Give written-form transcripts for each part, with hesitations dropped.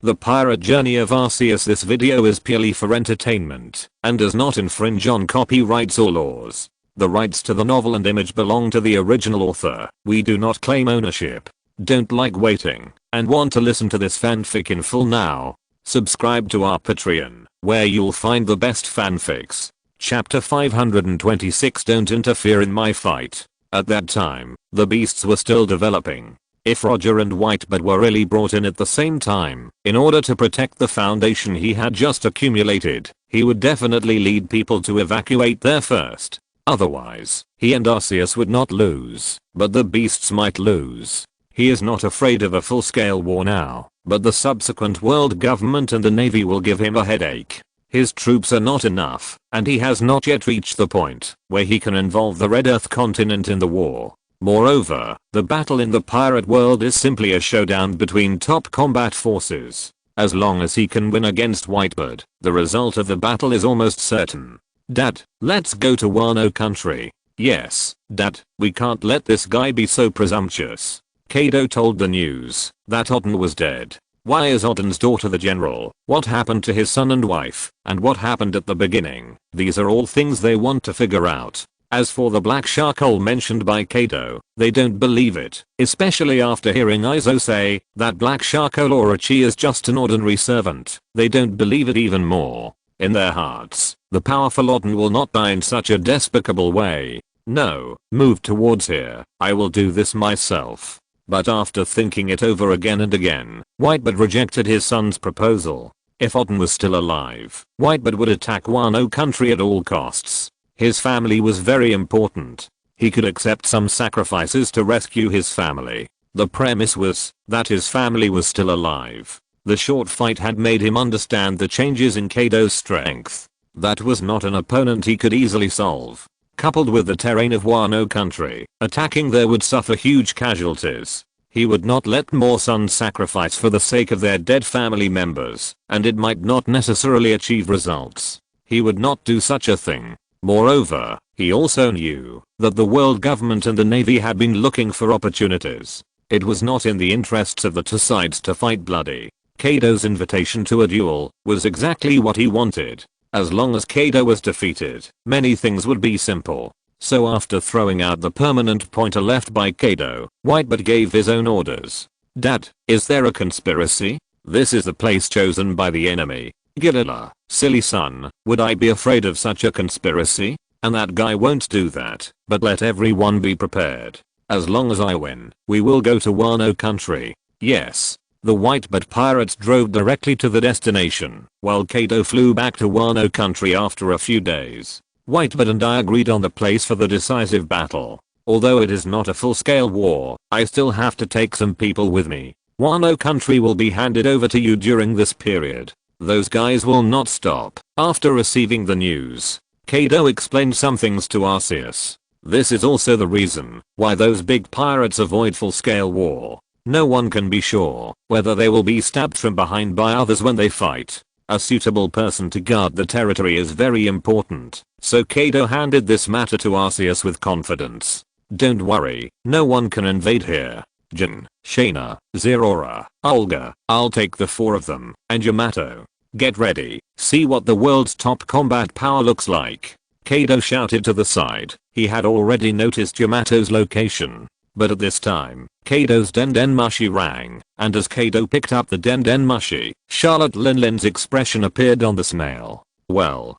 The pirate journey of Arceus. This video is purely for entertainment and does not infringe on copyrights or laws. The rights to the novel and image belong to the original author. We do not claim ownership. Don't like waiting and want to listen to this fanfic in full now? Subscribe to our Patreon, where you'll find the best fanfics. Chapter 526. Don't interfere in my fight. At that time, the beasts were still developing. If Roger and Whitebird were really brought in at the same time, in order to protect the foundation he had just accumulated, he would definitely lead people to evacuate there first. Otherwise, he and Arceus would not lose, but the beasts might lose. He is not afraid of a full-scale war now, but the subsequent world government and the navy will give him a headache. His troops are not enough, and he has not yet reached the point where he can involve the Red Earth continent in the war. Moreover, the battle in the pirate world is simply a showdown between top combat forces. As long as he can win against Whitebird, the result of the battle is almost certain. Dad, let's go to Wano country. Yes, Dad, we can't let this guy be so presumptuous. Kaido told the news that Oden was dead. Why is Oden's daughter the general? What happened to his son and wife? And what happened at the beginning? These are all things they want to figure out. As for the black charcoal mentioned by Kaido, they don't believe it, especially after hearing Izo say that black charcoal Orochi is just an ordinary servant. They don't believe it even more. In their hearts, the powerful Oden will not die in such a despicable way. No, move towards here. I will do this myself. But after thinking it over again and again, Whitebird rejected his son's proposal. If Oden was still alive, Whitebird would attack Wano country at all costs. His family was very important. He could accept some sacrifices to rescue his family. The premise was that his family was still alive. The short fight had made him understand the changes in Kaido's strength. That was not an opponent he could easily solve. Coupled with the terrain of Wano country, attacking there would suffer huge casualties. He would not let more sons sacrifice for the sake of their dead family members, and it might not necessarily achieve results. He would not do such a thing. Moreover, he also knew that the world government and the navy had been looking for opportunities. It was not in the interests of the two sides to fight bloody. Kaido's invitation to a duel was exactly what he wanted. As long as Kaido was defeated, many things would be simple. So after throwing out the permanent pointer left by Kaido, Whitebird gave his own orders. Dad, is there a conspiracy? This is the place chosen by the enemy. Gilila, silly son, would I be afraid of such a conspiracy? And that guy won't do that, but let everyone be prepared. As long as I win, we will go to Wano country. Yes. The Whitebird pirates drove directly to the destination, while Kaido flew back to Wano country after a few days. Whitebird and I agreed on the place for the decisive battle. Although it is not a full-scale war, I still have to take some people with me. Wano country will be handed over to you during this period. Those guys will not stop. After receiving the news, Kaido explained some things to Arceus. This is also the reason why those big pirates avoid full-scale war. No one can be sure whether they will be stabbed from behind by others when they fight. A suitable person to guard the territory is very important, so Kaido handed this matter to Arceus with confidence. Don't worry, no one can invade here. Jin, Shaina, Zerora, Olga, I'll take the four of them, and Yamato. Get ready, see what the world's top combat power looks like. Kaido shouted to the side. He had already noticed Yamato's location. But at this time, Kaido's Mushi rang, and as Kaido picked up the Mushi, Charlotte Linlin's expression appeared on the snail. Well,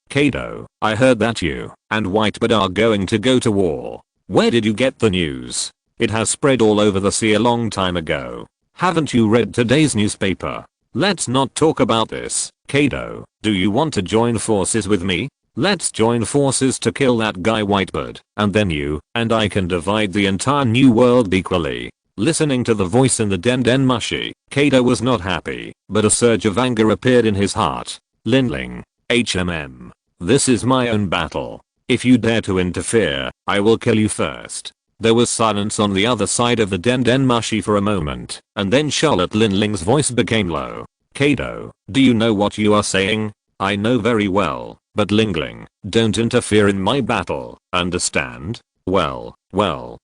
Kaido, I heard that you and Whitebird are going to go to war. Where did you get the news? It has spread all over the sea a long time ago. Haven't you read today's newspaper? Let's not talk about this. Kaido, do you want to join forces with me? Let's join forces to kill that guy Whitebird, and then you and I can divide the entire new world equally. Listening to the voice in the Mushi, Kaido was not happy, but a surge of anger appeared in his heart. Linling, this is my own battle. If you dare to interfere, I will kill you first. There was silence on the other side of the Mushi for a moment, and then Charlotte Linling's voice became low. Kaido, do you know what you are saying? I know very well. But Lingling, don't interfere in my battle, understand? Well,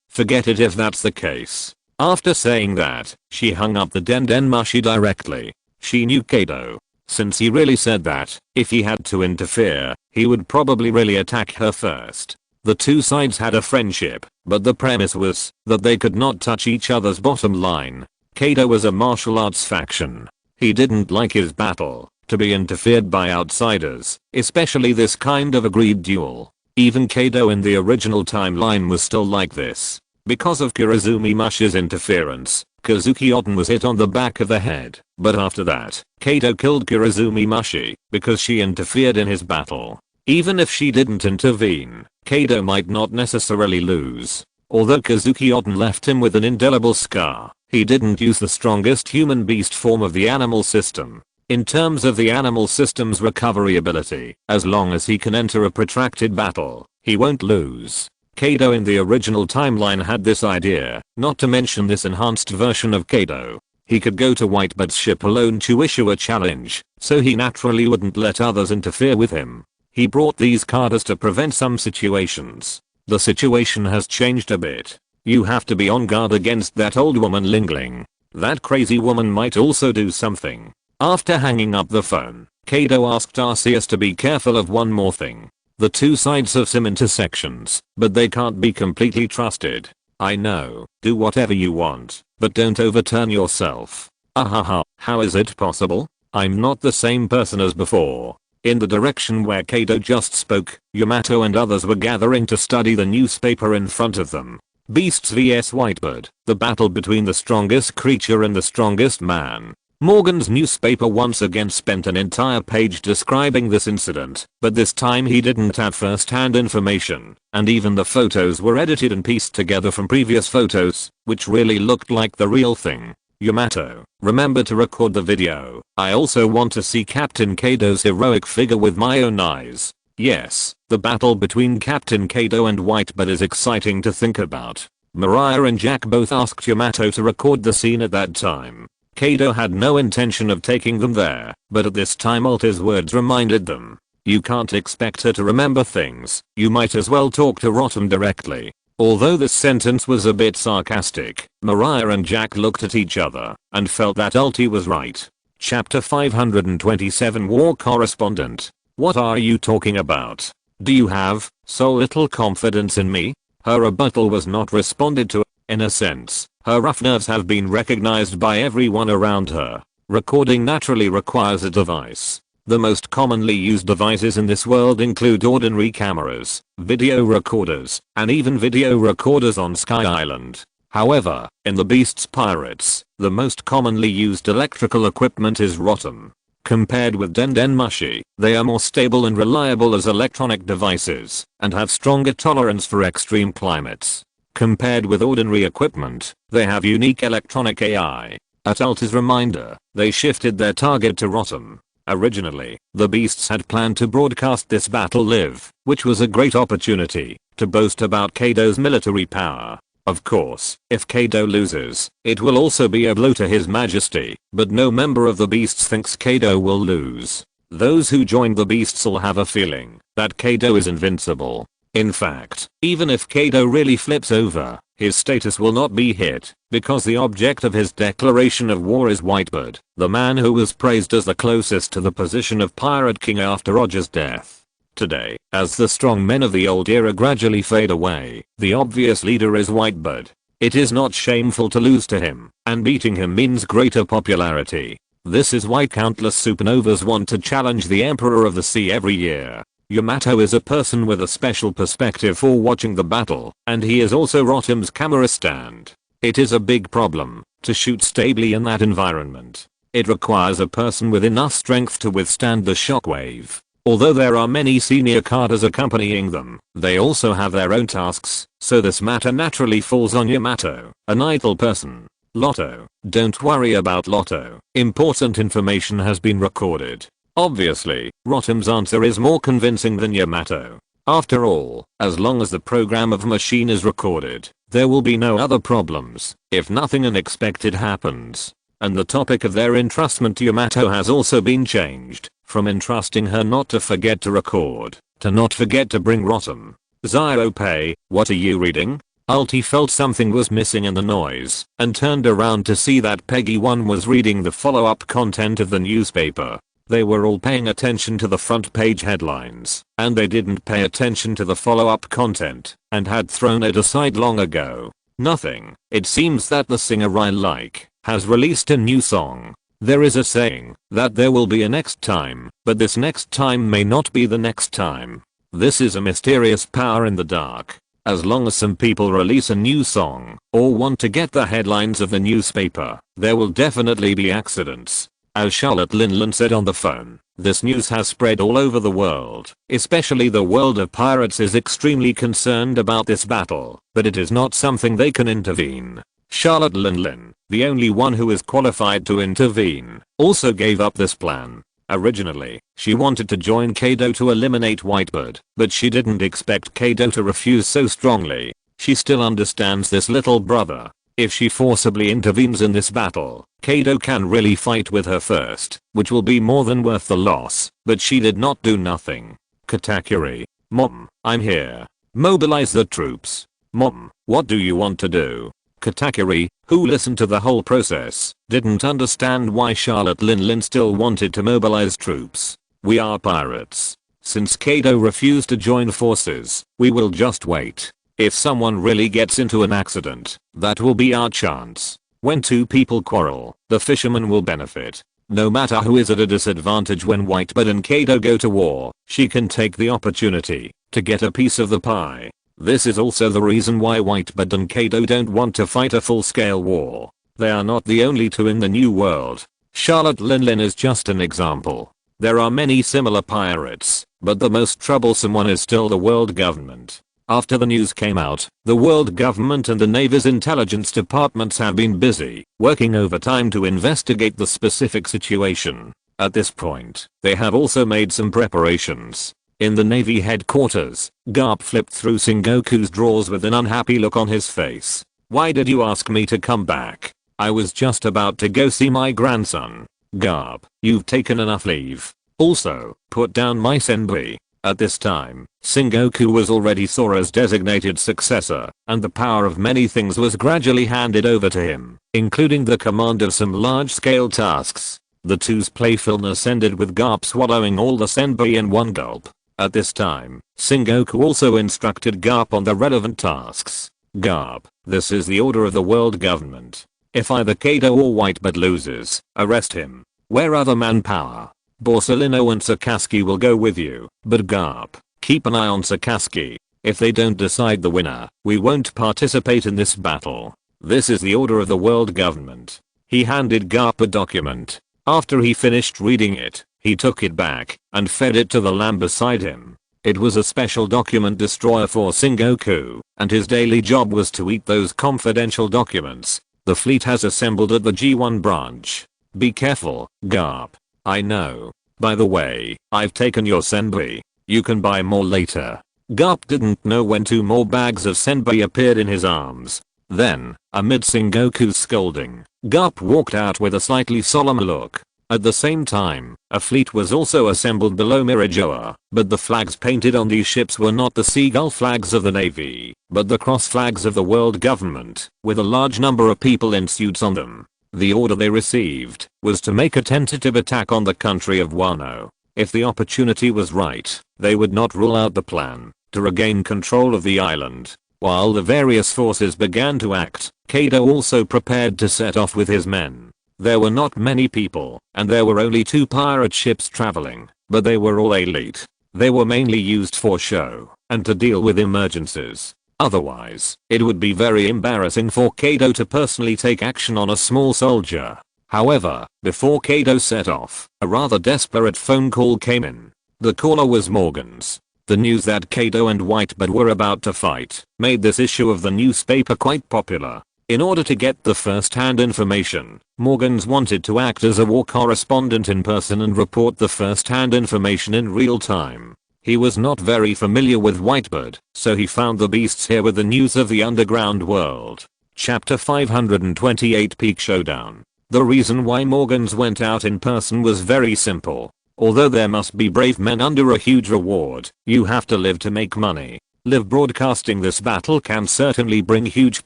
forget it if that's the case. After saying that, she hung up the Mushi directly. She knew Kaido. Since he really said that, if he had to interfere, he would probably really attack her first. The two sides had a friendship, but the premise was that they could not touch each other's bottom line. Kaido was a martial arts faction. He didn't like his battle to be interfered by outsiders, especially this kind of agreed duel. Even Kaido in the original timeline was still like this. Because of Kurozumi Mush's interference, Kazuki Oten was hit on the back of the head, but after that, Kaido killed Kurozumi Mushi because she interfered in his battle. Even if she didn't intervene, Kaido might not necessarily lose. Although Kazuki Oten left him with an indelible scar, he didn't use the strongest human beast form of the animal system. In terms of the animal system's recovery ability, as long as he can enter a protracted battle, he won't lose. Kaido in the original timeline had this idea, not to mention this enhanced version of Kaido. He could go to Whitebeard's ship alone to issue a challenge, so he naturally wouldn't let others interfere with him. He brought these katas to prevent some situations. The situation has changed a bit. You have to be on guard against that old woman Ling Ling. That crazy woman might also do something. After hanging up the phone, Kaido asked Arceus to be careful of one more thing. The two sides have some intersections, but they can't be completely trusted. I know, do whatever you want, but don't overturn yourself. Ahaha, how is it possible? I'm not the same person as before. In the direction where Kaido just spoke, Yamato and others were gathering to study the newspaper in front of them. Beasts vs Whitebeard, the battle between the strongest creature and the strongest man. Morgan's newspaper once again spent an entire page describing this incident, but this time he didn't add first-hand information, and even the photos were edited and pieced together from previous photos, which really looked like the real thing. Yamato, remember to record the video. I also want to see Captain Kaido's heroic figure with my own eyes. Yes, the battle between Captain Kaido and Whitebeard is exciting to think about. Mariah and Jack both asked Yamato to record the scene at that time. Kaido had no intention of taking them there, but at this time Alta's words reminded them. You can't expect her to remember things, you might as well talk to Rotom directly. Although this sentence was a bit sarcastic, Mariah and Jack looked at each other and felt that Alti was right. Chapter 527 War Correspondent. What are you talking about? Do you have so little confidence in me? Her rebuttal was not responded to. In a sense, her rough nerves have been recognized by everyone around her. Recording naturally requires a device. The most commonly used devices in this world include ordinary cameras, video recorders, and even video recorders on Sky Island. However, in the Beast's Pirates, the most commonly used electrical equipment is Rotom. Compared with Den Mushi, they are more stable and reliable as electronic devices, and have stronger tolerance for extreme climates. Compared with ordinary equipment, they have unique electronic AI. At Alta's reminder, they shifted their target to Rotom. Originally, the Beasts had planned to broadcast this battle live, which was a great opportunity to boast about Kaido's military power. Of course, if Kaido loses, it will also be a blow to his majesty, but no member of the Beasts thinks Kaido will lose. Those who joined the Beasts will have a feeling that Kaido is invincible. In fact, even if Kaido really flips over, his status will not be hit, because the object of his declaration of war is Whitebeard, the man who was praised as the closest to the position of Pirate King after Roger's death. Today, as the strong men of the old era gradually fade away, the obvious leader is Whitebeard. It is not shameful to lose to him, and beating him means greater popularity. This is why countless supernovas want to challenge the Emperor of the Sea every year. Yamato is a person with a special perspective for watching the battle, and he is also Rotom's camera stand. It is a big problem to shoot stably in that environment. It requires a person with enough strength to withstand the shockwave. Although there are many senior katas accompanying them, they also have their own tasks, so this matter naturally falls on Yamato, an idle person. Lotto. Don't worry about Lotto. Important information has been recorded. Obviously, Rotom's answer is more convincing than Yamato. After all, as long as the program of machine is recorded, there will be no other problems, if nothing unexpected happens. And the topic of their entrustment to Yamato has also been changed, from entrusting her not to forget to record, to not forget to bring Rotom. Ziope, what are you reading? Ulti felt something was missing in the noise and turned around to see that Peggy 1 was reading the follow-up content of the newspaper. They were all paying attention to the front page headlines, and they didn't pay attention to the follow-up content and had thrown it aside long ago. Nothing. It seems that the singer I like has released a new song. There is a saying that there will be a next time, but this next time may not be the next time. This is a mysterious power in the dark. As long as some people release a new song or want to get the headlines of the newspaper, there will definitely be accidents. As Charlotte Linlin said on the phone, this news has spread all over the world, especially the world of pirates is extremely concerned about this battle, but it is not something they can intervene. Charlotte Linlin, the only one who is qualified to intervene, also gave up this plan. Originally, she wanted to join Kaido to eliminate Whitebird, but she didn't expect Kaido to refuse so strongly. She still understands this little brother. If she forcibly intervenes in this battle, Kaido can really fight with her first, which will be more than worth the loss, but she did not do nothing. Katakuri. Mom, I'm here. Mobilize the troops. Mom, what do you want to do? Katakuri, who listened to the whole process, didn't understand why Charlotte Linlin still wanted to mobilize troops. We are pirates. Since Kaido refused to join forces, we will just wait. If someone really gets into an accident, that will be our chance. When two people quarrel, the fisherman will benefit. No matter who is at a disadvantage when Whitebird and Kaido go to war, she can take the opportunity to get a piece of the pie. This is also the reason why Whitebird and Kaido don't want to fight a full-scale war. They are not the only two in the new world. Charlotte Linlin is just an example. There are many similar pirates, but the most troublesome one is still the world government. After the news came out, the world government and the Navy's intelligence departments have been busy, working overtime to investigate the specific situation. At this point, they have also made some preparations. In the Navy headquarters, Garp flipped through Sengoku's drawers with an unhappy look on his face. Why did you ask me to come back? I was just about to go see my grandson. Garp, you've taken enough leave. Also, put down my senbei. At this time, Sengoku was already Sora's designated successor, and the power of many things was gradually handed over to him, including the command of some large-scale tasks. The two's playfulness ended with Garp swallowing all the senbei in one gulp. At this time, Sengoku also instructed Garp on the relevant tasks. Garp, this is the order of the world government. If either Kaido or Whitebird loses, arrest him. Where other manpower? Borsalino and Sakazuki will go with you, but Garp, keep an eye on Sakazuki. If they don't decide the winner, we won't participate in this battle. This is the order of the world government. He handed Garp a document. After he finished reading it, he took it back and fed it to the lamb beside him. It was a special document destroyer for Sengoku, and his daily job was to eat those confidential documents. The fleet has assembled at the G1 branch. Be careful, Garp. I know. By the way, I've taken your senbei. You can buy more later. Garp didn't know when two more bags of senbei appeared in his arms. Then, amid Sengoku's scolding, Garp walked out with a slightly solemn look. At the same time, a fleet was also assembled below Mirajoa, but the flags painted on these ships were not the seagull flags of the Navy, but the cross flags of the world government, with a large number of people in suits on them. The order they received was to make a tentative attack on the country of Wano. If the opportunity was right, they would not rule out the plan to regain control of the island. While the various forces began to act, Kaido also prepared to set off with his men. There were not many people, and there were only 2 pirate ships traveling, but they were all elite. They were mainly used for show and to deal with emergencies. Otherwise, it would be very embarrassing for Kaido to personally take action on a small soldier. However, before Kaido set off, a rather desperate phone call came in. The caller was Morgan's. The news that Kaido and Whitebird were about to fight made this issue of the newspaper quite popular. In order to get the first-hand information, Morgans wanted to act as a war correspondent in person and report the first-hand information in real time. He was not very familiar with Whitebird, so he found the beasts here with the news of the underground world. Chapter 528 Peak Showdown. The reason why Morgans went out in person was very simple. Although there must be brave men under a huge reward, you have to live to make money. Live broadcasting this battle can certainly bring huge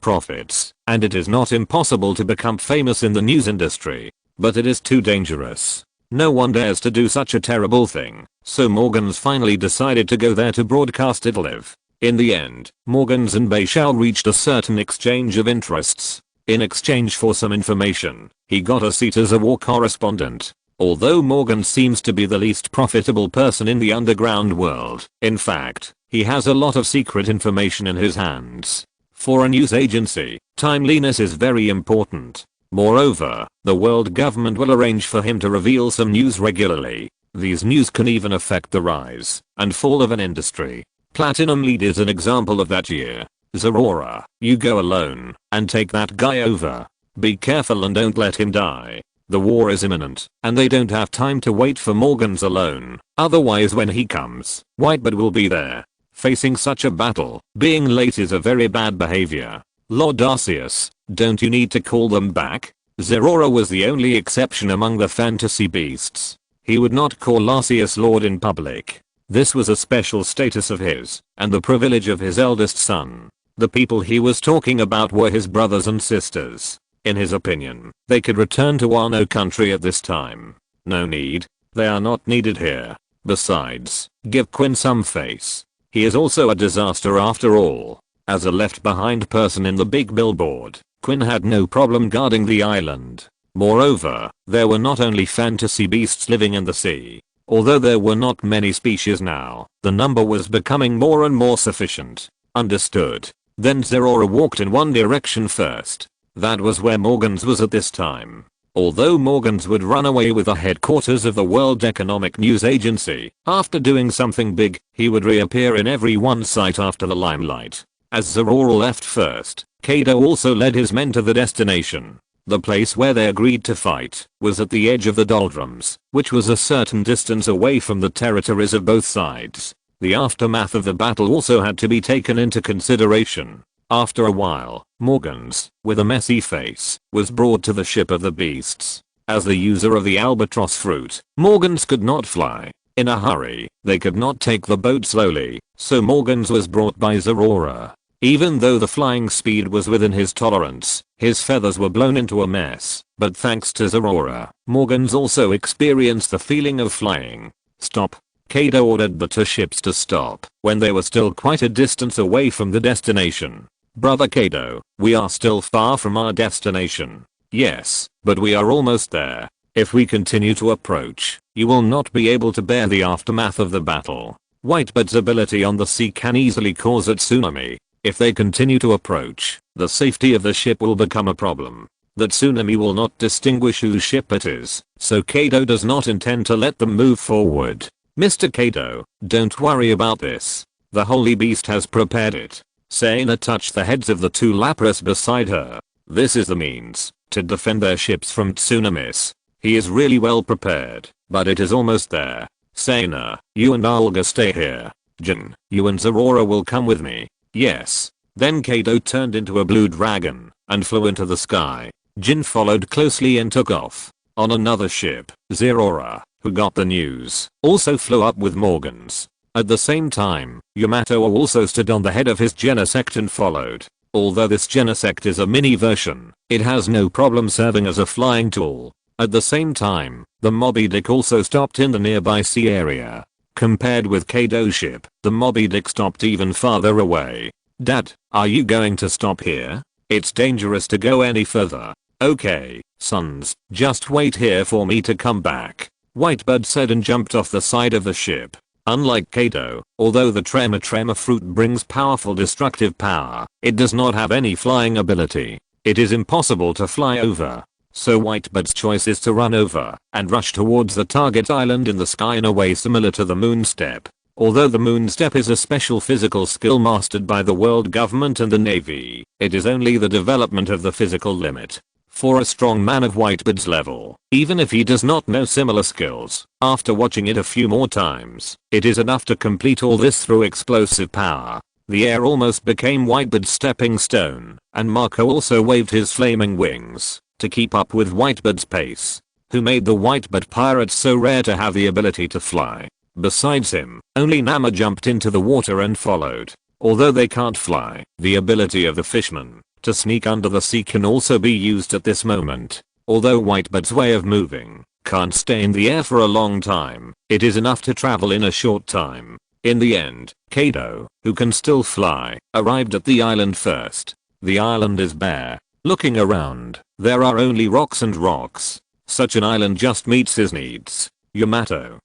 profits, and it is not impossible to become famous in the news industry. But it is too dangerous. No one dares to do such a terrible thing, so Morgans finally decided to go there to broadcast it live. In the end, Morgans and Bayshao reached a certain exchange of interests. In exchange for some information, he got a seat as a war correspondent. Although Morgan seems to be the least profitable person in the underground world, in fact, he has a lot of secret information in his hands. For a news agency, timeliness is very important. Moreover, the world government will arrange for him to reveal some news regularly. These news can even affect the rise and fall of an industry. Platinum Lead is an example of that year. Zerora, you go alone and take that guy over. Be careful and don't let him die. The war is imminent, and they don't have time to wait for Morgans alone. Otherwise when he comes, Whitebird will be there. Facing such a battle, being late is a very bad behavior. Lord Arceus, don't you need to call them back? Zerora was the only exception among the fantasy beasts. He would not call Arceus Lord in public. This was a special status of his, and the privilege of his eldest son. The people he was talking about were his brothers and sisters. In his opinion, they could return to Wano country at this time. No need. They are not needed here. Besides, give Quinn some face. He is also a disaster after all. As a left behind person in the big billboard, Quinn had no problem guarding the island. Moreover, there were not only fantasy beasts living in the sea. Although there were not many species now, the number was becoming more and more sufficient. Understood. Then Zerora walked in one direction first. That was where Morgans was at this time. Although Morgans would run away with the headquarters of the World Economic News Agency, after doing something big, he would reappear in everyone's sight after the limelight. As Zerora left first, Kaido also led his men to the destination. The place where they agreed to fight was at the edge of the doldrums, which was a certain distance away from the territories of both sides. The aftermath of the battle also had to be taken into consideration. After a while, Morgans, with a messy face, was brought to the ship of the beasts. As the user of the albatross fruit, Morgans could not fly. In a hurry, they could not take the boat slowly, so Morgans was brought by Zerora. Even though the flying speed was within his tolerance, his feathers were blown into a mess, but thanks to Zerora, Morgans also experienced the feeling of flying. Stop. Kaido ordered the two ships to stop when they were still quite a distance away from the destination. Brother Kaido, we are still far from our destination. Yes, but we are almost there. If we continue to approach, you will not be able to bear the aftermath of the battle. Whitebird's ability on the sea can easily cause a tsunami. If they continue to approach, the safety of the ship will become a problem. The tsunami will not distinguish whose ship it is, so Kaido does not intend to let them move forward. Mr. Kaido, don't worry about this. The Holy Beast has prepared it. Shaina touched the heads of the two Lapras beside her. This is the means to defend their ships from tsunamis. He is really well prepared, but it is almost there. Shaina, you and Olga stay here. Jin, you and Zerora will come with me. Yes. Then Kaido turned into a blue dragon and flew into the sky. Jin followed closely and took off. On another ship, Zerora, who got the news, also flew up with Morgans. At the same time, Yamato also stood on the head of his Genesect and followed. Although this Genesect is a mini version, it has no problem serving as a flying tool. At the same time, the Moby Dick also stopped in the nearby sea area. Compared with Kaido's ship, the Moby Dick stopped even farther away. Dad, are you going to stop here? It's dangerous to go any further. Okay, sons, just wait here for me to come back. Whitebird said and jumped off the side of the ship. Unlike Kaido, although the tremor fruit brings powerful destructive power, it does not have any flying ability. It is impossible to fly over. So Whitebird's choice is to run over and rush towards the target island in the sky in a way similar to the moon step. Although the moon step is a special physical skill mastered by the world government and the navy, it is only the development of the physical limit. For a strong man of Whitebird's level, even if he does not know similar skills, after watching it a few more times, it is enough to complete all this through explosive power. The air almost became Whitebird's stepping stone, and Marco also waved his flaming wings to keep up with Whitebird's pace. Who made the Whitebird pirates so rare to have the ability to fly? Besides him, only Nama jumped into the water and followed. Although they can't fly, the ability of the fishmen to sneak under the sea can also be used at this moment. Although Whitebirds' way of moving can't stay in the air for a long time, it is enough to travel in a short time. In the end, Kaido, who can still fly, arrived at the island first. The island is bare. Looking around, there are only rocks and rocks. Such an island just meets his needs. Yamato.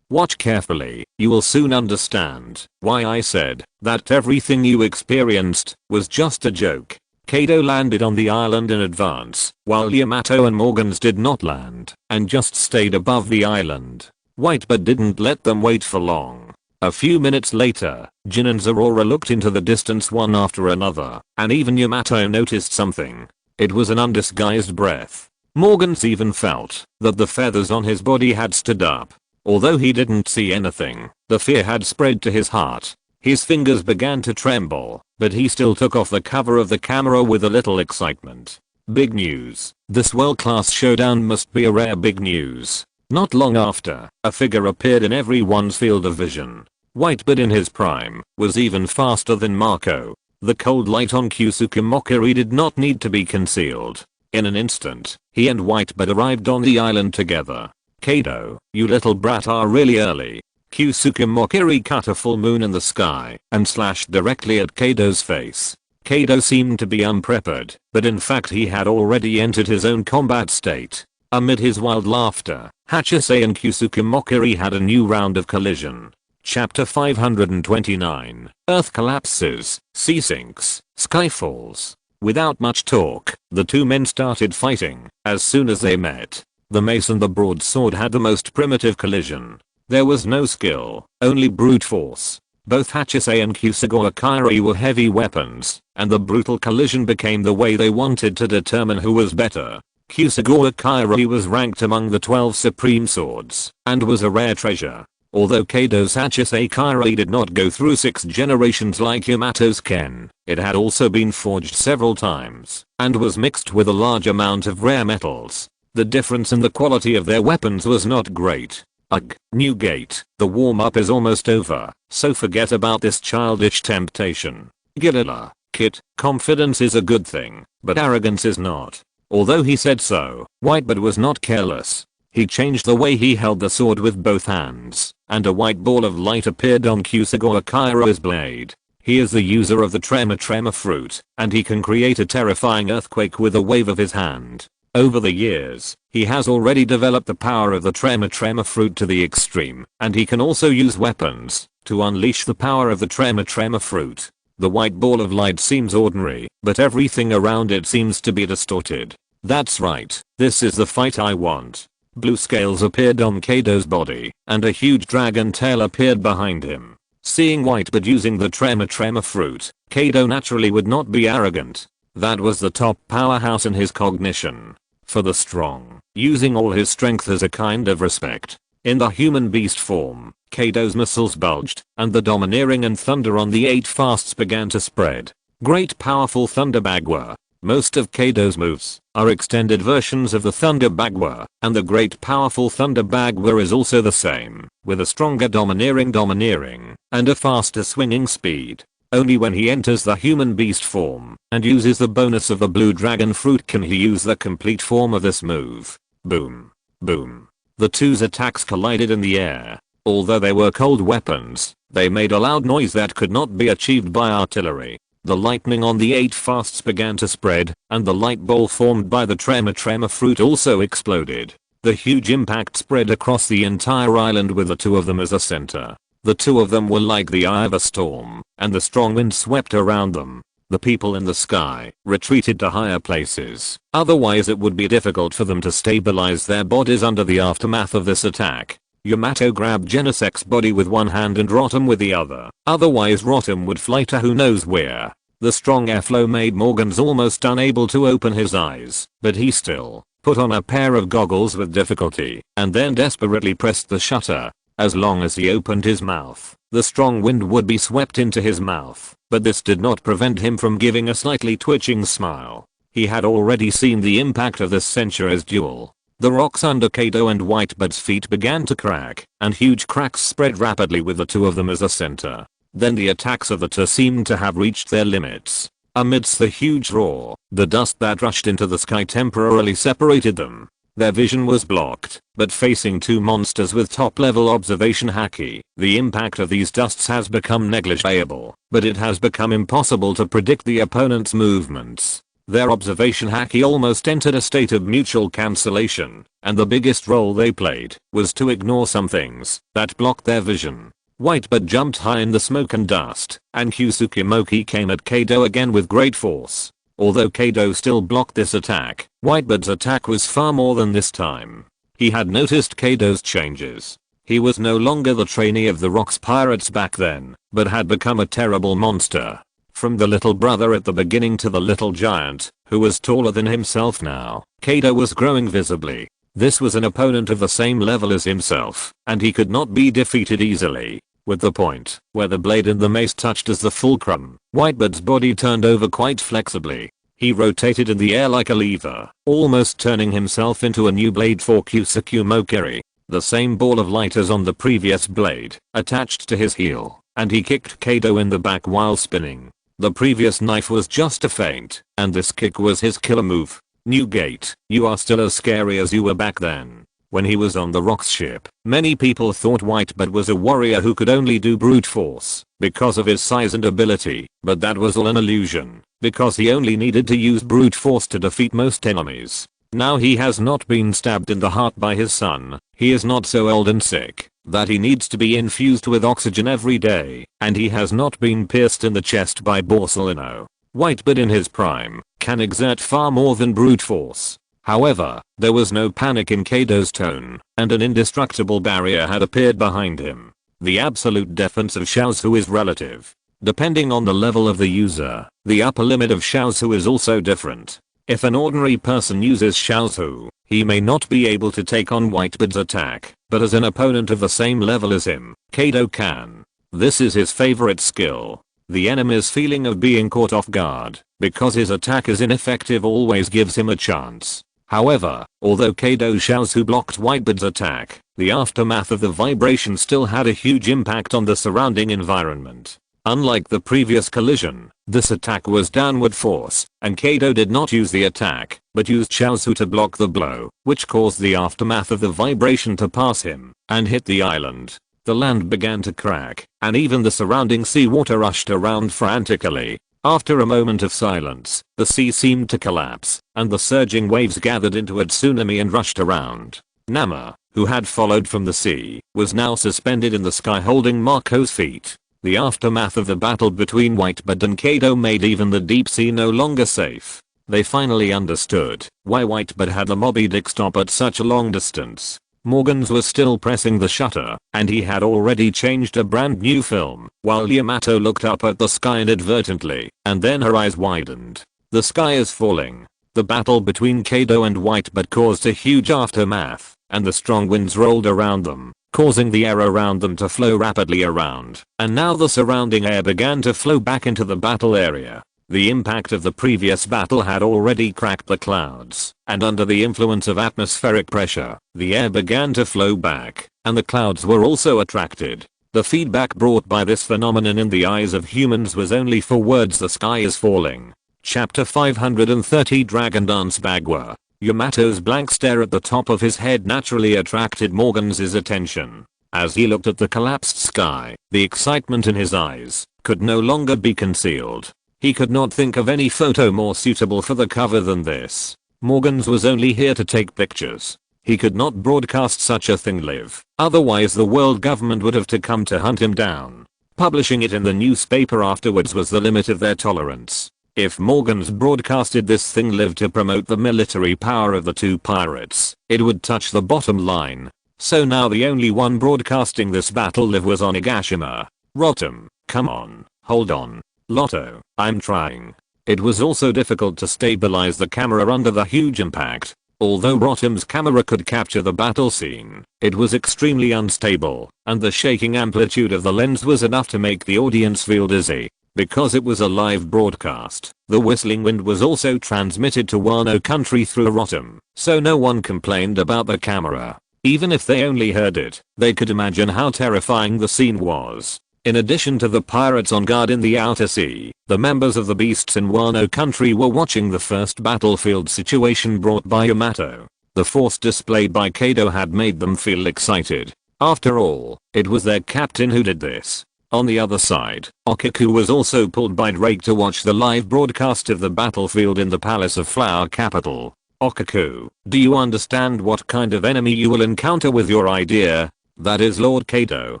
Watch carefully, you will soon understand why I said that everything you experienced was just a joke. Kaido landed on the island in advance, while Yamato and Morgans did not land, and just stayed above the island. Whitebird didn't let them wait for long. A few minutes later, Jin and Zorora looked into the distance one after another, and even Yamato noticed something. It was an undisguised breath. Morgans even felt that the feathers on his body had stood up. Although he didn't see anything, the fear had spread to his heart. His fingers began to tremble, but he still took off the cover of the camera with a little excitement. Big news. This world-class showdown must be a rare big news. Not long after, a figure appeared in everyone's field of vision. Whitebird in his prime was even faster than Marco. The cold light on Kyusuke Mokiri did not need to be concealed. In an instant, he and Whitebird arrived on the island together. Kaido, you little brat are really early. Kyusuke Mokiri cut a full moon in the sky and slashed directly at Kaido's face. Kaido seemed to be unprepared, but in fact he had already entered his own combat state. Amid his wild laughter, Hachise and Kyusuke Mokiri had a new round of collision. Chapter 529. Earth collapses, sea sinks, sky falls. Without much talk, the two men started fighting. As soon as they met, the mace and the broadsword had the most primitive collision. There was no skill, only brute force. Both Hachise and Kusagawa Kairi were heavy weapons, and the brutal collision became the way they wanted to determine who was better. Kusagawa Kairi was ranked among the 12 supreme swords, and was a rare treasure. Although Kaido's Hachise Kairi did not go through 6 generations like Yamato's Ken, it had also been forged several times, and was mixed with a large amount of rare metals. The difference in the quality of their weapons was not great. Ugh, new gate, the warm-up is almost over, so forget about this childish temptation. Gilila, Kit, confidence is a good thing, but arrogance is not. Although he said so, Whitebird was not careless. He changed the way he held the sword with both hands, and a white ball of light appeared on Kusagawa Kairo's blade. He is the user of the tremor fruit, and he can create a terrifying earthquake with a wave of his hand. Over the years, he has already developed the power of the tremor fruit to the extreme, and he can also use weapons to unleash the power of the tremor fruit. The white ball of light seems ordinary, but everything around it seems to be distorted. That's right, this is the fight I want. Blue scales appeared on Kaido's body, and a huge dragon tail appeared behind him. Seeing Whitebird using the tremor fruit, Kaido naturally would not be arrogant. That was the top powerhouse in his cognition. For the strong, using all his strength as a kind of respect. In the human beast form, Kaido's muscles bulged, and the domineering and thunder on the 8 fasts began to spread. Great powerful Thunder Bagua. Most of Kaido's moves are extended versions of the Thunder Bagua, and the great powerful Thunder Bagua is also the same, with a stronger domineering, and a faster swinging speed. Only when he enters the human beast form and uses the bonus of the blue dragon fruit can he use the complete form of this move. Boom. Boom. The two's attacks collided in the air. Although they were cold weapons, they made a loud noise that could not be achieved by artillery. The lightning on the 8 fasts began to spread, and the light ball formed by the tremor fruit also exploded. The huge impact spread across the entire island with the two of them as a center. The two of them were like the eye of a storm, and the strong wind swept around them. The people in the sky retreated to higher places, otherwise it would be difficult for them to stabilize their bodies under the aftermath of this attack. Yamato grabbed Genosek's body with one hand and Rotom with the other, otherwise Rotom would fly to who knows where. The strong airflow made Morgans almost unable to open his eyes, but he still put on a pair of goggles with difficulty, and then desperately pressed the shutter. As long as he opened his mouth, the strong wind would be swept into his mouth, but this did not prevent him from giving a slightly twitching smile. He had already seen the impact of this century's duel. The rocks under Kaido and Whitebird's feet began to crack, and huge cracks spread rapidly with the two of them as a center. Then the attacks of the two seemed to have reached their limits. Amidst the huge roar, the dust that rushed into the sky temporarily separated them. Their vision was blocked, but facing two monsters with top-level observation haki, the impact of these dusts has become negligible, but it has become impossible to predict the opponent's movements. Their observation haki almost entered a state of mutual cancellation, and the biggest role they played was to ignore some things that blocked their vision. Whitebird jumped high in the smoke and dust, and Kyusuke came at Kaido again with great force. Although Kaido still blocked this attack, Whitebird's attack was far more than this time. He had noticed Kaido's changes. He was no longer the trainee of the Rocks pirates back then, but had become a terrible monster. From the little brother at the beginning to the little giant, who was taller than himself now, Kaido was growing visibly. This was an opponent of the same level as himself, and he could not be defeated easily. With the point where the blade and the mace touched as the fulcrum, Whitebird's body turned over quite flexibly. He rotated in the air like a lever, almost turning himself into a new blade for Kyusuke. The same ball of light as on the previous blade, attached to his heel, and he kicked Kaido in the back while spinning. The previous knife was just a feint, and this kick was his killer move. New Gate, you are still as scary as you were back then. When he was on the Rocks ship, many people thought Whitebird was a warrior who could only do brute force because of his size and ability, but that was all an illusion, because he only needed to use brute force to defeat most enemies. Now he has not been stabbed in the heart by his son, he is not so old and sick that he needs to be infused with oxygen every day, and he has not been pierced in the chest by Borsellino. Whitebird in his prime can exert far more than brute force. However, there was no panic in Kaido's tone, and an indestructible barrier had appeared behind him. The absolute defense of Xiaozu is relative. Depending on the level of the user, the upper limit of Xiaozu is also different. If an ordinary person uses Xiaozu, he may not be able to take on Whitebird's attack, but as an opponent of the same level as him, Kaido can. This is his favorite skill. The enemy's feeling of being caught off guard, because his attack is ineffective, always gives him a chance. However, although Kaido Xiaozu blocked Whitebird's attack, the aftermath of the vibration still had a huge impact on the surrounding environment. Unlike the previous collision, this attack was downward force, and Kaido did not use the attack, but used Xiaozu to block the blow, which caused the aftermath of the vibration to pass him, and hit the island. The land began to crack, and even the surrounding seawater rushed around frantically. After a moment of silence, the sea seemed to collapse, and the surging waves gathered into a tsunami and rushed around. Nama, who had followed from the sea, was now suspended in the sky holding Marco's feet. The aftermath of the battle between Whitebird and Kaido made even the deep sea no longer safe. They finally understood why Whitebird had the Moby Dick stop at such a long distance. Morgans was still pressing the shutter, and he had already changed a brand new film, while Yamato looked up at the sky inadvertently, and then her eyes widened. The sky is falling. The battle between Kaido and Whitebird caused a huge aftermath, and the strong winds rolled around them, causing the air around them to flow rapidly around, and now the surrounding air began to flow back into the battle area. The impact of the previous battle had already cracked the clouds, and under the influence of atmospheric pressure, the air began to flow back, and the clouds were also attracted. The feedback brought by this phenomenon in the eyes of humans was only for words. The sky is falling. Chapter 530 Dragon Dance Bagua. Yamato's blank stare at the top of his head naturally attracted Morgan's attention. As he looked at the collapsed sky, the excitement in his eyes could no longer be concealed. He could not think of any photo more suitable for the cover than this. Morgan's was only here to take pictures. He could not broadcast such a thing live, otherwise the world government would have to come to hunt him down. Publishing it in the newspaper afterwards was the limit of their tolerance. If Morgan's broadcasted this thing live to promote the military power of the two pirates, it would touch the bottom line. So now the only one broadcasting this battle live was Onigashima. Rotom, come on, hold on. Lotto, I'm trying. It was also difficult to stabilize the camera under the huge impact. Although Rotom's camera could capture the battle scene, it was extremely unstable, and the shaking amplitude of the lens was enough to make the audience feel dizzy. Because it was a live broadcast, the whistling wind was also transmitted to Wano country through Rotom, so no one complained about the camera. Even if they only heard it, they could imagine how terrifying the scene was. In addition to the pirates on guard in the outer sea, the members of the beasts in Wano country were watching the first battlefield situation brought by Yamato. The force displayed by Kaido had made them feel excited. After all, it was their captain who did this. On the other side, Okaku was also pulled by Drake to watch the live broadcast of the battlefield in the Palace of Flower Capital. Okaku, do you understand what kind of enemy you will encounter with your idea? That is Lord Kaido,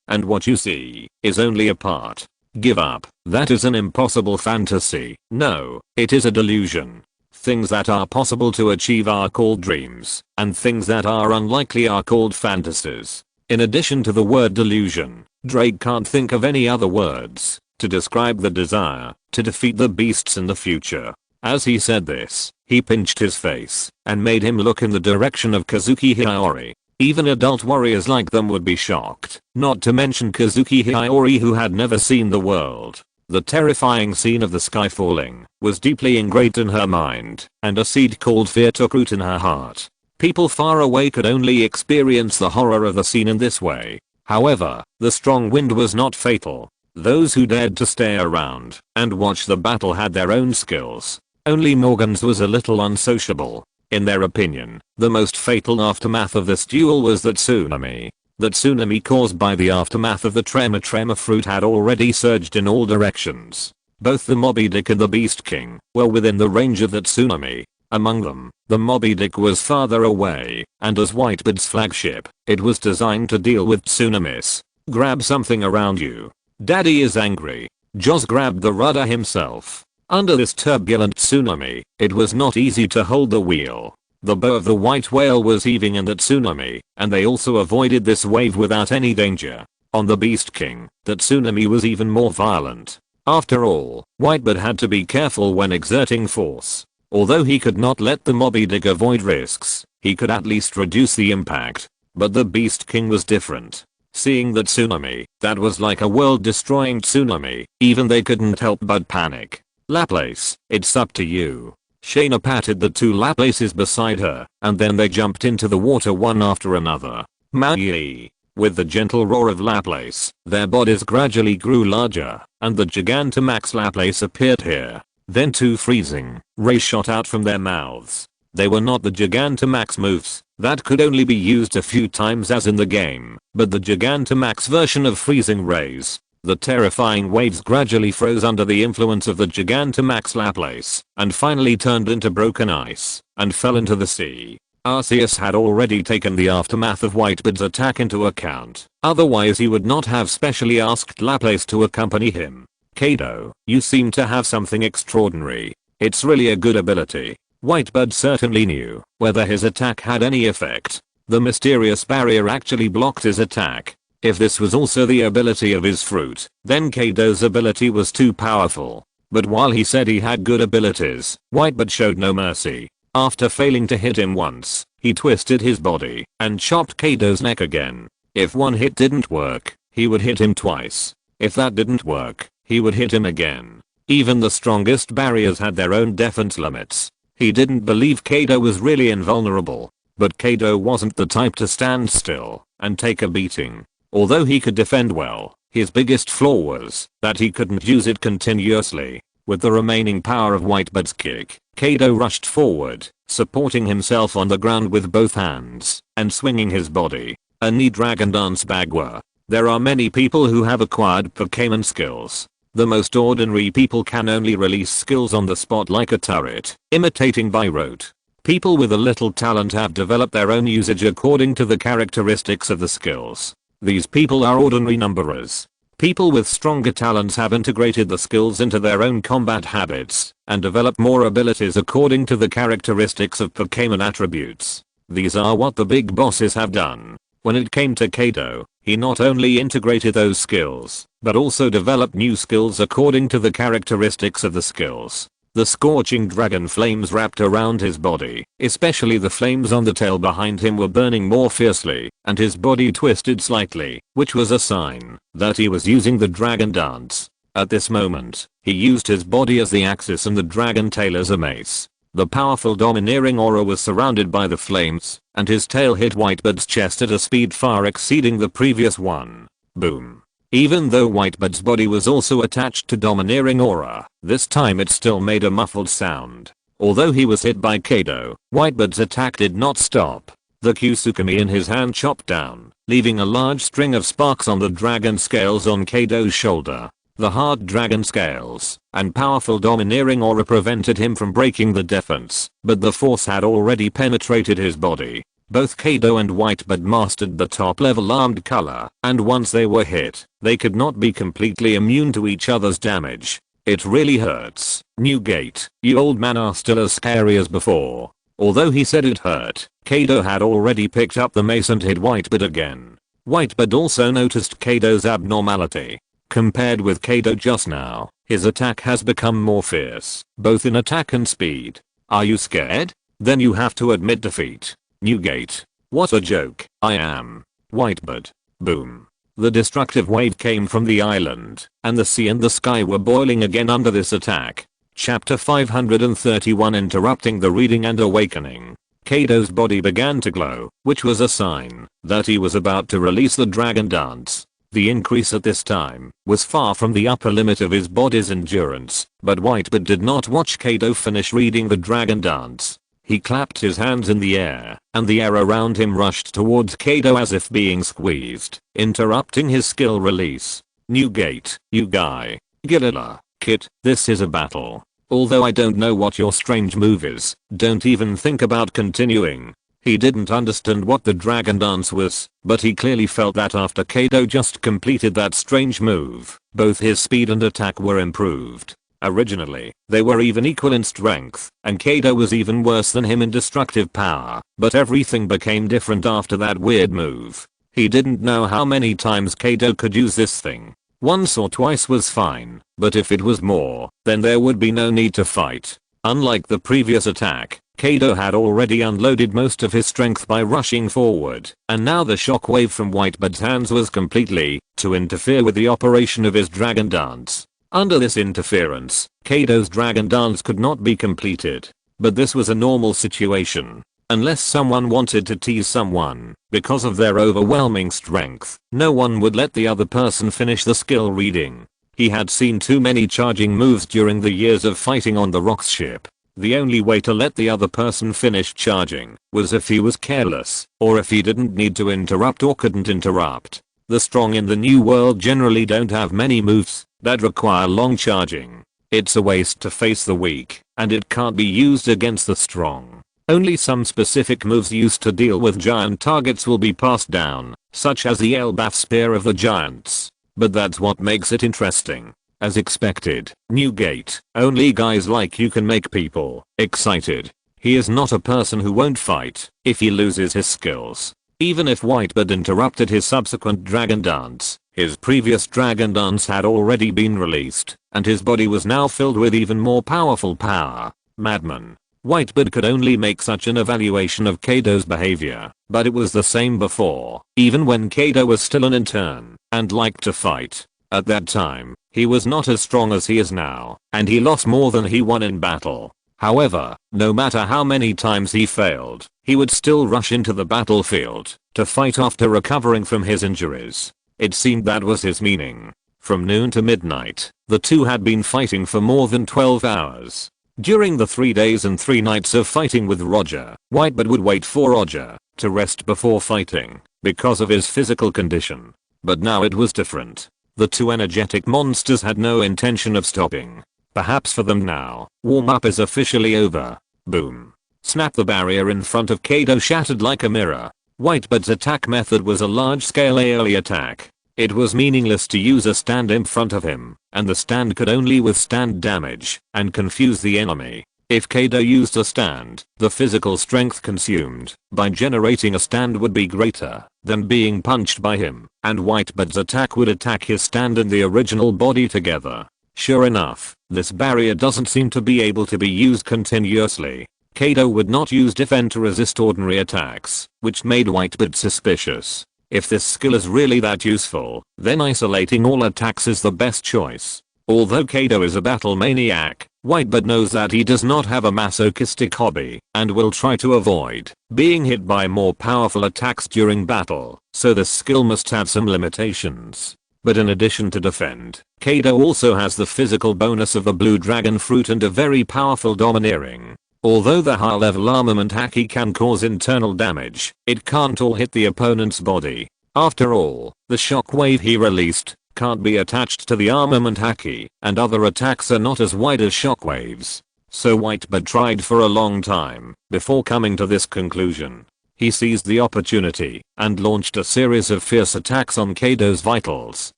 and what you see is only a part. Give up. That is an impossible fantasy. No, it is a delusion. Things that are possible to achieve are called dreams, and things that are unlikely are called fantasies. In addition to the word delusion, Drake can't think of any other words to describe the desire to defeat the beasts in the future. As he said this, he pinched his face and made him look in the direction of Kazuki Hiyori. Even adult warriors like them would be shocked, not to mention Kazuki Hiyori, who had never seen the world. The terrifying scene of the sky falling was deeply ingrained in her mind, and a seed called fear took root in her heart. People far away could only experience the horror of the scene in this way. However, the strong wind was not fatal. Those who dared to stay around and watch the battle had their own skills. Only Morgan's was a little unsociable. In their opinion, the most fatal aftermath of this duel was that tsunami. That tsunami caused by the aftermath of the tremor fruit had already surged in all directions. Both the Moby Dick and the Beast King were within the range of that tsunami. Among them, the Moby Dick was farther away, and as Whitebeard's flagship, it was designed to deal with tsunamis. Grab something around you. Daddy is angry. Joz grabbed the rudder himself. Under this turbulent tsunami, it was not easy to hold the wheel. The bow of the white whale was heaving in the tsunami, and they also avoided this wave without any danger. On the Beast King, the tsunami was even more violent. After all, Whitebeard had to be careful when exerting force. Although he could not let the Moby Dick avoid risks, he could at least reduce the impact. But the Beast King was different. Seeing the tsunami, that was like a world-destroying tsunami, even they couldn't help but panic. Laplace, it's up to you. Shaina patted the two Laplaces beside her, and then they jumped into the water one after another. Maui. With the gentle roar of Laplace, their bodies gradually grew larger, and the Gigantamax Laplace appeared here. Then two freezing rays shot out from their mouths. They were not the Gigantamax moves that could only be used a few times as in the game, but the Gigantamax version of freezing rays. The terrifying waves gradually froze under the influence of the Gigantamax Laplace, and finally turned into broken ice, and fell into the sea. Arceus had already taken the aftermath of Whitebeard's attack into account, otherwise he would not have specially asked Laplace to accompany him. Kaido, you seem to have something extraordinary. It's really a good ability. Whitebeard certainly knew whether his attack had any effect. The mysterious barrier actually blocked his attack. If this was also the ability of his fruit, then Kaido's ability was too powerful. But while he said he had good abilities, Whitebeard showed no mercy. After failing to hit him once, he twisted his body and chopped Kaido's neck again. If one hit didn't work, he would hit him twice. If that didn't work, he would hit him again. Even the strongest barriers had their own defense limits. He didn't believe Kaido was really invulnerable. But Kaido wasn't the type to stand still and take a beating. Although he could defend well, his biggest flaw was that he couldn't use it continuously. With the remaining power of Whitebeard's kick, Kaido rushed forward, supporting himself on the ground with both hands and swinging his body. A knee dragon dance bagua. There are many people who have acquired Pokemon skills. The most ordinary people can only release skills on the spot like a turret, imitating by rote. People with a little talent have developed their own usage according to the characteristics of the skills. These people are ordinary numberers. People with stronger talents have integrated the skills into their own combat habits and developed more abilities according to the characteristics of Pokemon attributes. These are what the big bosses have done. When it came to Kaido, he not only integrated those skills, but also developed new skills according to the characteristics of the skills. The scorching dragon flames wrapped around his body, especially the flames on the tail behind him were burning more fiercely, and his body twisted slightly, which was a sign that he was using the dragon dance. At this moment, he used his body as the axis and the dragon tail as a mace. The powerful domineering aura was surrounded by the flames, and his tail hit Whitebeard's chest at a speed far exceeding the previous one. Boom. Even though Whitebeard's body was also attached to domineering aura, this time it still made a muffled sound. Although he was hit by Kaido, Whitebeard's attack did not stop. The Kusukami in his hand chopped down, leaving a large string of sparks on the dragon scales on Kaido's shoulder. The hard dragon scales and powerful domineering aura prevented him from breaking the defense, but the force had already penetrated his body. Both Kaido and Whitebeard mastered the top level armed color, and once they were hit, they could not be completely immune to each other's damage. It really hurts. Newgate, you old man are still as scary as before. Although he said it hurt, Kaido had already picked up the mace and hit Whitebeard again. Whitebeard also noticed Kaido's abnormality. Compared with Kaido just now, his attack has become more fierce, both in attack and speed. Are you scared? Then you have to admit defeat. Newgate. What a joke. I am. Whitebeard. Boom. The destructive wave came from the island, and the sea and the sky were boiling again under this attack. Chapter 531 Interrupting the reading and awakening. Kaido's body began to glow, which was a sign that he was about to release the dragon dance. The increase at this time was far from the upper limit of his body's endurance, but Whitebeard did not watch Kaido finish reading the dragon dance. He clapped his hands in the air, and the air around him rushed towards Kaido as if being squeezed, interrupting his skill release. Newgate, you guy. Gilila, Kit, this is a battle. Although I don't know what your strange move is, don't even think about continuing. He didn't understand what the dragon dance was, but he clearly felt that after Kaido just completed that strange move, both his speed and attack were improved. Originally, they were even equal in strength, and Kaido was even worse than him in destructive power, but everything became different after that weird move. He didn't know how many times Kaido could use this thing. Once or twice was fine, but if it was more, then there would be no need to fight. Unlike the previous attack, Kaido had already unloaded most of his strength by rushing forward, and now the shockwave from Whitebeard's hands was completely to interfere with the operation of his dragon dance. Under this interference, Kaido's dragon dance could not be completed. But this was a normal situation. Unless someone wanted to tease someone, because of their overwhelming strength, no one would let the other person finish the skill reading. He had seen too many charging moves during the years of fighting on the Rocks ship. The only way to let the other person finish charging was if he was careless, or if he didn't need to interrupt or couldn't interrupt. The strong in the new world generally don't have many moves that require long charging. It's a waste to face the weak, and it can't be used against the strong. Only some specific moves used to deal with giant targets will be passed down, such as the Elbaf Spear of the Giants. But that's what makes it interesting. As expected, Newgate, only guys like you can make people excited. He is not a person who won't fight if he loses his skills. Even if Whitebeard interrupted his subsequent dragon dance, his previous dragon dance had already been released, and his body was now filled with even more powerful power. Madman. Whitebeard could only make such an evaluation of Kaido's behavior, but it was the same before, even when Kaido was still an intern and liked to fight. At that time, he was not as strong as he is now, and he lost more than he won in battle. However, no matter how many times he failed, he would still rush into the battlefield to fight after recovering from his injuries. It seemed that was his meaning. From noon to midnight, the two had been fighting for more than 12 hours. During the 3 days and 3 nights of fighting with Roger, Whitebeard would wait for Roger to rest before fighting because of his physical condition. But now it was different. The two energetic monsters had no intention of stopping. Perhaps for them now, warm-up is officially over. Boom. Snap. The barrier in front of Kaido shattered like a mirror. Whitebeard's attack method was a large-scale AoE attack. It was meaningless to use a stand in front of him, and the stand could only withstand damage and confuse the enemy. If Kaido used a stand, the physical strength consumed by generating a stand would be greater than being punched by him, and Whitebeard's attack would attack his stand and the original body together. Sure enough, this barrier doesn't seem to be able to be used continuously. Kaido would not use defend to resist ordinary attacks, which made Whitebeard suspicious. If this skill is really that useful, then isolating all attacks is the best choice. Although Kaido is a battle maniac, Whitebeard knows that he does not have a masochistic hobby and will try to avoid being hit by more powerful attacks during battle, so this skill must have some limitations. But in addition to defend, Kaido also has the physical bonus of the blue dragon fruit and a very powerful domineering. Although the high level armament haki can cause internal damage, it can't all hit the opponent's body. After all, the shockwave he released can't be attached to the armament haki, and other attacks are not as wide as shockwaves. So Whitebird tried for a long time before coming to this conclusion. He seized the opportunity and launched a series of fierce attacks on Kaido's vitals,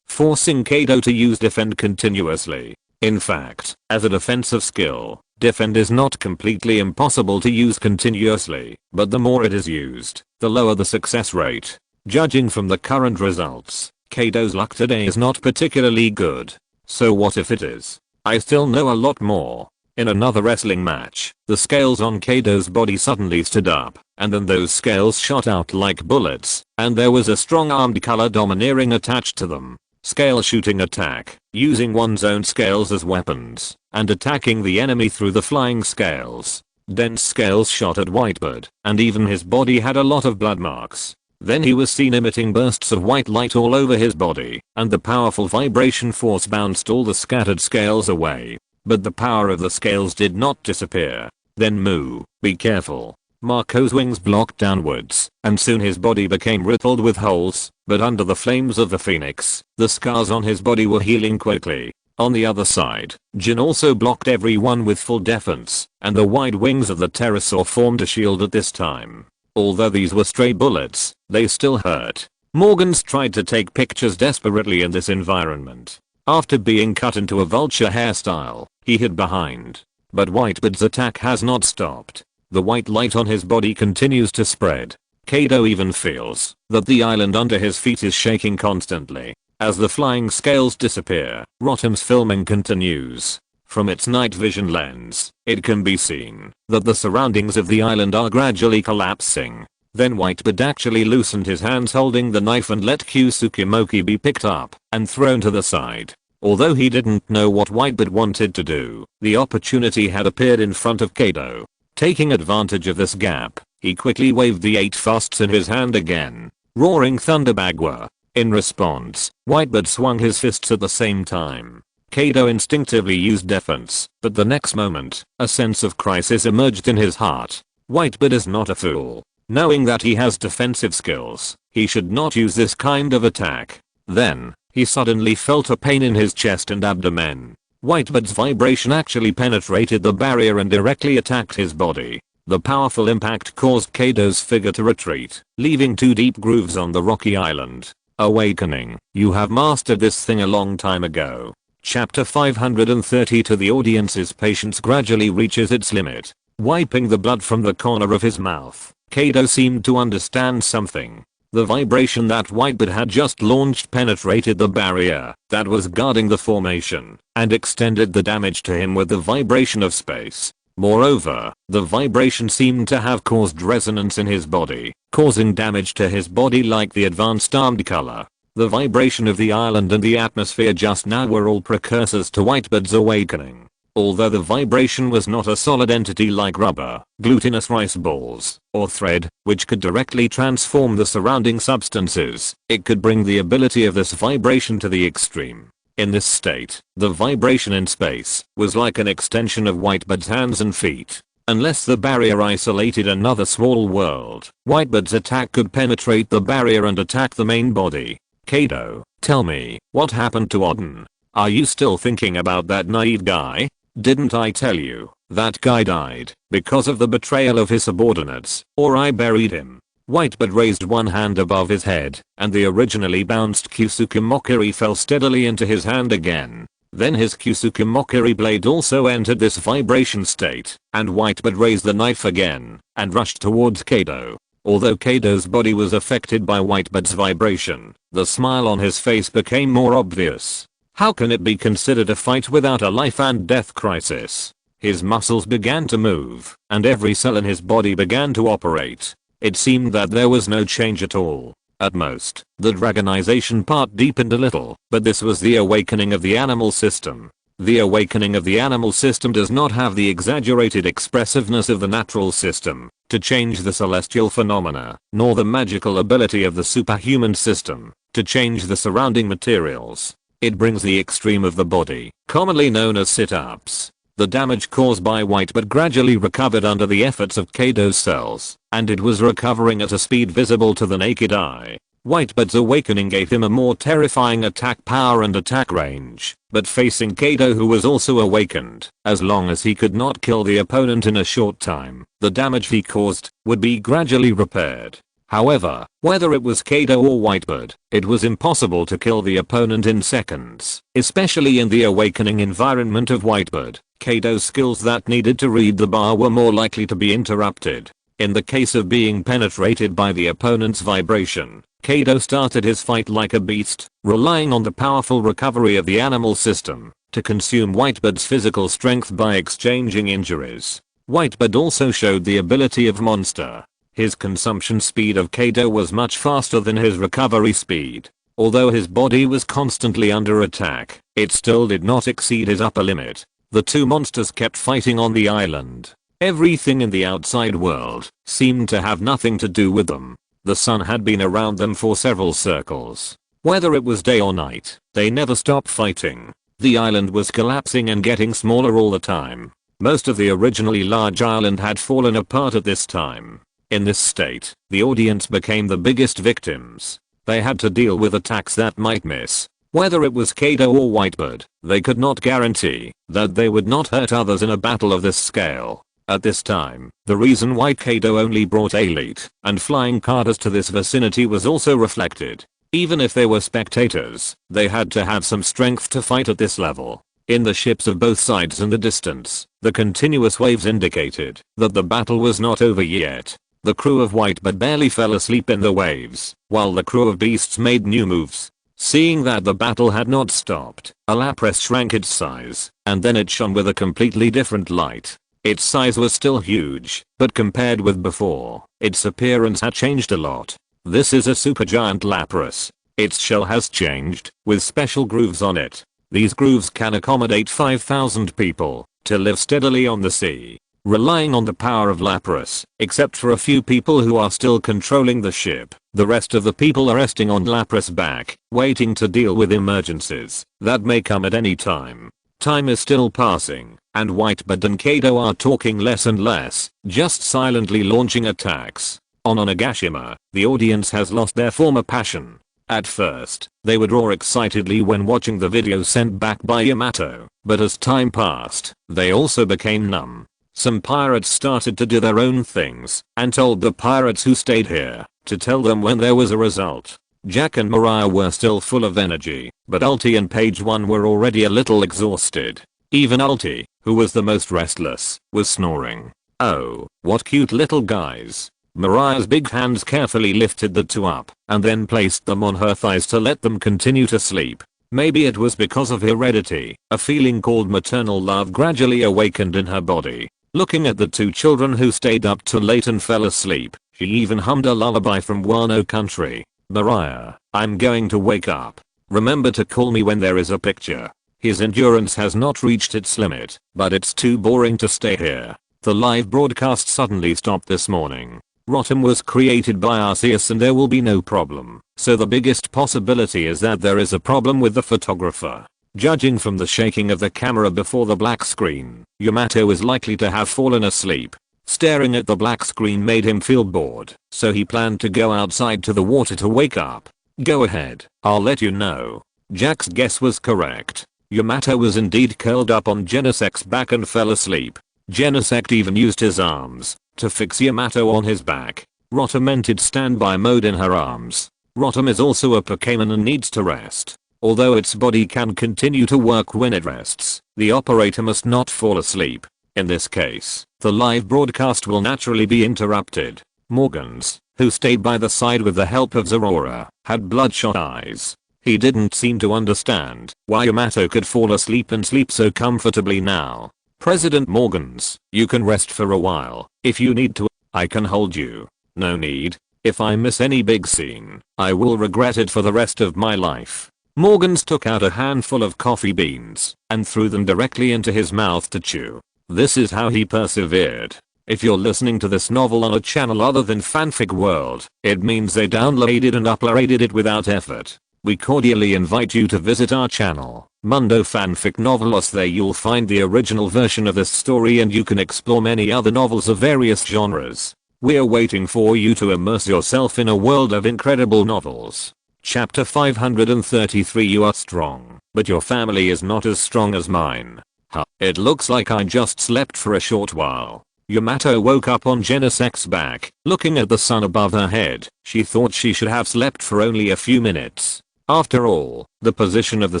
forcing Kaido to use defend continuously. In fact, as a defensive skill, defend is not completely impossible to use continuously, but the more it is used, the lower the success rate. Judging from the current results, Kaido's luck today is not particularly good. So what if it is? I still know a lot more. In another wrestling match, the scales on Kaido's body suddenly stood up, and then those scales shot out like bullets, and there was a strong armed color domineering attached to them. Scale shooting attack, using one's own scales as weapons, and attacking the enemy through the flying scales. Dense scales shot at Whitebird, and even his body had a lot of blood marks. Then he was seen emitting bursts of white light all over his body, and the powerful vibration force bounced all the scattered scales away. But the power of the scales did not disappear. Then Moo, be careful. Marco's wings blocked downwards, and soon his body became riddled with holes, but under the flames of the phoenix, the scars on his body were healing quickly. On the other side, Jin also blocked everyone with full defense, and the wide wings of the pterosaur formed a shield at this time. Although these were stray bullets, they still hurt. Morgans tried to take pictures desperately in this environment. After being cut into a vulture hairstyle, he hid behind. But Whitebird's attack has not stopped. The white light on his body continues to spread. Kaido even feels that the island under his feet is shaking constantly. As the flying scales disappear, Rotom's filming continues. From its night vision lens, it can be seen that the surroundings of the island are gradually collapsing. Then Whitebird actually loosened his hands holding the knife and let Kyusukemoki be picked up and thrown to the side. Although he didn't know what Whitebird wanted to do, the opportunity had appeared in front of Kaido. Taking advantage of this gap, he quickly waved the 8 fists in his hand again. Roaring Thunder Bagua. In response, Whitebird swung his fists at the same time. Kaido instinctively used defense, but the next moment, a sense of crisis emerged in his heart. Whitebird is not a fool. Knowing that he has defensive skills, he should not use this kind of attack. Then, he suddenly felt a pain in his chest and abdomen. Whitebird's vibration actually penetrated the barrier and directly attacked his body. The powerful impact caused Kaido's figure to retreat, leaving 2 deep grooves on the rocky island. Awakening. You have mastered this thing a long time ago. Chapter 530. To the audience's patience gradually reaches its limit. Wiping the blood from the corner of his mouth, Kaido seemed to understand something. The vibration that Whitebird had just launched penetrated the barrier that was guarding the formation and extended the damage to him with the vibration of space. Moreover, the vibration seemed to have caused resonance in his body, causing damage to his body like the advanced armed color. The vibration of the island and the atmosphere just now were all precursors to Whitebird's awakening. Although the vibration was not a solid entity like rubber, glutinous rice balls, or thread, which could directly transform the surrounding substances, it could bring the ability of this vibration to the extreme. In this state, the vibration in space was like an extension of Whitebird's hands and feet. Unless the barrier isolated another small world, Whitebird's attack could penetrate the barrier and attack the main body. Kaido, tell me, what happened to Odin? Are you still thinking about that naive guy? Didn't I tell you, that guy died because of the betrayal of his subordinates, or I buried him? Whitebird raised one hand above his head, and the originally bounced Kyusuke fell steadily into his hand again. Then his Kyusuke blade also entered this vibration state, and Whitebird raised the knife again, and rushed towards Kaido. Although Kaido's body was affected by Whitebird's vibration, the smile on his face became more obvious. How can it be considered a fight without a life and death crisis? His muscles began to move, and every cell in his body began to operate. It seemed that there was no change at all. At most, the dragonization part deepened a little, but this was the awakening of the animal system. The awakening of the animal system does not have the exaggerated expressiveness of the natural system to change the celestial phenomena, nor the magical ability of the superhuman system. to change the surrounding materials. It brings the extreme of the body, commonly known as sit-ups. The damage caused by Whitebird gradually recovered under the efforts of Kaido's cells, and it was recovering at a speed visible to the naked eye. Whitebird's awakening gave him a more terrifying attack power and attack range, but facing Kaido, who was also awakened, as long as he could not kill the opponent in a short time, the damage he caused would be gradually repaired. However, whether it was Kaido or Whitebird, it was impossible to kill the opponent in seconds, especially in the awakening environment of Whitebird. Kaido's skills that needed to read the bar were more likely to be interrupted. In the case of being penetrated by the opponent's vibration, Kaido started his fight like a beast, relying on the powerful recovery of the animal system to consume Whitebird's physical strength by exchanging injuries. Whitebird also showed the ability of monster. His consumption speed of Kaido was much faster than his recovery speed. Although his body was constantly under attack, it still did not exceed his upper limit. The two monsters kept fighting on the island. Everything in the outside world seemed to have nothing to do with them. The sun had been around them for several circles. Whether it was day or night, they never stopped fighting. The island was collapsing and getting smaller all the time. Most of the originally large island had fallen apart at this time. In this state, the audience became the biggest victims. They had to deal with attacks that might miss. Whether it was Kaido or Whitebird, they could not guarantee that they would not hurt others in a battle of this scale. At this time, the reason why Kaido only brought elite and flying carders to this vicinity was also reflected. Even if they were spectators, they had to have some strength to fight at this level. In the ships of both sides in the distance, the continuous waves indicated that the battle was not over yet. The crew of Whitebird barely fell asleep in the waves, while the crew of beasts made new moves. Seeing that the battle had not stopped, a Lapras shrank its size, and then it shone with a completely different light. Its size was still huge, but compared with before, its appearance had changed a lot. This is a supergiant Lapras. Its shell has changed, with special grooves on it. These grooves can accommodate 5,000 people to live steadily on the sea, relying on the power of Lapras. Except for a few people who are still controlling the ship, the rest of the people are resting on Lapras' back, waiting to deal with emergencies that may come at any time. Time is still passing, and Whitebird and Kaido are talking less and less, just silently launching attacks. On Onigashima, the audience has lost their former passion. At first, they would roar excitedly when watching the video sent back by Yamato, but as time passed, they also became numb. Some pirates started to do their own things, and told the pirates who stayed here to tell them when there was a result. Jack and Mariah were still full of energy, but Ulti and Page 1 were already a little exhausted. Even Ulti, who was the most restless, was snoring. Oh, what cute little guys. Mariah's big hands carefully lifted the two up, and then placed them on her thighs to let them continue to sleep. Maybe it was because of heredity, a feeling called maternal love gradually awakened in her body. Looking at the two children who stayed up too late and fell asleep, she even hummed a lullaby from Wano country. Mariah, I'm going to wake up. Remember to call me when there is a picture. His endurance has not reached its limit, but it's too boring to stay here. The live broadcast suddenly stopped this morning. Rotom was created by Arceus and there will be no problem, so the biggest possibility is that there is a problem with the photographer. Judging from the shaking of the camera before the black screen, Yamato is likely to have fallen asleep. Staring at the black screen made him feel bored, so he planned to go outside to the water to wake up. Go ahead, I'll let you know. Jack's guess was correct. Yamato was indeed curled up on Genosek's back and fell asleep. Genosek even used his arms to fix Yamato on his back. Rotom entered standby mode in her arms. Rotom is also a Pokemon and needs to rest. Although its body can continue to work when it rests, the operator must not fall asleep. In this case, the live broadcast will naturally be interrupted. Morgans, who stayed by the side with the help of Zorora, had bloodshot eyes. He didn't seem to understand why Yamato could fall asleep and sleep so comfortably now. President Morgans, you can rest for a while. If you need to, I can hold you. No need. If I miss any big scene, I will regret it for the rest of my life. Morgans took out a handful of coffee beans and threw them directly into his mouth to chew. This is how he persevered. If you're listening to this novel on a channel other than Fanfic World, it means they downloaded and uploaded it without effort. We cordially invite you to visit our channel, Mundo Fanfic Novelos. There you'll find the original version of this story and you can explore many other novels of various genres. We're waiting for you to immerse yourself in a world of incredible novels. Chapter 533. You are strong, but your family is not as strong as mine. Huh, it looks like I just slept for a short while. Yamato woke up on Genesek's back, looking at the sun above her head. She thought she should have slept for only a few minutes. After all, the position of the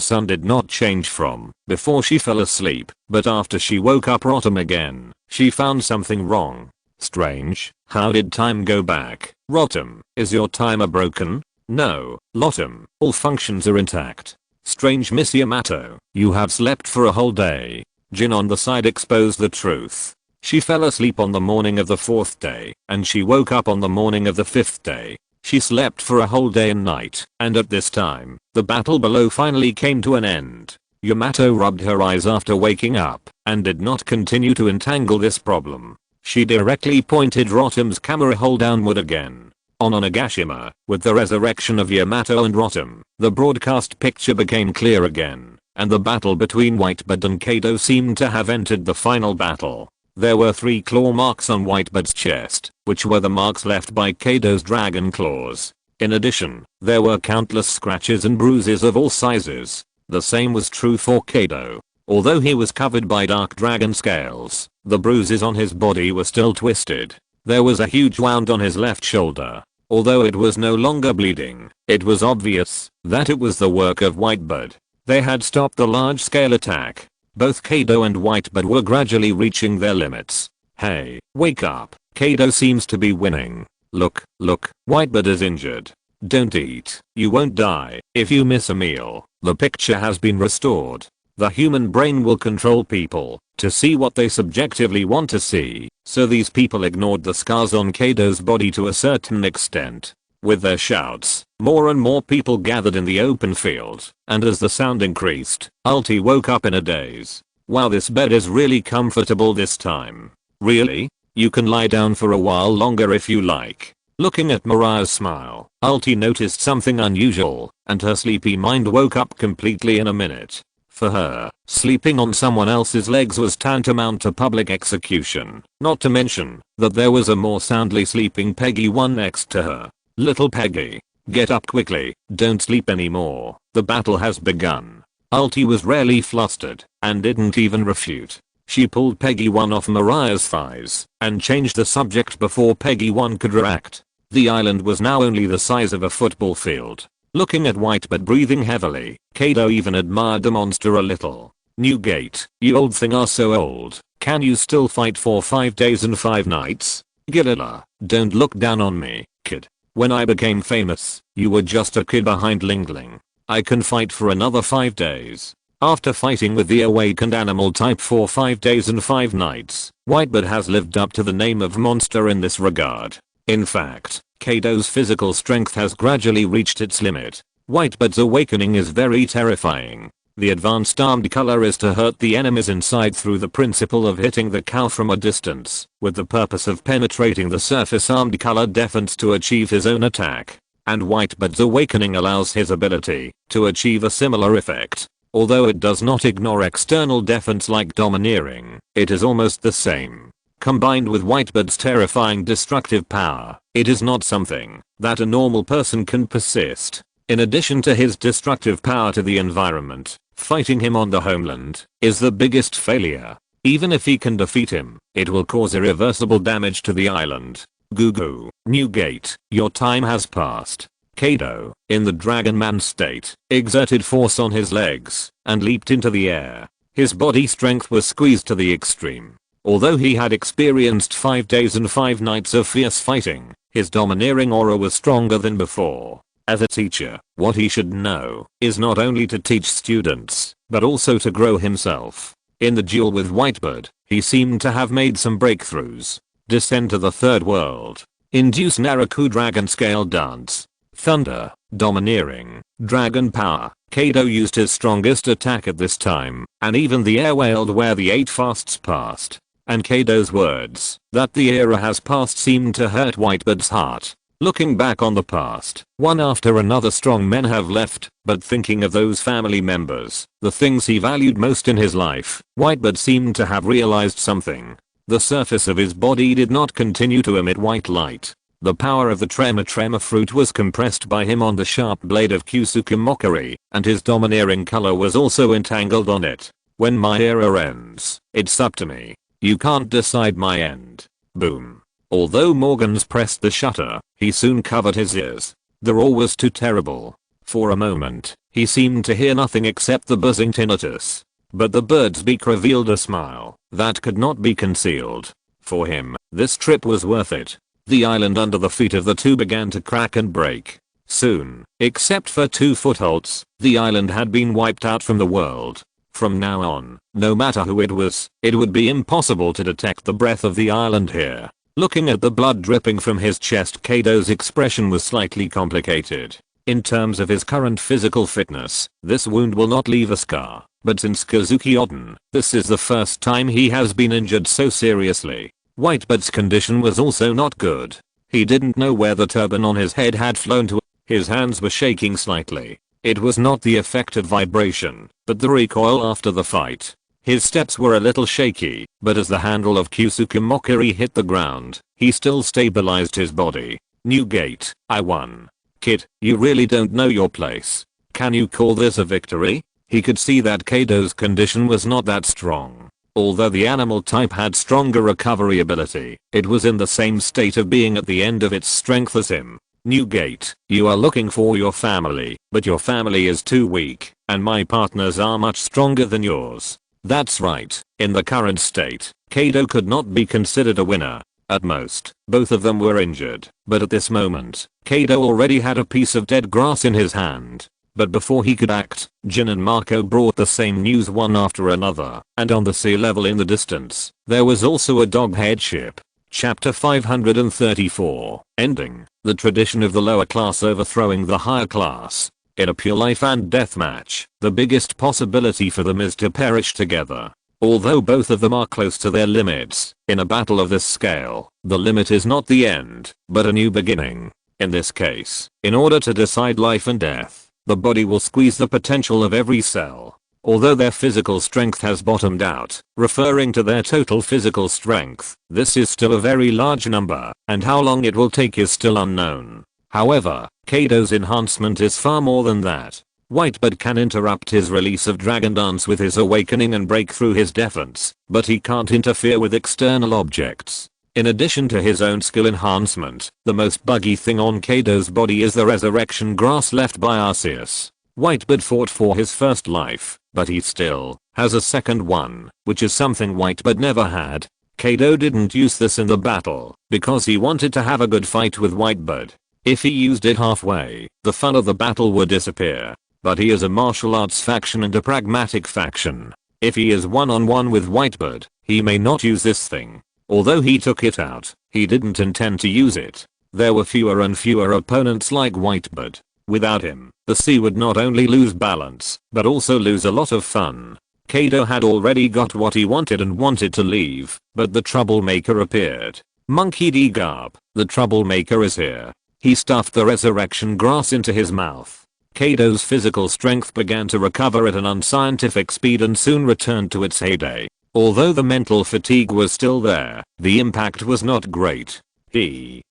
sun did not change from before she fell asleep, but after she woke up Rotom again, she found something wrong. Strange, how did time go back? Rotom, is your timer broken? No, Lotom, all functions are intact. Strange, Miss Yamato, you have slept for a whole day. Jin on the side exposed the truth. She fell asleep on the morning of the 4th day, and she woke up on the morning of the 5th day. She slept for a whole day and night, and at this time, the battle below finally came to an end. Yamato rubbed her eyes after waking up, and did not continue to entangle this problem. She directly pointed Rotom's camera hole downward again. On Onigashima, with the resurrection of Yamato and Rotom, the broadcast picture became clear again, and the battle between Whitebird and Kaido seemed to have entered the final battle. There were 3 claw marks on Whitebird's chest, which were the marks left by Kaido's dragon claws. In addition, there were countless scratches and bruises of all sizes. The same was true for Kaido. Although he was covered by dark dragon scales, the bruises on his body were still twisted. There was a huge wound on his left shoulder. Although it was no longer bleeding, it was obvious that it was the work of Whitebird. They had stopped the large-scale attack. Both Kaido and Whitebird were gradually reaching their limits. Hey, wake up. Kaido seems to be winning. Look, Whitebird is injured. Don't eat. You won't die if you miss a meal. The picture has been restored. The human brain will control people to see what they subjectively want to see, so these people ignored the scars on Kaido's body to a certain extent. With their shouts, more and more people gathered in the open field, and as the sound increased, Ulti woke up in a daze. Wow, this bed is really comfortable this time. Really? You can lie down for a while longer if you like. Looking at Mariah's smile, Ulti noticed something unusual, and her sleepy mind woke up completely in a minute. For her, sleeping on someone else's legs was tantamount to public execution, not to mention that there was a more soundly sleeping Peggy 1 next to her. Little Peggy, get up quickly, don't sleep anymore, the battle has begun. Ulti was rarely flustered, and didn't even refute. She pulled Peggy 1 off Mariah's thighs, and changed the subject before Peggy 1 could react. The island was now only the size of a football field. Looking at Whitebird breathing heavily, Kaido even admired the monster a little. New Gate, you old thing are so old, can you still fight for 5 days and 5 nights? Gilila, don't look down on me, kid. When I became famous, you were just a kid behind Ling Ling. I can fight for another 5 days. After fighting with the awakened animal type for 5 days and 5 nights, Whitebird has lived up to the name of monster in this regard. In fact, Kaido's physical strength has gradually reached its limit. Whitebird's awakening is very terrifying. The advanced armed color is to hurt the enemies inside through the principle of hitting the cow from a distance, with the purpose of penetrating the surface armed color defense to achieve his own attack. And Whitebird's awakening allows his ability to achieve a similar effect. Although it does not ignore external defense like domineering, it is almost the same. Combined with Whitebird's terrifying destructive power, it is not something that a normal person can persist. In addition to his destructive power to the environment, fighting him on the homeland is the biggest failure. Even if he can defeat him, it will cause irreversible damage to the island. Gugu, New Gate, your time has passed. Kaido, in the Dragon Man state, exerted force on his legs and leaped into the air. His body strength was squeezed to the extreme. Although he had experienced 5 days and 5 nights of fierce fighting, his domineering aura was stronger than before. As a teacher, what he should know is not only to teach students, but also to grow himself. In the duel with Whitebird, he seemed to have made some breakthroughs. Descend to the third world. Induce Naraku Dragon Scale Dance. Thunder, domineering, dragon power. Kaido used his strongest attack at this time, and even the air wailed where the 8 fasts passed. and Kaido's words that the era has passed seemed to hurt Whitebeard's heart. Looking back on the past, one after another strong men have left, but thinking of those family members, the things he valued most in his life, Whitebeard seemed to have realized something. The surface of his body did not continue to emit white light. The power of the tremor fruit was compressed by him on the sharp blade of Kusuke Mockery, and his domineering color was also entangled on it. When my era ends, it's up to me. You can't decide my end. Boom. Although Morgans pressed the shutter, he soon covered his ears. The roar was too terrible. For a moment, he seemed to hear nothing except the buzzing tinnitus. But the bird's beak revealed a smile that could not be concealed. For him, this trip was worth it. The island under the feet of the two began to crack and break. Soon, except for 2 footholds, the island had been wiped out from the world. From now on, no matter who it was, it would be impossible to detect the breath of the island here. Looking at the blood dripping from his chest, Kaido's expression was slightly complicated. In terms of his current physical fitness, this wound will not leave a scar, but since Kazuki Oden, this is the first time he has been injured so seriously. Whitebeard's condition was also not good. He didn't know where the turban on his head had flown to. His hands were shaking slightly. It was not the effect of vibration, but the recoil after the fight. His steps were a little shaky, but as the handle of Kusuke Mockery hit the ground, he still stabilized his body. New gate, I won. Kid, you really don't know your place. Can you call this a victory? He could see that Kaido's condition was not that strong. Although the animal type had stronger recovery ability, it was in the same state of being at the end of its strength as him. New gate, you are looking for your family, but your family is too weak, and my partners are much stronger than yours. That's right, in the current state, Kaido could not be considered a winner. At most, both of them were injured, but at this moment, Kaido already had a piece of dead grass in his hand. But before he could act, Jin and Marco brought the same news one after another, and on the sea level in the distance, there was also a doghead ship. Chapter 534, Ending, the tradition of the lower class overthrowing the higher class. In a pure life and death match, the biggest possibility for them is to perish together. Although both of them are close to their limits, in a battle of this scale, the limit is not the end, but a new beginning. In this case, in order to decide life and death, the body will squeeze the potential of every cell. Although their physical strength has bottomed out, referring to their total physical strength, this is still a very large number, and how long it will take is still unknown. However, Kaido's enhancement is far more than that. Whitebeard can interrupt his release of Dragon Dance with his awakening and break through his defense, but he can't interfere with external objects. In addition to his own skill enhancement, the most buggy thing on Kaido's body is the resurrection grass left by Arceus. Whitebeard fought for his first life, but he still has a second one, which is something Whitebeard never had. Kaido didn't use this in the battle, because he wanted to have a good fight with Whitebeard. If he used it halfway, the fun of the battle would disappear. But he is a martial arts faction and a pragmatic faction. If he is one-on-one with Whitebeard, he may not use this thing. Although he took it out, he didn't intend to use it. There were fewer and fewer opponents like Whitebeard. Without him, the sea would not only lose balance, but also lose a lot of fun. Kaido had already got what he wanted and wanted to leave, but the troublemaker appeared. Monkey D. Garb, the troublemaker is here. He stuffed the resurrection grass into his mouth. Kaido's physical strength began to recover at an unscientific speed and soon returned to its heyday. Although the mental fatigue was still there, the impact was not great.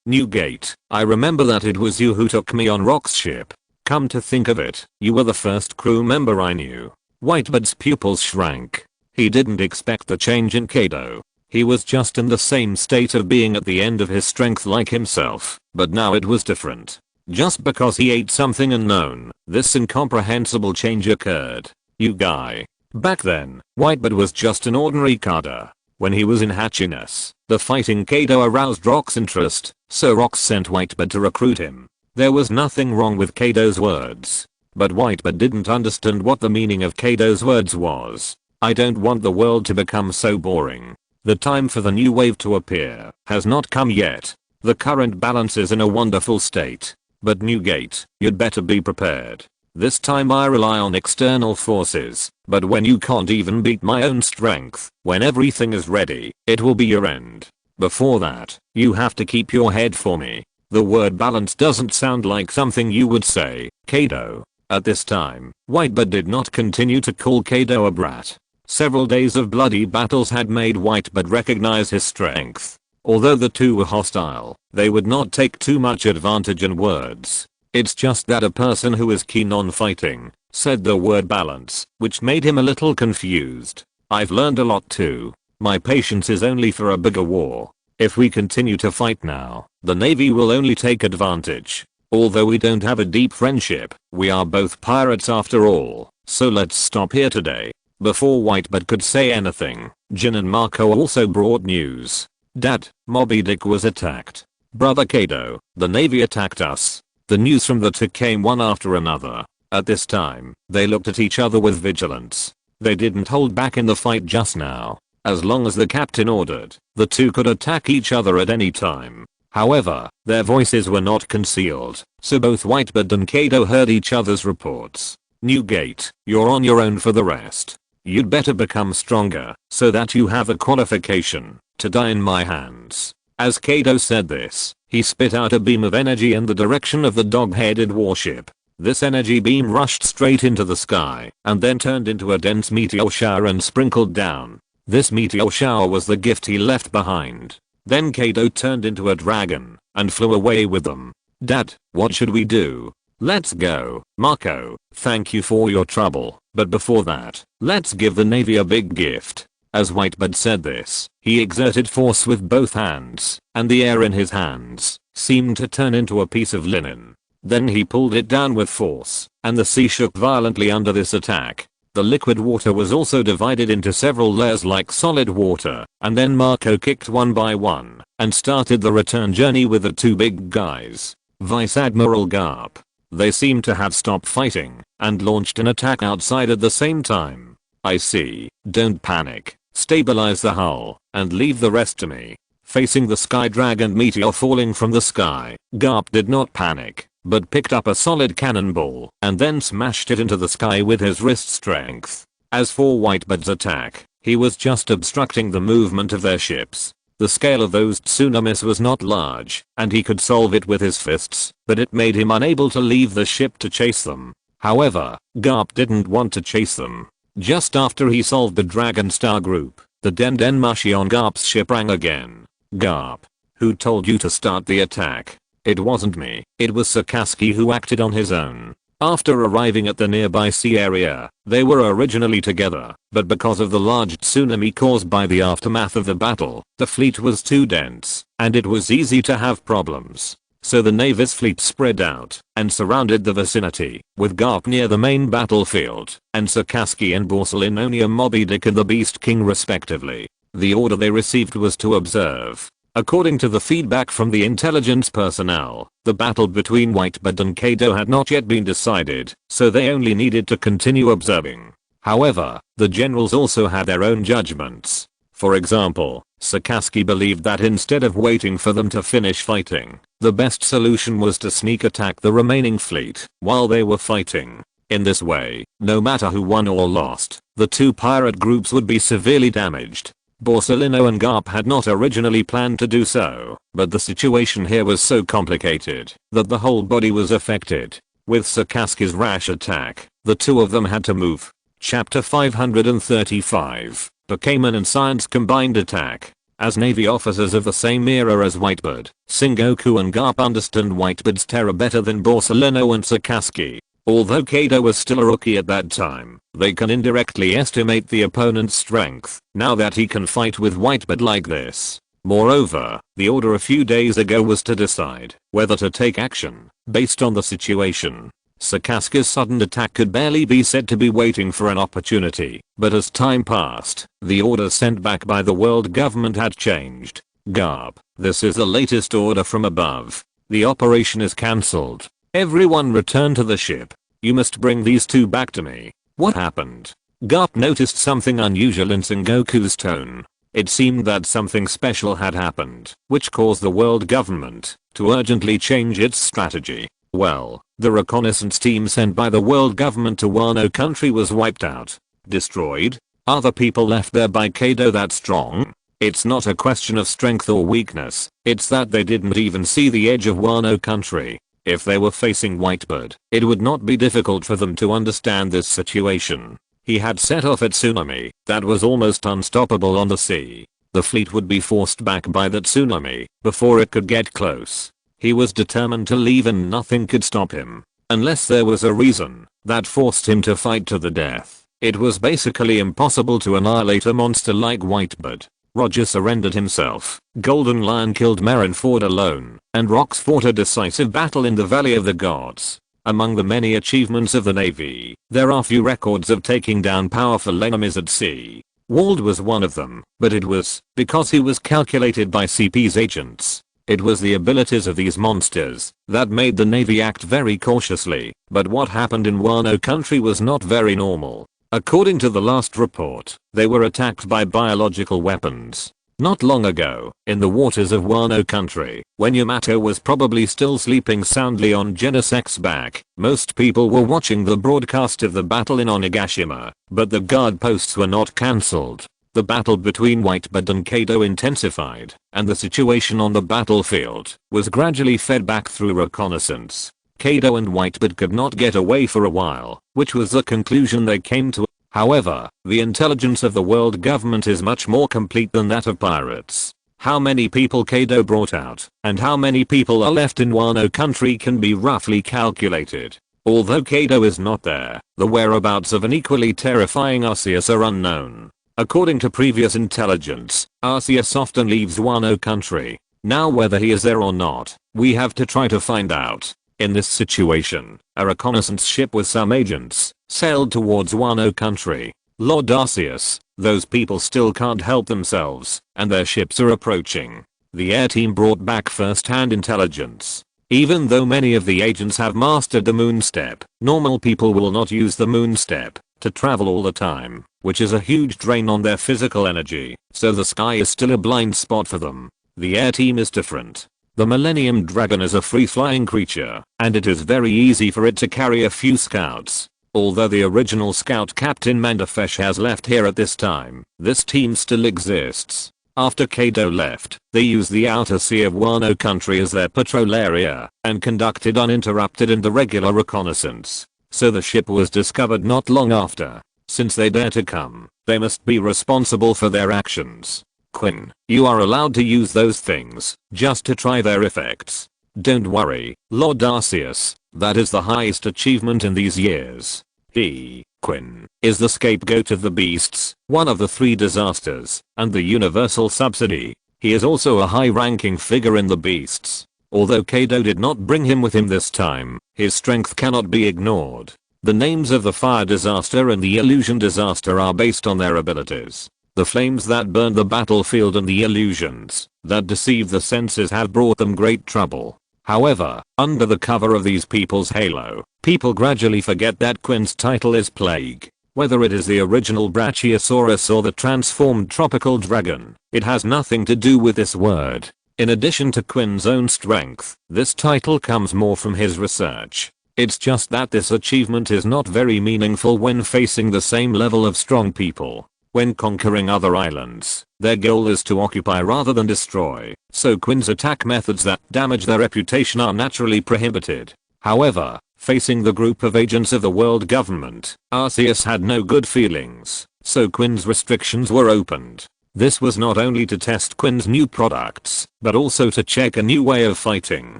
Newgate, I remember that it was you who took me on Rock's ship. Come to think of it, you were the first crew member I knew. Whitebeard's pupils shrank. He didn't expect the change in Kaido. He was just in the same state of being at the end of his strength like himself, but now it was different. Just because he ate something unknown, this incomprehensible change occurred. You guy. Back then, Whitebeard was just an ordinary cadre. When he was in Happiness, the fighting Kaido aroused Rock's interest, so Rock sent Whitebeard to recruit him. There was nothing wrong with Kaido's words. But Whitebeard didn't understand what the meaning of Kaido's words was. I don't want the world to become so boring. The time for the new wave to appear has not come yet. The current balance is in a wonderful state. But Newgate, you'd better be prepared. This time I rely on external forces, but when you can't even beat my own strength, when everything is ready, it will be your end. Before that, you have to keep your head for me. The word balance doesn't sound like something you would say, Kaido. At this time, Whitebird did not continue to call Kaido a brat. Several days of bloody battles had made Whitebird recognize his strength. Although the two were hostile, they would not take too much advantage in words. It's just that a person who is keen on fighting said the word balance, which made him a little confused. I've learned a lot too. My patience is only for a bigger war. If we continue to fight now, the Navy will only take advantage. Although we don't have a deep friendship, we are both pirates after all, so let's stop here today. Before Whitebird could say anything, Jin and Marco also brought news. Dad, Moby Dick was attacked. Brother Kaido, the Navy attacked us. The news from the two came one after another. At this time, they looked at each other with vigilance. They didn't hold back in the fight just now. As long as the captain ordered, the two could attack each other at any time. However, their voices were not concealed, so both Whitebird and Kaido heard each other's reports. Newgate, you're on your own for the rest. You'd better become stronger, so that you have a qualification to die in my hands. As Kaido said this, he spit out a beam of energy in the direction of the dog-headed warship. This energy beam rushed straight into the sky, and then turned into a dense meteor shower and sprinkled down. This meteor shower was the gift he left behind. Then Kaido turned into a dragon and flew away with them. Dad, what should we do? Let's go. Marco, thank you for your trouble, but before that, let's give the Navy a big gift. As Whitebird said this, he exerted force with both hands, and the air in his hands seemed to turn into a piece of linen. Then he pulled it down with force, and the sea shook violently under this attack. The liquid water was also divided into several layers like solid water, and then Marco kicked one by one, and started the return journey with the two big guys. Vice Admiral Garp. They seemed to have stopped fighting, and launched an attack outside at the same time. I see, don't panic, stabilize the hull, and leave the rest to me. Facing the sky dragon meteor falling from the sky, Garp did not panic, but picked up a solid cannonball and then smashed it into the sky with his wrist strength. As for Whitebird's attack, he was just obstructing the movement of their ships. The scale of those tsunamis was not large, and he could solve it with his fists, but it made him unable to leave the ship to chase them. However, Garp didn't want to chase them. Just after he solved the Dragon Star group, the Den Mushi on Garp's ship rang again. Garp, who told you to start the attack? It wasn't me, it was Sakazuki who acted on his own. After arriving at the nearby sea area, they were originally together, but because of the large tsunami caused by the aftermath of the battle, the fleet was too dense, and it was easy to have problems. So the Navy's fleet spread out and surrounded the vicinity, with Garp near the main battlefield, and Sakazuki and Borsalinonia Moby Dick and the Beast King respectively. The order they received was to observe. According to the feedback from the intelligence personnel, the battle between Whitebird and Kaido had not yet been decided, so they only needed to continue observing. However, the generals also had their own judgments. For example, Sakazuki believed that instead of waiting for them to finish fighting, the best solution was to sneak attack the remaining fleet while they were fighting. In this way, no matter who won or lost, the two pirate groups would be severely damaged. Borsalino and Garp had not originally planned to do so, but the situation here was so complicated that the whole body was affected. With Sakazuki's rash attack, the two of them had to move. Chapter 535, Pokemon and Science Combined Attack. As Navy officers of the same era as Whitebird, Sengoku and Garp understood Whitebird's terror better than Borsalino and Sakazuki. Although Kaido was still a rookie at that time, they can indirectly estimate the opponent's strength, now that he can fight with Whitebird like this. Moreover, the order a few days ago was to decide whether to take action, based on the situation. Sakazuki's sudden attack could barely be said to be waiting for an opportunity, but as time passed, the order sent back by the world government had changed. Garp, this is the latest order from above. The operation is cancelled. Everyone return to the ship. You must bring these two back to me. What happened? Garp noticed something unusual in Sengoku's tone. It seemed that something special had happened, which caused the world government to urgently change its strategy. Well, the reconnaissance team sent by the world government to Wano country was wiped out. Destroyed? Are the people left there by Kaido that strong? It's not a question of strength or weakness, it's that they didn't even see the edge of Wano country. If they were facing Whitebird, it would not be difficult for them to understand this situation. He had set off a tsunami that was almost unstoppable on the sea. The fleet would be forced back by the tsunami before it could get close. He was determined to leave and nothing could stop him. Unless there was a reason that forced him to fight to the death. It was basically impossible to annihilate a monster like Whitebird. Roger surrendered himself, Golden Lion killed Marineford alone, and Rocks fought a decisive battle in the Valley of the Gods. Among the many achievements of the Navy, there are few records of taking down powerful enemies at sea. Wald was one of them, but it was because he was calculated by CP's agents. It was the abilities of these monsters that made the Navy act very cautiously, but what happened in Wano country was not very normal. According to the last report, they were attacked by biological weapons. Not long ago, in the waters of Wano country, when Yamato was probably still sleeping soundly on Genesek's back, most people were watching the broadcast of the battle in Onigashima, but the guard posts were not cancelled. The battle between Whitebird and Kaido intensified, and the situation on the battlefield was gradually fed back through reconnaissance. Kaido and Whitebird could not get away for a while, which was the conclusion they came to. However, the intelligence of the world government is much more complete than that of pirates. How many people Kaido brought out, and how many people are left in Wano country can be roughly calculated. Although Kaido is not there, the whereabouts of an equally terrifying Arceus are unknown. According to previous intelligence, Arceus often leaves Wano country. Now whether he is there or not, we have to try to find out. In this situation, a reconnaissance ship with some agents sailed towards Wano country. Lord Arceus, those people still can't help themselves, and their ships are approaching. The air team brought back first-hand intelligence. Even though many of the agents have mastered the moon step, normal people will not use the moon step to travel all the time, which is a huge drain on their physical energy, so the sky is still a blind spot for them. The air team is different. The Millennium Dragon is a free-flying creature, and it is very easy for it to carry a few scouts. Although the original scout captain Mandafesh has left here at this time, this team still exists. After Kaido left, they used the outer sea of Wano country as their patrol area, and conducted uninterrupted and regular reconnaissance. So the ship was discovered not long after. Since they dare to come, they must be responsible for their actions. Quinn, you are allowed to use those things, just to try their effects. Don't worry, Lord Arceus, that is the highest achievement in these years. He, Quinn, is the scapegoat of the beasts, one of the three disasters, and the universal subsidy. He is also a high-ranking figure in the beasts. Although Kaido did not bring him with him this time, his strength cannot be ignored. The names of the fire disaster and the illusion disaster are based on their abilities. The flames that burn the battlefield and the illusions that deceive the senses have brought them great trouble. However, under the cover of these people's halo, people gradually forget that Quinn's title is Plague. Whether it is the original Brachiosaurus or the transformed tropical dragon, it has nothing to do with this word. In addition to Quinn's own strength, this title comes more from his research. It's just that this achievement is not very meaningful when facing the same level of strong people. When conquering other islands, their goal is to occupy rather than destroy, so Quinn's attack methods that damage their reputation are naturally prohibited. However, facing the group of agents of the world government, Arceus had no good feelings, so Quinn's restrictions were opened. This was not only to test Quinn's new products, but also to check a new way of fighting.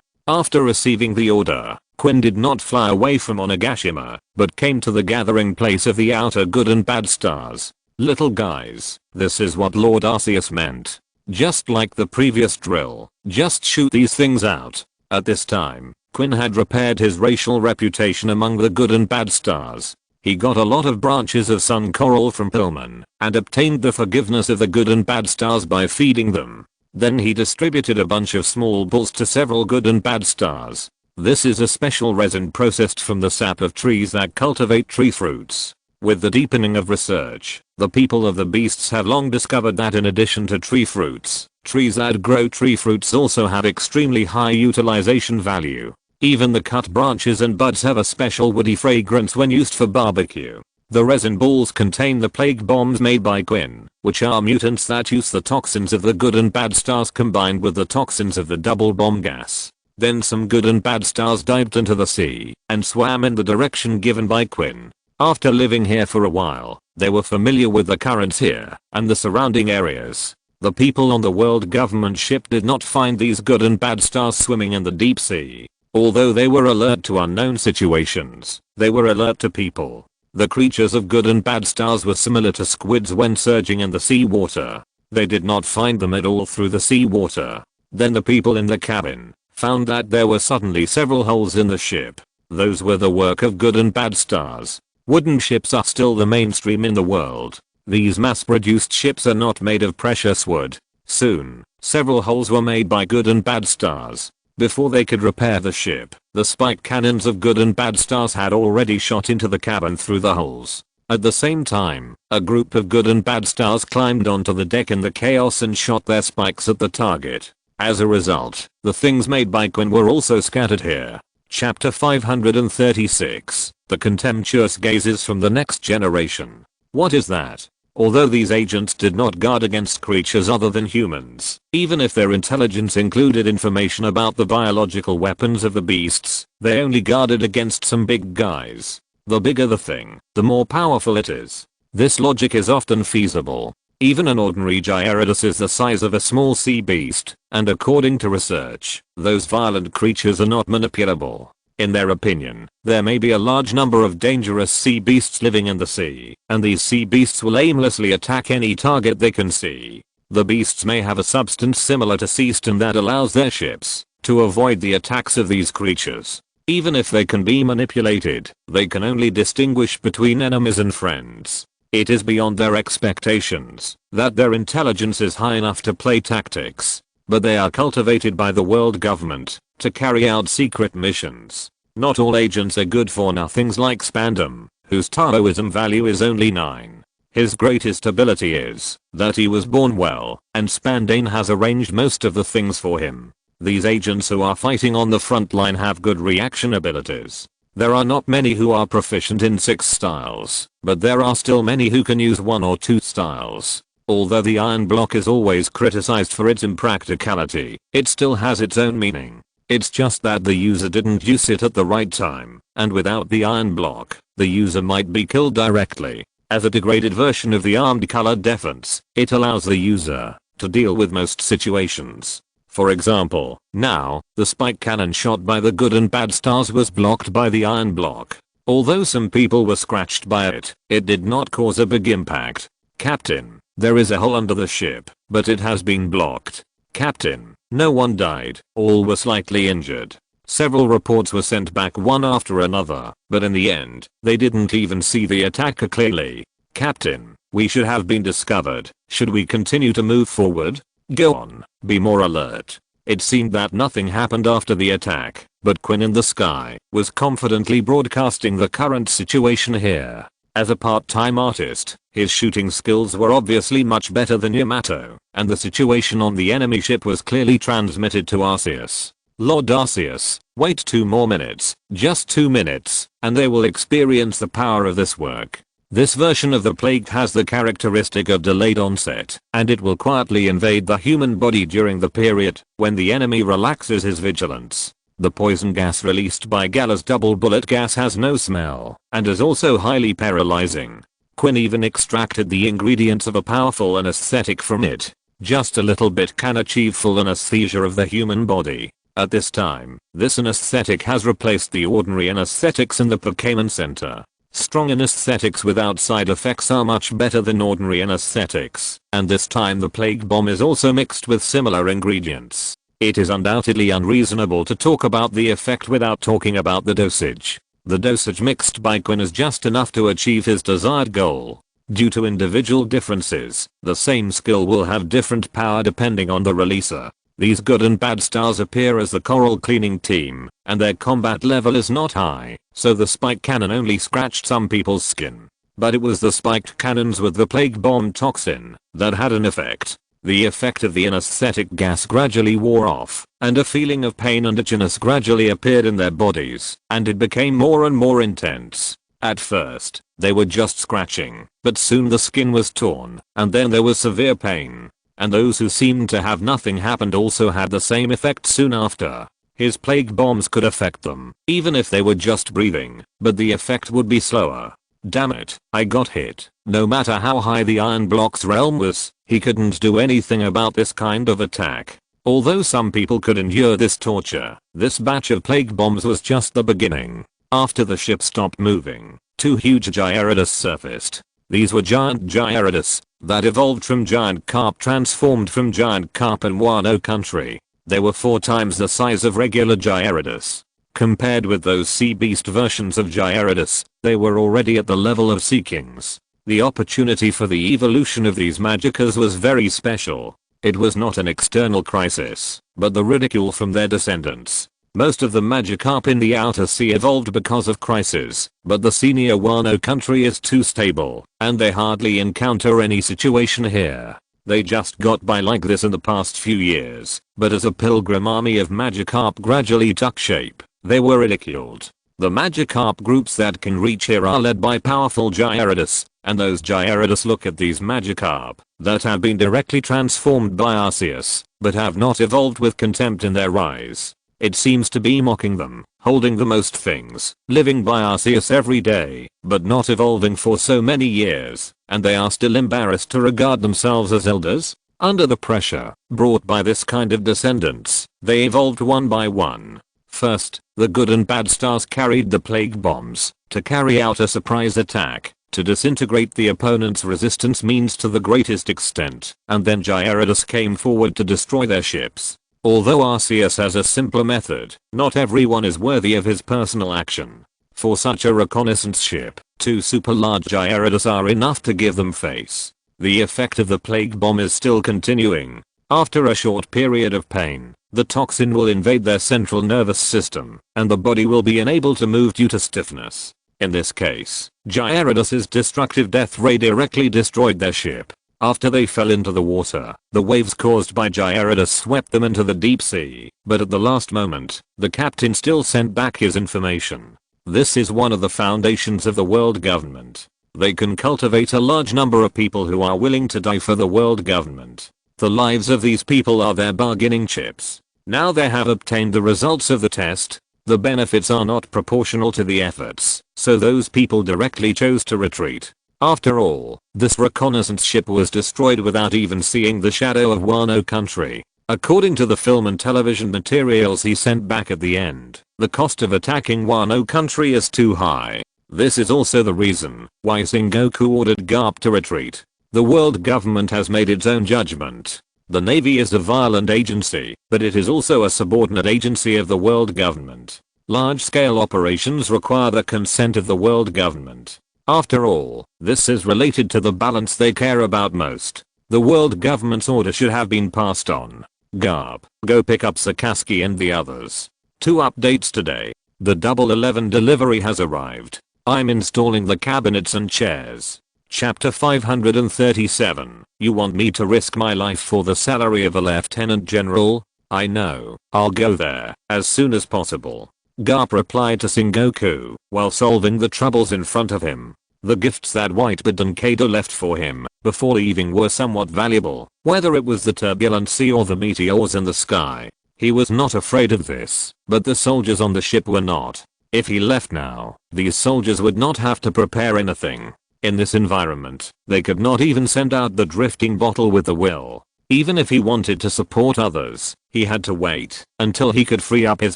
After receiving the order, Quinn did not fly away from Onigashima, but came to the gathering place of the outer good and bad stars. Little guys, this is what Lord Arceus meant. Just like the previous drill, just shoot these things out. At this time, Quinn had repaired his racial reputation among the good and bad stars. He got a lot of branches of sun coral from Pillman, and obtained the forgiveness of the good and bad stars by feeding them. Then he distributed a bunch of small balls to several good and bad stars. This is a special resin processed from the sap of trees that cultivate tree fruits. With the deepening of research, the people of the beasts have long discovered that in addition to tree fruits, trees that grow tree fruits also have extremely high utilization value. Even the cut branches and buds have a special woody fragrance when used for barbecue. The resin balls contain the plague bombs made by Quinn, which are mutants that use the toxins of the good and bad stars combined with the toxins of the double bomb gas. Then some good and bad stars dived into the sea and swam in the direction given by Quinn. After living here for a while, they were familiar with the currents here and the surrounding areas. The people on the world government ship did not find these good and bad stars swimming in the deep sea. Although they were alert to unknown situations, they were alert to people. The creatures of good and bad stars were similar to squids when surging in the sea water. They did not find them at all through the sea water. Then the people in the cabin found that there were suddenly several holes in the ship. Those were the work of good and bad stars. Wooden ships are still the mainstream in the world. These mass-produced ships are not made of precious wood. Soon, several holes were made by good and bad stars. Before they could repair the ship, the spike cannons of good and bad stars had already shot into the cabin through the holes. At the same time, a group of good and bad stars climbed onto the deck in the chaos and shot their spikes at the target. As a result, the things made by Quinn were also scattered here. Chapter 536, The Contemptuous Gazes from the Next Generation. What is that? Although these agents did not guard against creatures other than humans, even if their intelligence included information about the biological weapons of the beasts, they only guarded against some big guys. The bigger the thing, the more powerful it is. This logic is often feasible. Even an ordinary Gyarados is the size of a small sea beast, and according to research, those violent creatures are not manipulable. In their opinion, there may be a large number of dangerous sea beasts living in the sea, and these sea beasts will aimlessly attack any target they can see. The beasts may have a substance similar to seastone that allows their ships to avoid the attacks of these creatures. Even if they can be manipulated, they can only distinguish between enemies and friends. It is beyond their expectations that their intelligence is high enough to play tactics, but they are cultivated by the world government to carry out secret missions. Not all agents are good for nothings like Spandam, whose Taoism value is only 9. His greatest ability is that he was born well, and Spandane has arranged most of the things for him. These agents who are fighting on the front line have good reaction abilities. There are not many who are proficient in 6 styles, but there are still many who can use 1 or 2 styles. Although the iron block is always criticized for its impracticality, it still has its own meaning. It's just that the user didn't use it at the right time, and without the iron block, the user might be killed directly. As a degraded version of the armed colored defense, it allows the user to deal with most situations. For example, now, the spike cannon shot by the good and bad stars was blocked by the iron block. Although some people were scratched by it, it did not cause a big impact. Captain, there is a hole under the ship, but it has been blocked. Captain, no one died, all were slightly injured. Several reports were sent back one after another, but in the end, they didn't even see the attacker clearly. Captain, we should have been discovered. Should we continue to move forward? Go on, be more alert. It seemed that nothing happened after the attack, but Quinn in the sky was confidently broadcasting the current situation here. As a part-time artist, his shooting skills were obviously much better than Yamato, and the situation on the enemy ship was clearly transmitted to Arceus. Lord Arceus, wait 2 more minutes, just 2 minutes, and they will experience the power of this work. This version of the plague has the characteristic of delayed onset, and it will quietly invade the human body during the period when the enemy relaxes his vigilance. The poison gas released by Gala's double bullet gas has no smell, and is also highly paralyzing. Quinn even extracted the ingredients of a powerful anesthetic from it. Just a little bit can achieve full anesthesia of the human body. At this time, this anesthetic has replaced the ordinary anesthetics in the Pokemon Center. Strong anesthetics without side effects are much better than ordinary anesthetics, and this time the plague bomb is also mixed with similar ingredients. It is undoubtedly unreasonable to talk about the effect without talking about the dosage. The dosage mixed by Quinn is just enough to achieve his desired goal. Due to individual differences, the same skill will have different power depending on the releaser. These good and bad stars appear as the coral cleaning team, and their combat level is not high, so the spike cannon only scratched some people's skin. But it was the spiked cannons with the plague bomb toxin that had an effect. The effect of the anesthetic gas gradually wore off, and a feeling of pain and itchiness gradually appeared in their bodies, and it became more and more intense. At first, they were just scratching, but soon the skin was torn, and then there was severe pain. And those who seemed to have nothing happened also had the same effect soon after. His plague bombs could affect them, even if they were just breathing, but the effect would be slower. Damn it, I got hit. No matter how high the Iron Block's realm was, he couldn't do anything about this kind of attack. Although some people could endure this torture, this batch of plague bombs was just the beginning. After the ship stopped moving, 2 huge Gyarados surfaced. These were giant Gyarados that evolved from giant carp transformed from giant carp in Wano country. They were 4 times the size of regular Gyarados. Compared with those sea beast versions of Gyarados, they were already at the level of Sea Kings. The opportunity for the evolution of these Magickas was very special. It was not an external crisis, but the ridicule from their descendants. Most of the Magikarp in the Outer Sea evolved because of crisis, but the senior Wano country is too stable, and they hardly encounter any situation here. They just got by like this in the past few years, but as a pilgrim army of Magikarp gradually took shape, they were ridiculed. The Magikarp groups that can reach here are led by powerful Gyarados, and those Gyarados look at these Magikarp that have been directly transformed by Arceus, but have not evolved with contempt in their eyes. It seems to be mocking them, holding the most things, living by Arceus every day, but not evolving for so many years, and they are still embarrassed to regard themselves as elders. Under the pressure brought by this kind of descendants, they evolved one by one. First, the good and bad stars carried the plague bombs to carry out a surprise attack, to disintegrate the opponent's resistance means to the greatest extent, and then Gyarados came forward to destroy their ships. Although Arceus has a simpler method, not everyone is worthy of his personal action. For such a reconnaissance ship, 2 super large Gyarados are enough to give them face. The effect of the plague bomb is still continuing. After a short period of pain, the toxin will invade their central nervous system, and the body will be unable to move due to stiffness. In this case, Gyarados' destructive death ray directly destroyed their ship. After they fell into the water, the waves caused by Gyarados swept them into the deep sea, but at the last moment, the captain still sent back his information. This is one of the foundations of the world government. They can cultivate a large number of people who are willing to die for the world government. The lives of these people are their bargaining chips. Now they have obtained the results of the test. The benefits are not proportional to the efforts, so those people directly chose to retreat. After all, this reconnaissance ship was destroyed without even seeing the shadow of Wano country. According to the film and television materials he sent back at the end, the cost of attacking Wano country is too high. This is also the reason why Sengoku ordered Garp to retreat. The world government has made its own judgment. The Navy is a violent agency, but it is also a subordinate agency of the world government. Large-scale operations require the consent of the world government. After all, this is related to the balance they care about most. The world government's order should have been passed on. Garp, go pick up Sakazuki and the others. 2 updates today. The Double 11 delivery has arrived. I'm installing the cabinets and chairs. Chapter 537. You want me to risk my life for the salary of a lieutenant general? I know. I'll go there as soon as possible. Garp replied to Sengoku while solving the troubles in front of him. The gifts that Whitebeard and Kaido left for him before leaving were somewhat valuable, whether it was the turbulent sea or the meteors in the sky. He was not afraid of this, but the soldiers on the ship were not. If he left now, these soldiers would not have to prepare anything. In this environment, they could not even send out the drifting bottle with the will. Even if he wanted to support others, he had to wait until he could free up his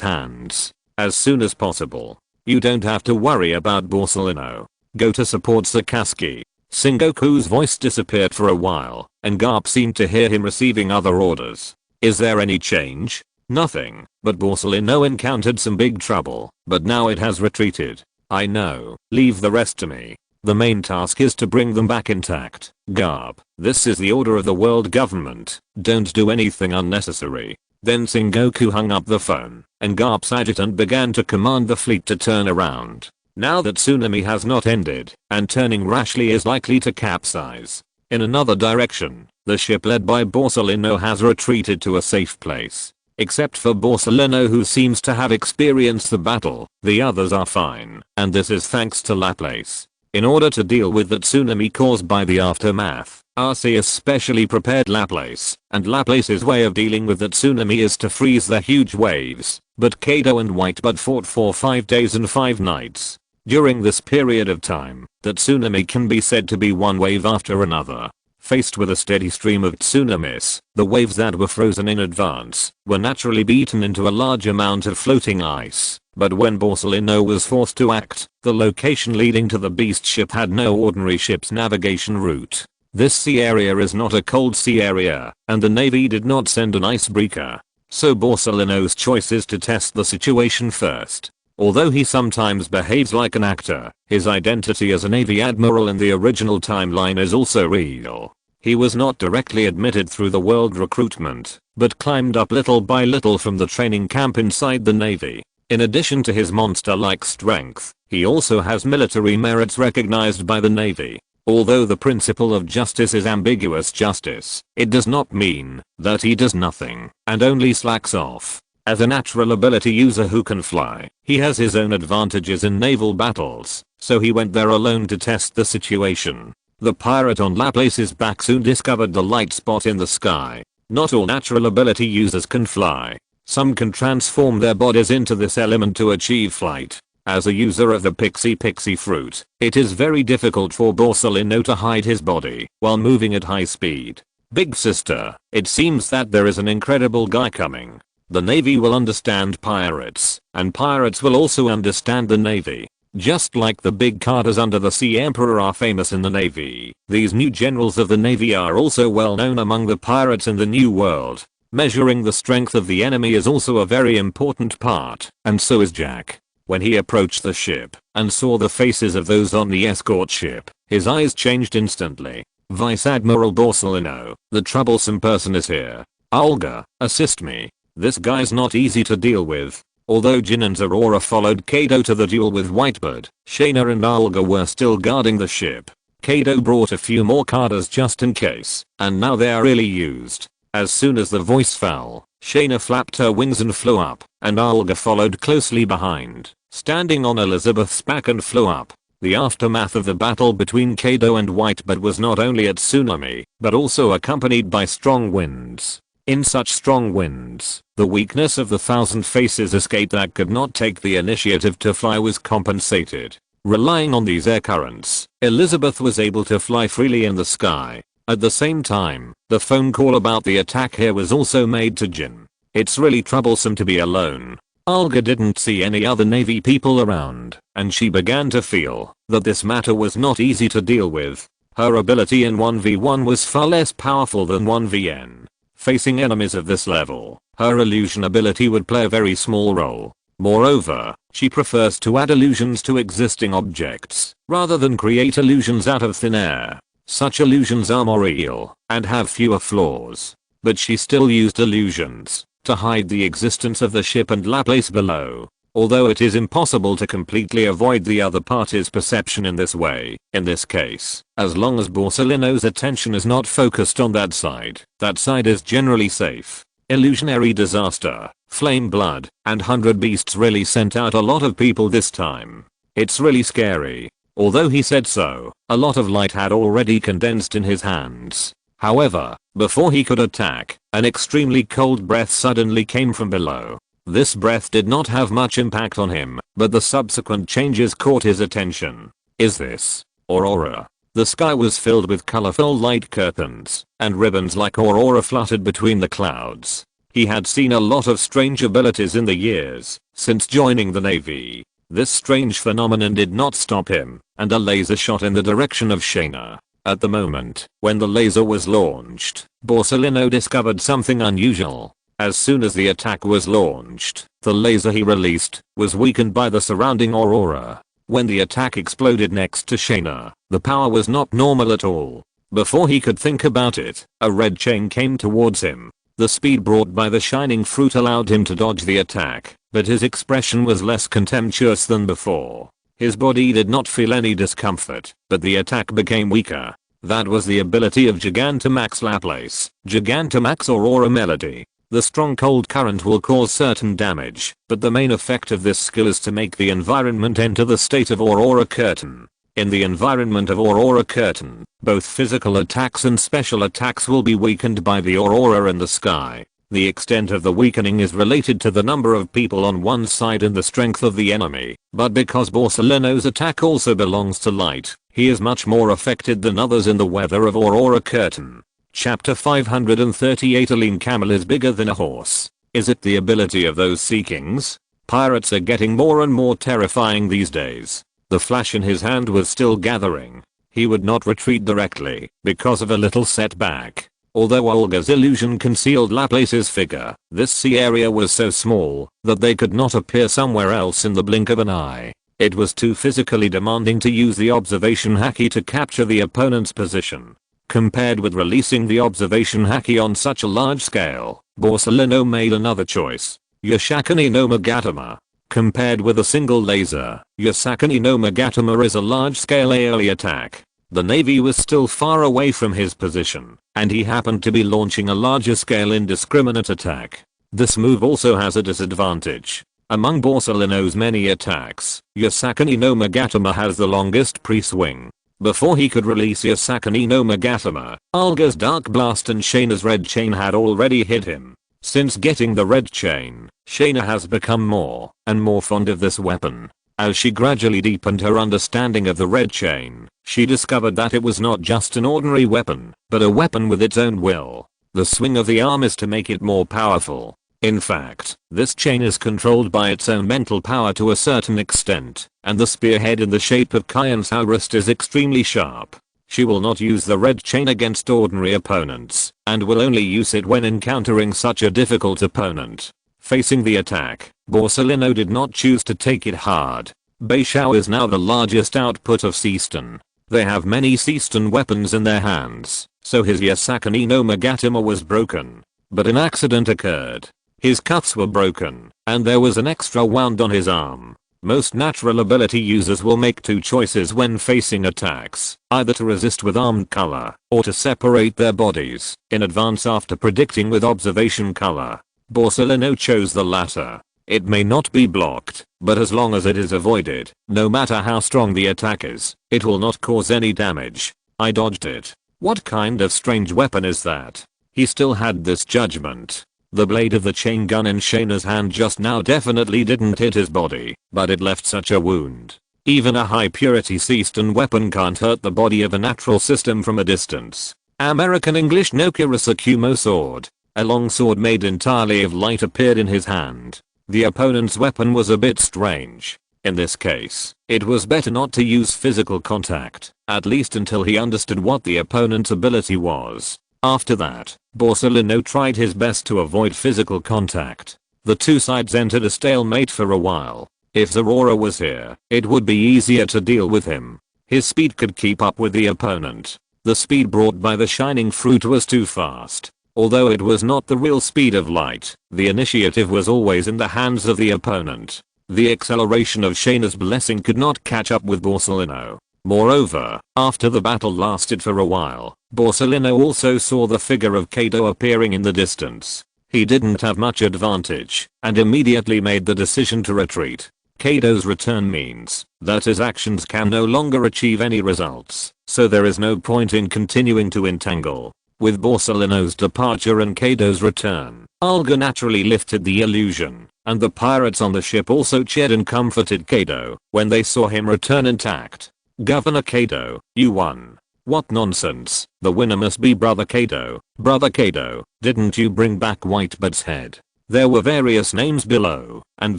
hands as soon as possible. You don't have to worry about Borsalino. Go to support Sakazuki. Sengoku's voice disappeared for a while, and Garp seemed to hear him receiving other orders. Is there any change? Nothing, but Borsalino encountered some big trouble, but now it has retreated. I know, leave the rest to me. The main task is to bring them back intact. Garp, this is the order of the world government. Don't do anything unnecessary. Then Sengoku hung up the phone, and Garp's adjutant began to command the fleet to turn around. Now that tsunami has not ended, and turning rashly is likely to capsize. In another direction, The ship led by Borsalino has retreated to a safe place. Except for Borsalino, who seems to have experienced the battle, the others are fine, and this is thanks to Laplace. In order to deal with the tsunami caused by the aftermath, Arceus specially prepared Laplace, and Laplace's way of dealing with the tsunami is to freeze the huge waves, but Kaido and Whitebird fought for 5 days and 5 nights. During this period of time, the tsunami can be said to be one wave after another. Faced with a steady stream of tsunamis, the waves that were frozen in advance were naturally beaten into a large amount of floating ice. But when Borsalino was forced to act, the location leading to the beast ship had no ordinary ship's navigation route. This sea area is not a cold sea area, and the Navy did not send an icebreaker. So Borsalino's choice is to test the situation first. Although he sometimes behaves like an actor, his identity as a Navy admiral in the original timeline is also real. He was not directly admitted through the world recruitment, but climbed up little by little from the training camp inside the Navy. In addition to his monster-like strength, he also has military merits recognized by the Navy. Although the principle of justice is ambiguous justice, it does not mean that he does nothing and only slacks off. As a natural ability user who can fly, he has his own advantages in naval battles, so he went there alone to test the situation. The pirate on Laplace's back soon discovered the light spot in the sky. Not all natural ability users can fly. Some can transform their bodies into this element to achieve flight. As a user of the pixie fruit, it is very difficult for Borsalino to hide his body while moving at high speed. Big sister, it seems that there is an incredible guy coming. The Navy will understand pirates, and pirates will also understand the Navy. Just like the big Carters under the Sea Emperor are famous in the Navy, these new generals of the Navy are also well known among the pirates in the New World. Measuring the strength of the enemy is also a very important part, and so is Jack. When he approached the ship and saw the faces of those on the escort ship, his eyes changed instantly. Vice Admiral Borsalino, the troublesome person is here. Olga, assist me. This guy's not easy to deal with. Although Jin and Aurora followed Kaido to the duel with Whitebird, Shaina and Olga were still guarding the ship. Kaido brought a few more Carters just in case, and now they are really used. As soon as the voice fell, Shaina flapped her wings and flew up, and Olga followed closely behind, standing on Elizabeth's back and flew up. The aftermath of the battle between Kaido and Whitebird was not only a tsunami, but also accompanied by strong winds. In such strong winds, the weakness of the Thousand Faces escape that could not take the initiative to fly was compensated. Relying on these air currents, Elizabeth was able to fly freely in the sky. At the same time, the phone call about the attack here was also made to Jin. It's really troublesome to be alone. Olga didn't see any other Navy people around, and she began to feel that this matter was not easy to deal with. Her ability in 1v1 was far less powerful than 1vn. Facing enemies of this level, her illusion ability would play a very small role. Moreover, she prefers to add illusions to existing objects, rather than create illusions out of thin air. Such illusions are more real, and have fewer flaws. But she still used illusions to hide the existence of the ship and Laplace below. Although it is impossible to completely avoid the other party's perception in this way, in this case, as long as Borsalino's attention is not focused on that side is generally safe. Illusionary Disaster, Flame Blood, and 100 Beasts really sent out a lot of people this time. It's really scary. Although he said so, a lot of light had already condensed in his hands. However, before he could attack, an extremely cold breath suddenly came from below. This breath did not have much impact on him, but the subsequent changes caught his attention. Is this Aurora? The sky was filled with colorful light curtains, and ribbons like Aurora fluttered between the clouds. He had seen a lot of strange abilities in the years since joining the Navy. This strange phenomenon did not stop him, and a laser shot in the direction of Shaina. At the moment when the laser was launched, Borsalino discovered something unusual. As soon as the attack was launched, the laser he released was weakened by the surrounding aurora. When the attack exploded next to Shaina, the power was not normal at all. Before he could think about it, a red chain came towards him. The speed brought by the shining fruit allowed him to dodge the attack, but his expression was less contemptuous than before. His body did not feel any discomfort, but the attack became weaker. That was the ability of Gigantamax Laplace, Gigantamax Aurora Melody. The strong cold current will cause certain damage, but the main effect of this skill is to make the environment enter the state of Aurora Curtain. In the environment of Aurora Curtain, both physical attacks and special attacks will be weakened by the aurora in the sky. The extent of the weakening is related to the number of people on one side and the strength of the enemy, but because Borsalino's attack also belongs to light, he is much more affected than others in the weather of Aurora Curtain. Chapter 538. A lean camel is bigger than a horse. Is it the ability of those sea kings? Pirates are getting more and more terrifying these days. The flash in his hand was still gathering. He would not retreat directly because of a little setback. Although Olga's illusion concealed Laplace's figure, this sea area was so small that they could not appear somewhere else in the blink of an eye. It was too physically demanding to use the observation haki to capture the opponent's position. Compared with releasing the observation haki on such a large scale, Borsalino made another choice. Yasakani no Magatama. Compared with a single laser, Yasakani no Magatama is a large-scale AoE attack. The navy was still far away from his position, and he happened to be launching a larger-scale indiscriminate attack. This move also has a disadvantage. Among Borsalino's many attacks, Yasakani no Magatama has the longest pre-swing. Before he could release Yasakani no Magatama, Olga's Dark Blast and Shaina's Red Chain had already hit him. Since getting the Red Chain, Shaina has become more and more fond of this weapon. As she gradually deepened her understanding of the Red Chain, she discovered that it was not just an ordinary weapon, but a weapon with its own will. The swing of the arm is to make it more powerful. In fact, this chain is controlled by its own mental power to a certain extent, and the spearhead in the shape of Kyan's wrist is extremely sharp. She will not use the Red Chain against ordinary opponents, and will only use it when encountering such a difficult opponent. Facing the attack, Borsalino did not choose to take it hard. Beishao is now the largest output of Seaston. They have many Seaston weapons in their hands, so his Yasakani no Magatama was broken. But an accident occurred. His cuffs were broken, and there was an extra wound on his arm. Most natural ability users will make two choices when facing attacks, either to resist with armed color, or to separate their bodies in advance after predicting with observation color. Borsalino chose the latter. It may not be blocked, but as long as it is avoided, no matter how strong the attack is, it will not cause any damage. I dodged it. What kind of strange weapon is that? He still had this judgment. The blade of the chain gun in Shaina's hand just now definitely didn't hit his body, but it left such a wound. Even a high purity Seaston weapon can't hurt the body of a natural system from a distance. American English no Kirasakumo sword. A long sword made entirely of light appeared in his hand. The opponent's weapon was a bit strange. In this case, it was better not to use physical contact, at least until he understood what the opponent's ability was. After that, Borsalino tried his best to avoid physical contact. The two sides entered a stalemate for a while. If Zorora was here, it would be easier to deal with him. His speed could keep up with the opponent. The speed brought by the shining fruit was too fast. Although it was not the real speed of light, the initiative was always in the hands of the opponent. The acceleration of Shaina's blessing could not catch up with Borsalino. Moreover, after the battle lasted for a while, Borsalino also saw the figure of Kaido appearing in the distance. He didn't have much advantage, and immediately made the decision to retreat. Kaido's return means that his actions can no longer achieve any results, so there is no point in continuing to entangle. With Borsalino's departure and Kaido's return, Olga naturally lifted the illusion, and the pirates on the ship also cheered and comforted Kaido when they saw him return intact. Governor Kaido, you won. What nonsense, the winner must be Brother Kaido. Brother Kaido, didn't you bring back Whitebeard's head? There were various names below, and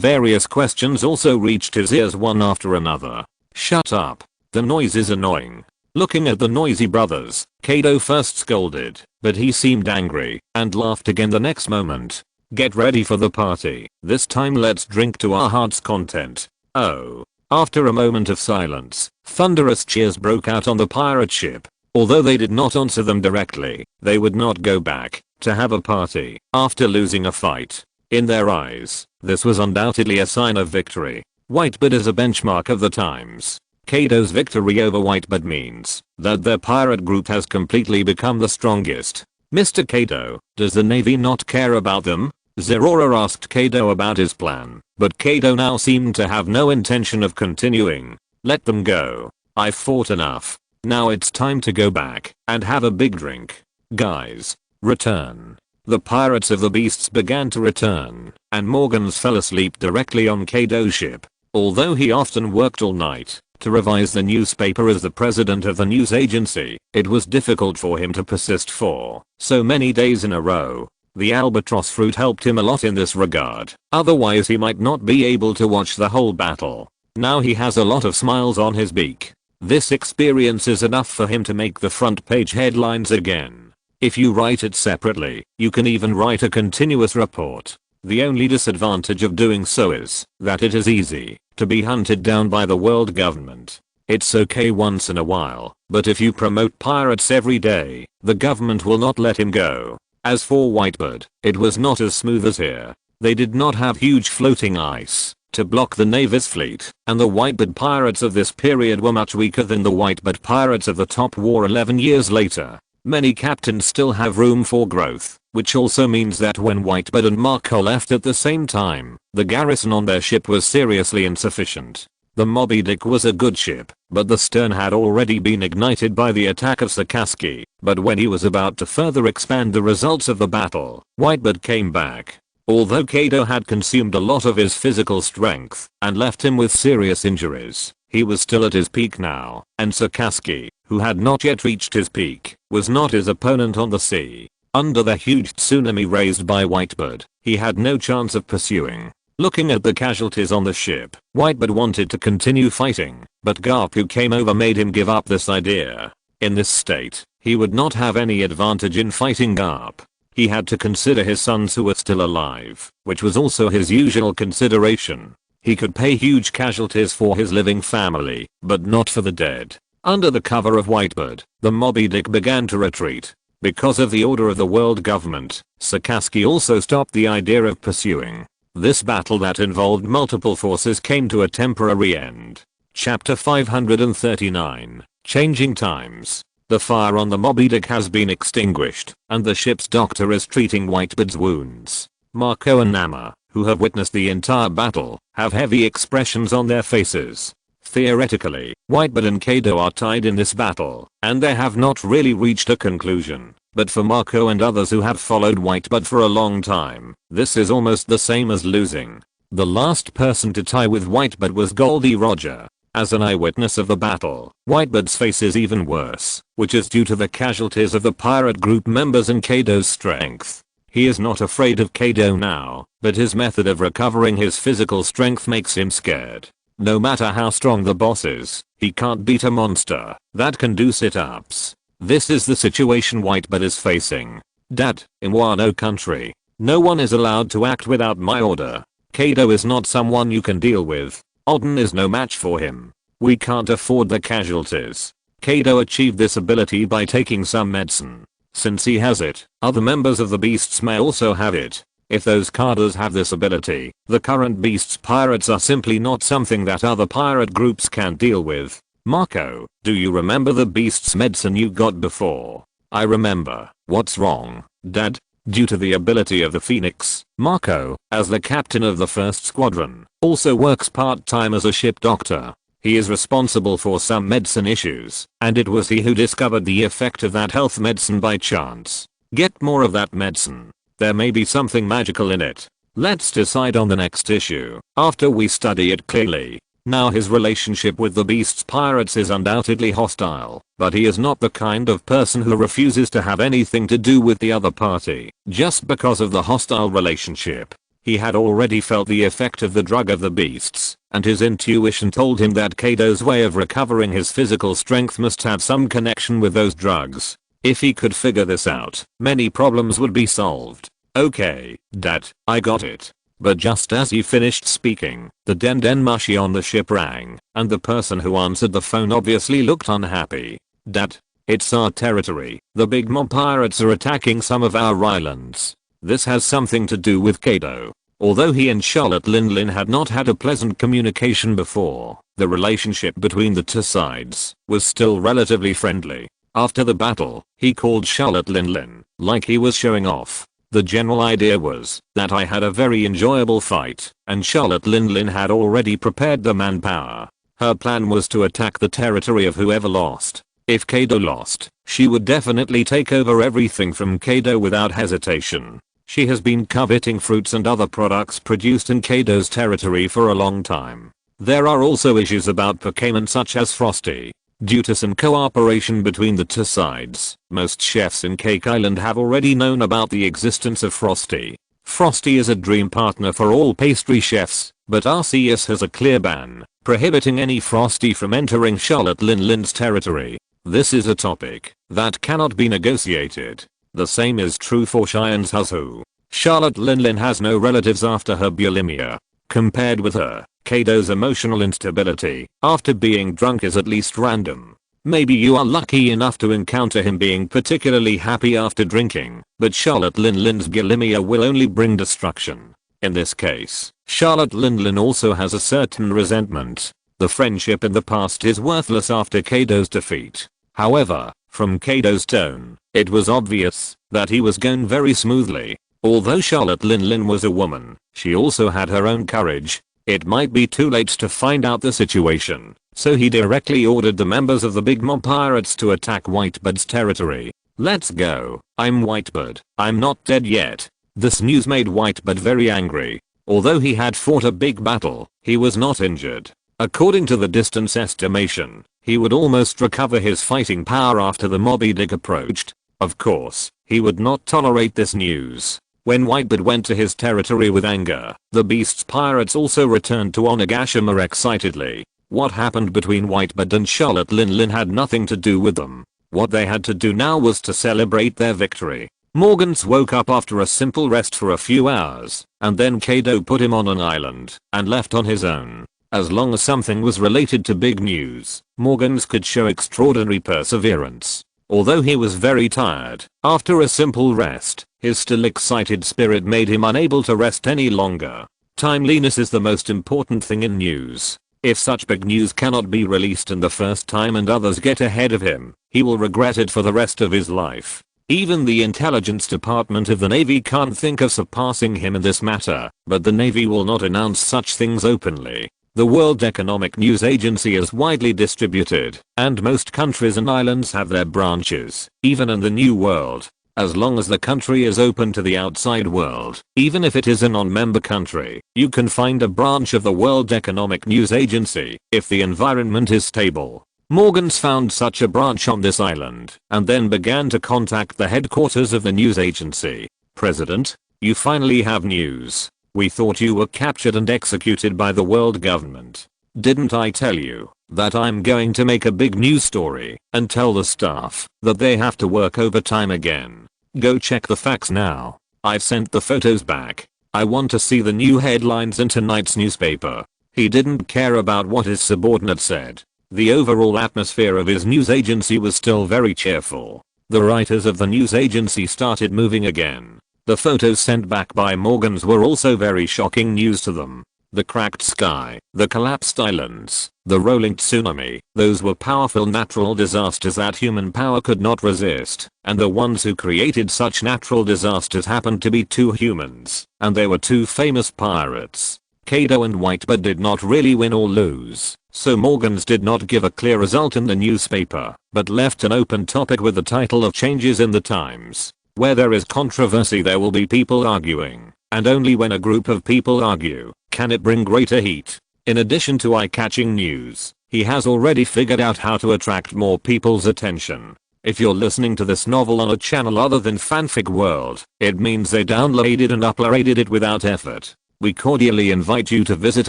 various questions also reached his ears one after another. Shut up. The noise is annoying. Looking at the noisy brothers, Kaido first scolded, but he seemed angry, and laughed again the next moment. Get ready for the party. This time let's drink to our heart's content. Oh. After a moment of silence, thunderous cheers broke out on the pirate ship. Although they did not answer them directly, they would not go back to have a party after losing a fight. In their eyes, this was undoubtedly a sign of victory. Whitebeard is a benchmark of the times. Kaido's victory over Whitebird means that their pirate group has completely become the strongest. Mr. Kaido, does the Navy not care about them? Zerora asked Kaido about his plan, but Kaido now seemed to have no intention of continuing. Let them go. I've fought enough. Now it's time to go back and have a big drink. Guys, return. The pirates of the beasts began to return, and Morgans fell asleep directly on Kaido's ship. Although he often worked all night to revise the newspaper as the president of the news agency, it was difficult for him to persist for so many days in a row. The albatross fruit helped him a lot in this regard, otherwise he might not be able to watch the whole battle. Now he has a lot of smiles on his beak. This experience is enough for him to make the front page headlines again. If you write it separately, you can even write a continuous report. The only disadvantage of doing so is that it is easy to be hunted down by the world government. It's okay once in a while, but if you promote pirates every day, the government will not let him go. As for Whitebird, it was not as smooth as here. They did not have huge floating ice to block the Navy's fleet, and the Whitebird pirates of this period were much weaker than the Whitebird pirates of the Top War 11 years later. Many captains still have room for growth, which also means that when Whitebird and Marco left at the same time, the garrison on their ship was seriously insufficient. The Moby Dick was a good ship, but the stern had already been ignited by the attack of Sakazuki. But when he was about to further expand the results of the battle, Whitebird came back. Although Kaido had consumed a lot of his physical strength and left him with serious injuries, he was still at his peak now, and Sakazuki, who had not yet reached his peak, was not his opponent on the sea. Under the huge tsunami raised by Whitebird, he had no chance of pursuing. Looking at the casualties on the ship, Whitebird wanted to continue fighting, but Garp who came over made him give up this idea. In this state, he would not have any advantage in fighting Garp. He had to consider his sons who were still alive, which was also his usual consideration. He could pay huge casualties for his living family, but not for the dead. Under the cover of Whitebird, the Moby Dick began to retreat. Because of the order of the world government, Sakazuki also stopped the idea of pursuing. This battle that involved multiple forces came to a temporary end. Chapter 539, Changing Times. The fire on the Moby Dick has been extinguished, and the ship's doctor is treating Whitebird's wounds. Marco and Nama, who have witnessed the entire battle, have heavy expressions on their faces. Theoretically, Whitebird and Kaido are tied in this battle, and they have not really reached a conclusion. But for Marco and others who have followed Whitebird for a long time, this is almost the same as losing. The last person to tie with Whitebird was Goldie Roger. As an eyewitness of the battle, Whitebird's face is even worse, which is due to the casualties of the pirate group members and Kaido's strength. He is not afraid of Kaido now, but his method of recovering his physical strength makes him scared. No matter how strong the boss is, he can't beat a monster that can do sit-ups. This is the situation Whitebird is facing. Dad, in Wano country, no one is allowed to act without my order. Kaido is not someone you can deal with. Odin is no match for him. We can't afford the casualties. Kaido achieved this ability by taking some medicine. Since he has it, other members of the beasts may also have it. If those carders have this ability, the current beasts pirates are simply not something that other pirate groups can deal with. Marco, do you remember the beast's medicine you got before? I remember. What's wrong, Dad? Due to the ability of the Phoenix, Marco, as the captain of the first squadron, also works part-time as a ship doctor. He is responsible for some medicine issues, and it was he who discovered the effect of that health medicine by chance. Get more of that medicine. There may be something magical in it. Let's decide on the next issue after we study it clearly. Now his relationship with the beast's pirates is undoubtedly hostile, but he is not the kind of person who refuses to have anything to do with the other party just because of the hostile relationship. He had already felt the effect of the drug of the beasts, and his intuition told him that Kaido's way of recovering his physical strength must have some connection with those drugs. If he could figure this out, many problems would be solved. Okay, Dad, I got it. But just as he finished speaking, the Den Mushi on the ship rang, and the person who answered the phone obviously looked unhappy. Dad, it's our territory. The big mob pirates are attacking some of our islands. This has something to do with Kaido. Although he and Charlotte Linlin had not had a pleasant communication before, the relationship between the two sides was still relatively friendly. After the battle, he called Charlotte Linlin, like he was showing off. The general idea was that I had a very enjoyable fight, and Charlotte Linlin had already prepared the manpower. Her plan was to attack the territory of whoever lost. If Kaido lost, she would definitely take over everything from Kaido without hesitation. She has been coveting fruits and other products produced in Kaido's territory for a long time. There are also issues about procurement such as Frosty. Due to some cooperation between the two sides, most chefs in Cake Island have already known about the existence of Frosty. Frosty is a dream partner for all pastry chefs, but Arceus has a clear ban, prohibiting any Frosty from entering Charlotte Linlin's territory. This is a topic that cannot be negotiated. The same is true for Cheyenne's Huzu. Charlotte Linlin has no relatives after her bulimia. Compared with her, Kaido's emotional instability after being drunk is at least random. Maybe you are lucky enough to encounter him being particularly happy after drinking, but Charlotte Linlin's bulimia will only bring destruction. In this case, Charlotte Linlin also has a certain resentment. The friendship in the past is worthless after Kaido's defeat. However, from Kaido's tone, it was obvious that he was going very smoothly. Although Charlotte Linlin was a woman, she also had her own courage. It might be too late to find out the situation, so he directly ordered the members of the Big Mob Pirates to attack Whitebeard's territory. Let's go. I'm Whitebeard. I'm not dead yet. This news made Whitebeard very angry. Although he had fought a big battle, he was not injured. According to the distance estimation, he would almost recover his fighting power after the Moby Dick approached. Of course, he would not tolerate this news. When Whitebeard went to his territory with anger, the Beast's pirates also returned to Onigashima excitedly. What happened between Whitebeard and Charlotte Linlin had nothing to do with them. What they had to do now was to celebrate their victory. Morgans woke up after a simple rest for a few hours, and then Kaido put him on an island and left on his own. As long as something was related to big news, Morgans could show extraordinary perseverance. Although he was very tired, after a simple rest, his still excited spirit made him unable to rest any longer. Timeliness is the most important thing in news. If such big news cannot be released in the first time and others get ahead of him, he will regret it for the rest of his life. Even the intelligence department of the Navy can't think of surpassing him in this matter, but the Navy will not announce such things openly. The World Economic News Agency is widely distributed, and most countries and islands have their branches, even in the New World. As long as the country is open to the outside world, even if it is a non-member country, you can find a branch of the World Economic News Agency, if the environment is stable. Morgans found such a branch on this island, and then began to contact the headquarters of the news agency. President, you finally have news. We thought you were captured and executed by the world government. Didn't I tell you that I'm going to make a big news story and tell the staff that they have to work overtime again? Go check the facts now. I've sent the photos back. I want to see the new headlines in tonight's newspaper. He didn't care about what his subordinate said. The overall atmosphere of his news agency was still very cheerful. The writers of the news agency started moving again. The photos sent back by Morgans were also very shocking news to them. The cracked sky, the collapsed islands, the rolling tsunami, those were powerful natural disasters that human power could not resist, and the ones who created such natural disasters happened to be two humans, and they were two famous pirates. Kaido and Whitebeard did not really win or lose, so Morgans did not give a clear result in the newspaper, but left an open topic with the title of Changes in the Times. Where there is controversy there will be people arguing, and only when a group of people argue can it bring greater heat. In addition to eye-catching news, he has already figured out how to attract more people's attention. If you're listening to this novel on a channel other than Fanfic World, it means they downloaded and uploaded it without effort. We cordially invite you to visit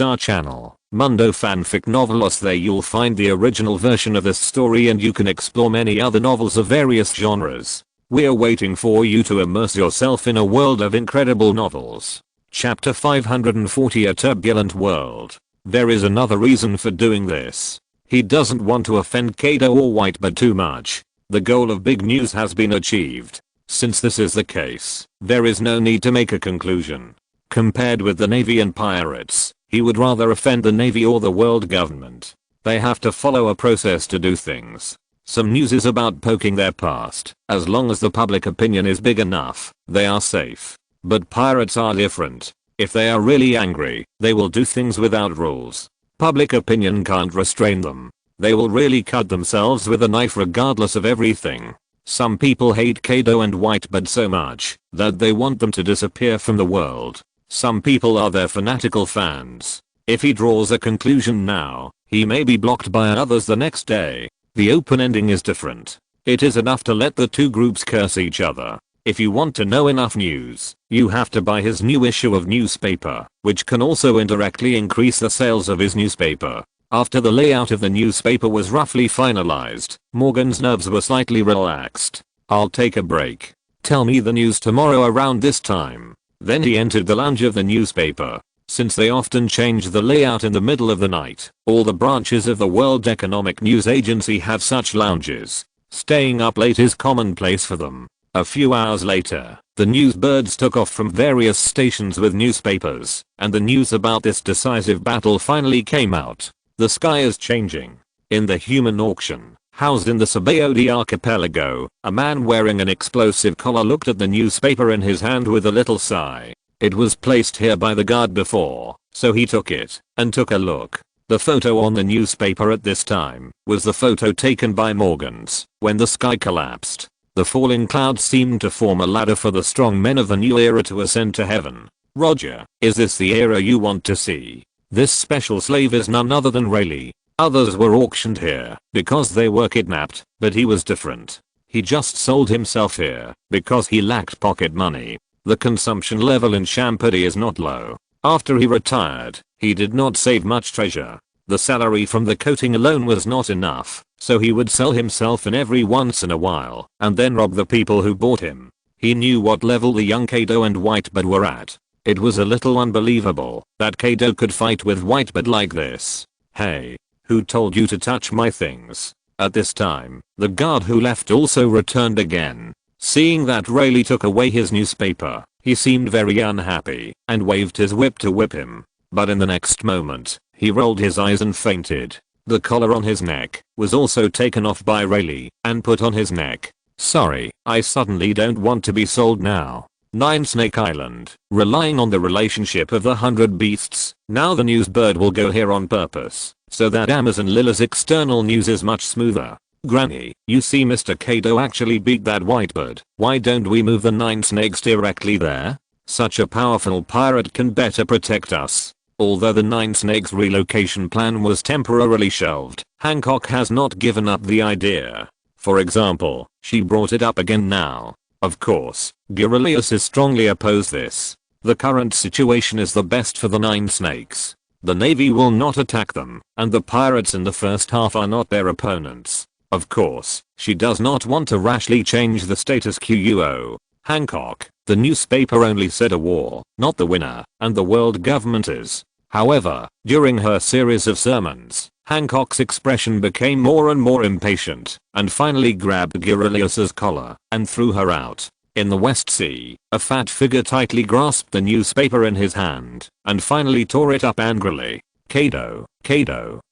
our channel, Mundo Fanfic Novelos. There you'll find the original version of this story and you can explore many other novels of various genres. We're waiting for you to immerse yourself in a world of incredible novels. Chapter 540, A Turbulent World. There is another reason for doing this. He doesn't want to offend Kaido or Whitebeard too much. The goal of big news has been achieved. Since this is the case, there is no need to make a conclusion. Compared with the Navy and pirates, he would rather offend the Navy or the world government. They have to follow a process to do things. Some news is about poking their past. As long as the public opinion is big enough, they are safe. But pirates are different. If they are really angry, they will do things without rules. Public opinion can't restrain them. They will really cut themselves with a knife regardless of everything. Some people hate Kaido and Whitebird so much that they want them to disappear from the world. Some people are their fanatical fans. If he draws a conclusion now, he may be blocked by others the next day. The open ending is different. It is enough to let the two groups curse each other. If you want to know enough news, you have to buy his new issue of newspaper, which can also indirectly increase the sales of his newspaper. After the layout of the newspaper was roughly finalized, Morgan's nerves were slightly relaxed. I'll take a break. Tell me the news tomorrow around this time. Then he entered the lounge of the newspaper. Since they often change the layout in the middle of the night, all the branches of the World Economic News Agency have such lounges. Staying up late is commonplace for them. A few hours later, the newsbirds took off from various stations with newspapers, and the news about this decisive battle finally came out. The sky is changing. In the human auction, housed in the Sabaody archipelago, a man wearing an explosive collar looked at the newspaper in his hand with a little sigh. It was placed here by the guard before, so he took it and took a look. The photo on the newspaper at this time was the photo taken by Morgans when the sky collapsed. The falling clouds seemed to form a ladder for the strong men of the new era to ascend to heaven. Roger, is this the era you want to see? This special slave is none other than Rayleigh. Others were auctioned here because they were kidnapped, but he was different. He just sold himself here because he lacked pocket money. The consumption level in Shampadi is not low. After he retired, he did not save much treasure. The salary from the coating alone was not enough, so he would sell himself in every once in a while and then rob the people who bought him. He knew what level the young Kaido and Whitebird were at. It was a little unbelievable that Kaido could fight with Whitebird like this. Hey, who told you to touch my things? At this time, the guard who left also returned again. Seeing that Rayleigh took away his newspaper, he seemed very unhappy and waved his whip to whip him. But in the next moment, he rolled his eyes and fainted. The collar on his neck was also taken off by Rayleigh and put on his neck. Sorry, I suddenly don't want to be sold now. 9 Snake Island, relying on the relationship of the 100 beasts. Now the newsbird will go here on purpose, so that Amazon Lila's external news is much smoother. Granny, you see Mr. Kaido actually beat that Whitebird. Why don't we move the 9 snakes directly there? Such a powerful pirate can better protect us. Although the 9 snakes relocation plan was temporarily shelved, Hancock has not given up the idea. For example, she brought it up again now. Of course, Guerrillas strongly oppose this. The current situation is the best for the 9 snakes. The Navy will not attack them, and the pirates in the first half are not their opponents. Of course, she does not want to rashly change the status quo. Hancock, the newspaper only said a war, not the winner, and the world government is. However, during her series of sermons, Hancock's expression became more and more impatient, and finally grabbed Guerrillas' collar and threw her out. In the West Sea, a fat figure tightly grasped the newspaper in his hand, and finally tore it up angrily. Kaido,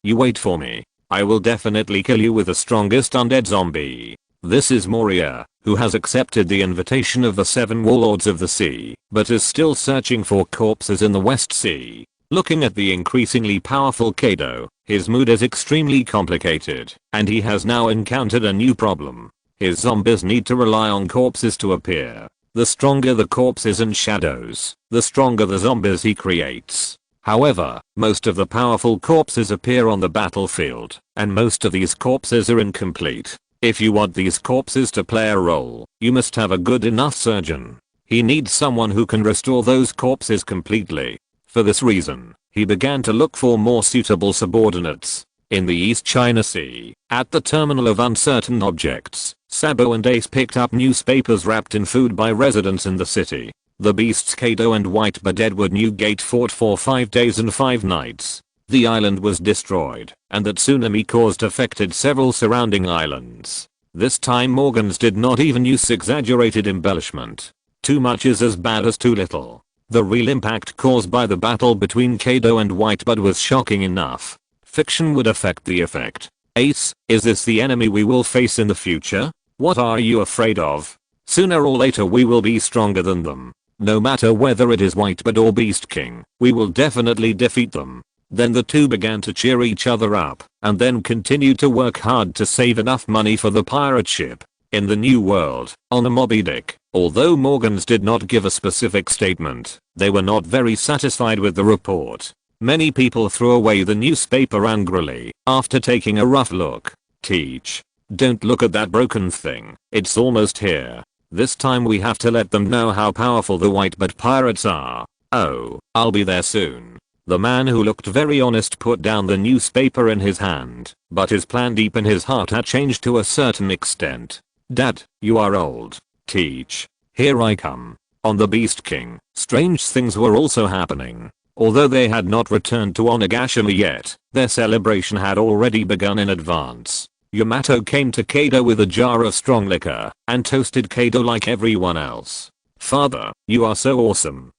you wait for me. I will definitely kill you with the strongest undead zombie. This is Moria, who has accepted the invitation of the 7 warlords of the sea, but is still searching for corpses in the West Sea. Looking at the increasingly powerful Kaido, his mood is extremely complicated, and he has now encountered a new problem. His zombies need to rely on corpses to appear. The stronger the corpses and shadows, the stronger the zombies he creates. However, most of the powerful corpses appear on the battlefield, and most of these corpses are incomplete. If you want these corpses to play a role, you must have a good enough surgeon. He needs someone who can restore those corpses completely. For this reason, he began to look for more suitable subordinates. In the East China Sea, at the terminal of uncertain objects, Sabo and Ace picked up newspapers wrapped in food by residents in the city. The beasts Kaido and Whitebird Edward Newgate fought for 5 days and 5 nights. The island was destroyed, and that tsunami caused affected several surrounding islands. This time Morgans did not even use exaggerated embellishment. Too much is as bad as too little. The real impact caused by the battle between Kaido and Whitebird was shocking enough. Fiction would affect the effect. Ace, is this the enemy we will face in the future? What are you afraid of? Sooner or later we will be stronger than them. No matter whether it is Whitebird or Beast King, we will definitely defeat them. Then the two began to cheer each other up, and then continued to work hard to save enough money for the pirate ship. In the new world, on a Moby Dick, although Morgans did not give a specific statement, they were not very satisfied with the report. Many people threw away the newspaper angrily after taking a rough look. Teach. Don't look at that broken thing, it's almost here. This time we have to let them know how powerful the Whitebird pirates are. Oh, I'll be there soon. The man who looked very honest put down the newspaper in his hand, but his plan deep in his heart had changed to a certain extent. Dad, you are old. Teach. Here I come. On the Beast King, strange things were also happening. Although they had not returned to Onigashima yet, their celebration had already begun in advance. Yamato came to Kaido with a jar of strong liquor, and toasted Kaido like everyone else. Father, you are so awesome.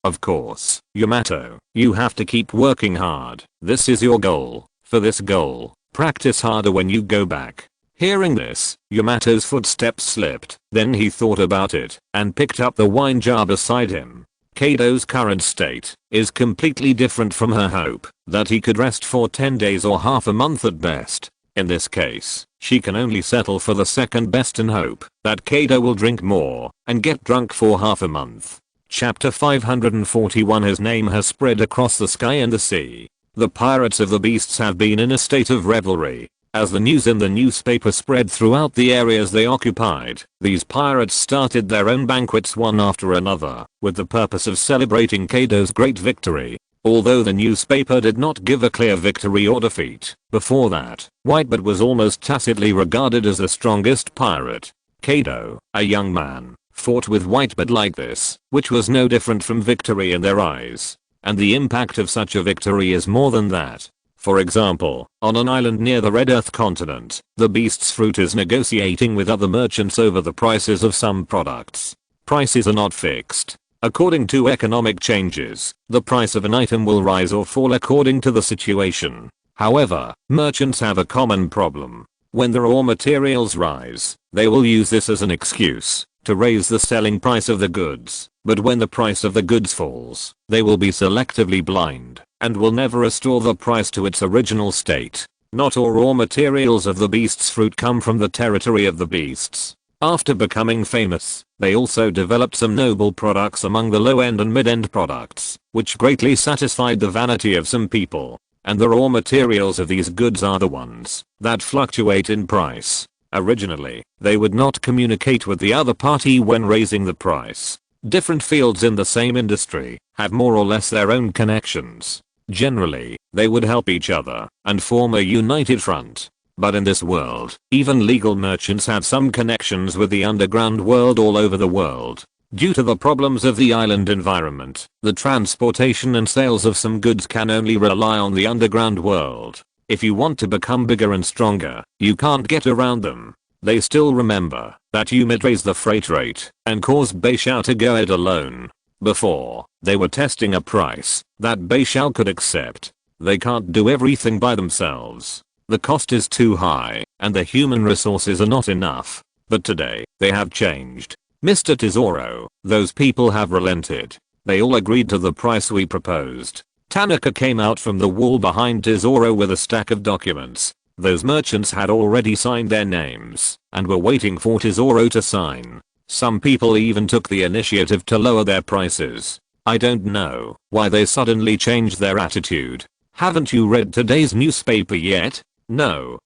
Of course, Yamato, you have to keep working hard. This is your goal. For this goal, practice harder when you go back. Hearing this, Yamato's footsteps slipped, then he thought about it, and picked up the wine jar beside him. Kaido's current state is completely different from her hope that he could rest for 10 days or half a month at best. In this case, she can only settle for the second best and hope that Kaido will drink more and get drunk for half a month. Chapter 541. His name has spread across the sky and the sea. The pirates of the beasts have been in a state of revelry. As the news in the newspaper spread throughout the areas they occupied, these pirates started their own banquets one after another, with the purpose of celebrating Kaido's great victory. Although the newspaper did not give a clear victory or defeat, before that, Whitebird was almost tacitly regarded as the strongest pirate. Kaido, a young man, fought with Whitebird like this, which was no different from victory in their eyes. And the impact of such a victory is more than that. For example, on an island near the Red Earth continent, the beast's fruit is negotiating with other merchants over the prices of some products. Prices are not fixed. According to economic changes, the price of an item will rise or fall according to the situation. However, merchants have a common problem. When the raw materials rise, they will use this as an excuse to raise the selling price of the goods. But when the price of the goods falls, they will be selectively blind and will never restore the price to its original state. Not all raw materials of the beast's fruit come from the territory of the beasts. After becoming famous, they also developed some noble products among the low-end and mid-end products, which greatly satisfied the vanity of some people. And the raw materials of these goods are the ones that fluctuate in price. Originally, they would not communicate with the other party when raising the price. Different fields in the same industry have more or less their own connections. Generally, they would help each other and form a united front. But in this world, even legal merchants have some connections with the underground world all over the world. Due to the problems of the island environment, the transportation and sales of some goods can only rely on the underground world. If you want to become bigger and stronger, you can't get around them. They still remember that you might raise the freight rate and cause Beishao to go it alone. Before, they were testing a price that Beishao could accept. They can't do everything by themselves. The cost is too high, and the human resources are not enough. But today, they have changed. Mr. Tesoro, those people have relented. They all agreed to the price we proposed. Tanaka came out from the wall behind Tesoro with a stack of documents. Those merchants had already signed their names, and were waiting for Tesoro to sign. Some people even took the initiative to lower their prices. I don't know why they suddenly changed their attitude. Haven't you read today's newspaper yet? No.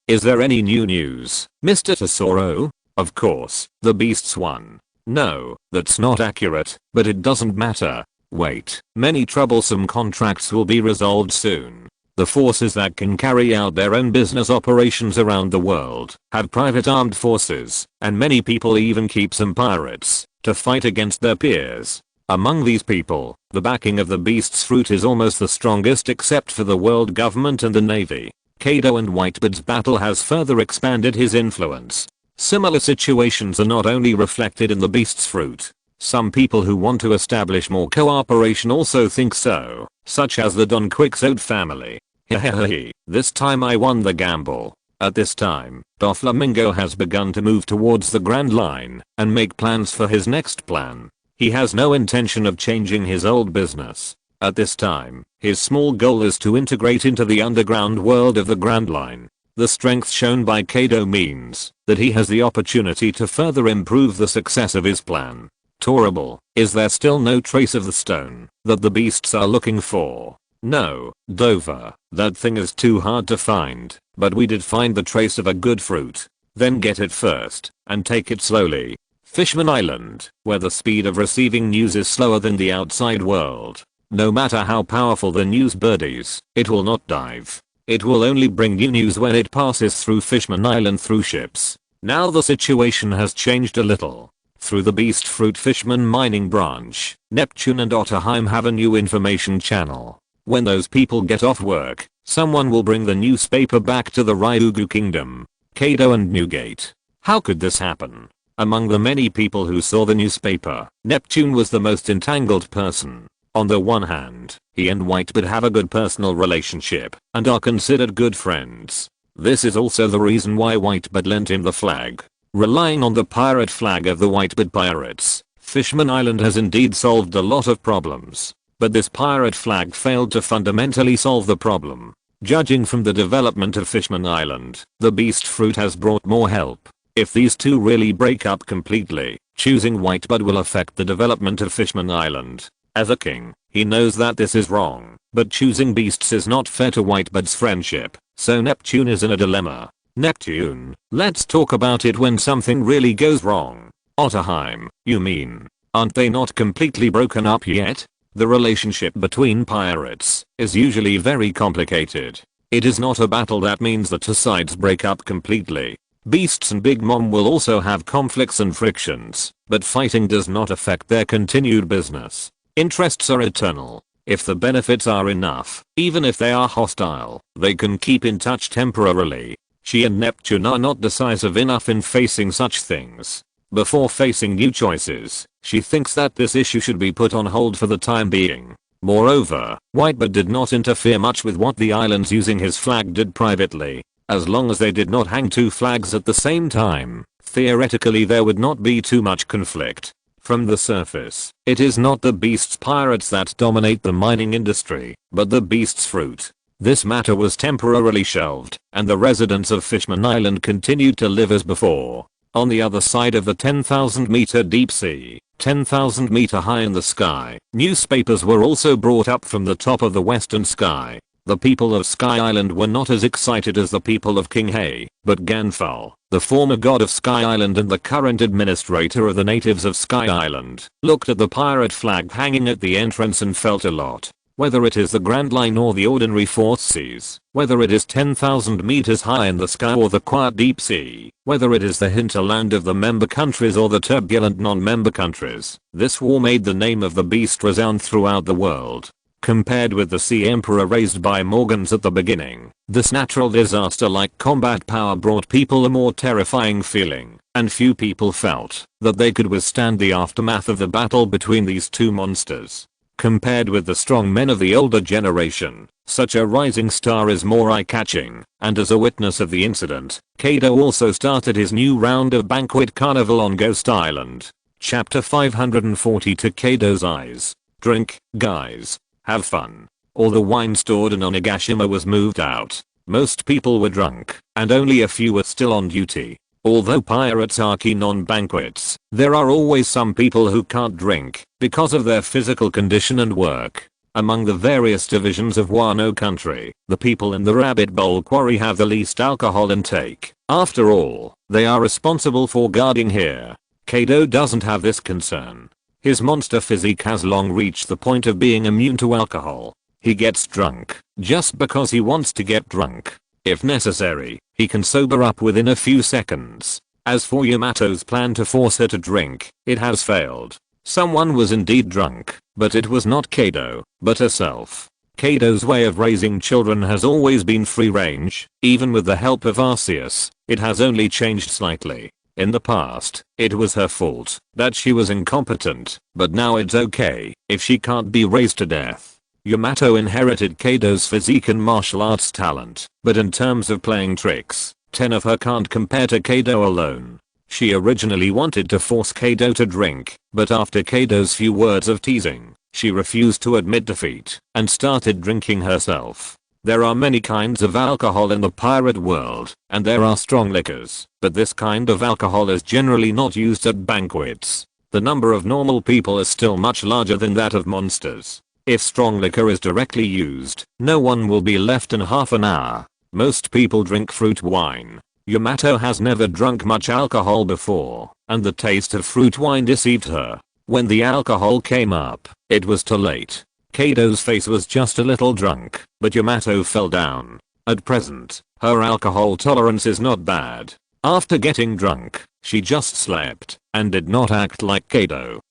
Is there any new news, Mr. Tesoro? Of course, the beasts won. No, that's not accurate, but it doesn't matter. Wait, many troublesome contracts will be resolved soon. The forces that can carry out their own business operations around the world have private armed forces, and many people even keep some pirates to fight against their peers. Among these people, the backing of the beast's fruit is almost the strongest except for the world government and the navy. Kaido and Whitebird's battle has further expanded his influence. Similar situations are not only reflected in the beast's fruit, Some people who want to establish more cooperation also think so, such as the Don Quixote family. Hehehe, this time I won the gamble. At this time, Doflamingo has begun to move towards the Grand Line and make plans for his next plan. He has no intention of changing his old business. At this time, his small goal is to integrate into the underground world of the Grand Line. The strength shown by Kaido means that he has the opportunity to further improve the success of his plan. Tolerable, is there still no trace of the stone that the beasts are looking for? No, Dover, that thing is too hard to find, but we did find the trace of a good fruit. Then get it first, and take it slowly. Fishman Island, where the speed of receiving news is slower than the outside world. No matter how powerful the news bird is, it will not dive. It will only bring you news when it passes through Fishman Island through ships. Now the situation has changed a little. Through the Beast Fruit Fishman mining branch, Neptune and Otterheim have a new information channel. When those people get off work, someone will bring the newspaper back to the Ryugu Kingdom. Kaido and Newgate. How could this happen? Among the many people who saw the newspaper, Neptune was the most entangled person. On the one hand, he and Whitebird have a good personal relationship and are considered good friends. This is also the reason why Whitebird lent him the flag. Relying on the pirate flag of the Whitebird pirates, Fishman Island has indeed solved a lot of problems. But this pirate flag failed to fundamentally solve the problem. Judging from the development of Fishman Island, the Beast Fruit has brought more help. If these two really break up completely, choosing Whitebird will affect the development of Fishman Island. As a king, he knows that this is wrong, but choosing beasts is not fair to Whitebird's friendship, so Neptune is in a dilemma. Neptune, let's talk about it when something really goes wrong. Otterheim, you mean, aren't they not completely broken up yet? The relationship between pirates is usually very complicated. It is not a battle that means the two sides break up completely. Beasts and Big Mom will also have conflicts and frictions, but fighting does not affect their continued business. Interests are eternal. If the benefits are enough, even if they are hostile, they can keep in touch temporarily. She and Neptune are not decisive enough in facing such things. Before facing new choices, she thinks that this issue should be put on hold for the time being. Moreover, Whitebird did not interfere much with what the islands using his flag did privately. As long as they did not hang two flags at the same time, theoretically there would not be too much conflict. From the surface, it is not the Beast's pirates that dominate the mining industry, but the Beast's fruit. This matter was temporarily shelved, and the residents of Fishman Island continued to live as before. On the other side of the 10,000 meter deep sea, 10,000 meter high in the sky, newspapers were also brought up from the top of the western sky. The people of Sky Island were not as excited as the people of King Hay, but Ganfal, the former god of Sky Island and the current administrator of the natives of Sky Island, looked at the pirate flag hanging at the entrance and felt a lot. Whether it is the Grand Line or the ordinary fourth seas, whether it is 10,000 meters high in the sky or the quiet deep sea, whether it is the hinterland of the member countries or the turbulent non-member countries, this war made the name of the beast resound throughout the world. Compared with the Sea Emperor raised by Morgans at the beginning, this natural disaster-like combat power brought people a more terrifying feeling, and few people felt that they could withstand the aftermath of the battle between these two monsters. Compared with the strong men of the older generation, such a rising star is more eye-catching, and as a witness of the incident, Kaido also started his new round of Banquet Carnival on Ghost Island. Chapter 540 to Kaido's eyes. Drink, guys. Have fun. All the wine stored in Onigashima was moved out. Most people were drunk, and only a few were still on duty. Although pirates are keen on banquets, there are always some people who can't drink because of their physical condition and work. Among the various divisions of Wano country, the people in the Rabbit Bowl Quarry have the least alcohol intake. After all, they are responsible for guarding here. Kaido doesn't have this concern. His monster physique has long reached the point of being immune to alcohol. He gets drunk just because he wants to get drunk. If necessary, he can sober up within a few seconds. As for Yamato's plan to force her to drink, it has failed. Someone was indeed drunk, but it was not Kaido, but herself. Kaido's way of raising children has always been free range. Even with the help of Arceus, it has only changed slightly. In the past, it was her fault that she was incompetent, but now it's okay if she can't be raised to death. Yamato inherited Kaido's physique and martial arts talent, but in terms of playing tricks, 10 of her can't compare to Kaido alone. She originally wanted to force Kaido to drink, but after Kaido's few words of teasing, she refused to admit defeat and started drinking herself. There are many kinds of alcohol in the pirate world, and there are strong liquors, but this kind of alcohol is generally not used at banquets. The number of normal people is still much larger than that of monsters. If strong liquor is directly used, no one will be left in half an hour. Most people drink fruit wine. Yamato has never drunk much alcohol before, and the taste of fruit wine deceived her. When the alcohol came up, it was too late. Kaido's face was just a little drunk, but Yamato fell down. At present, her alcohol tolerance is not bad. After getting drunk, she just slept and did not act like Kaido.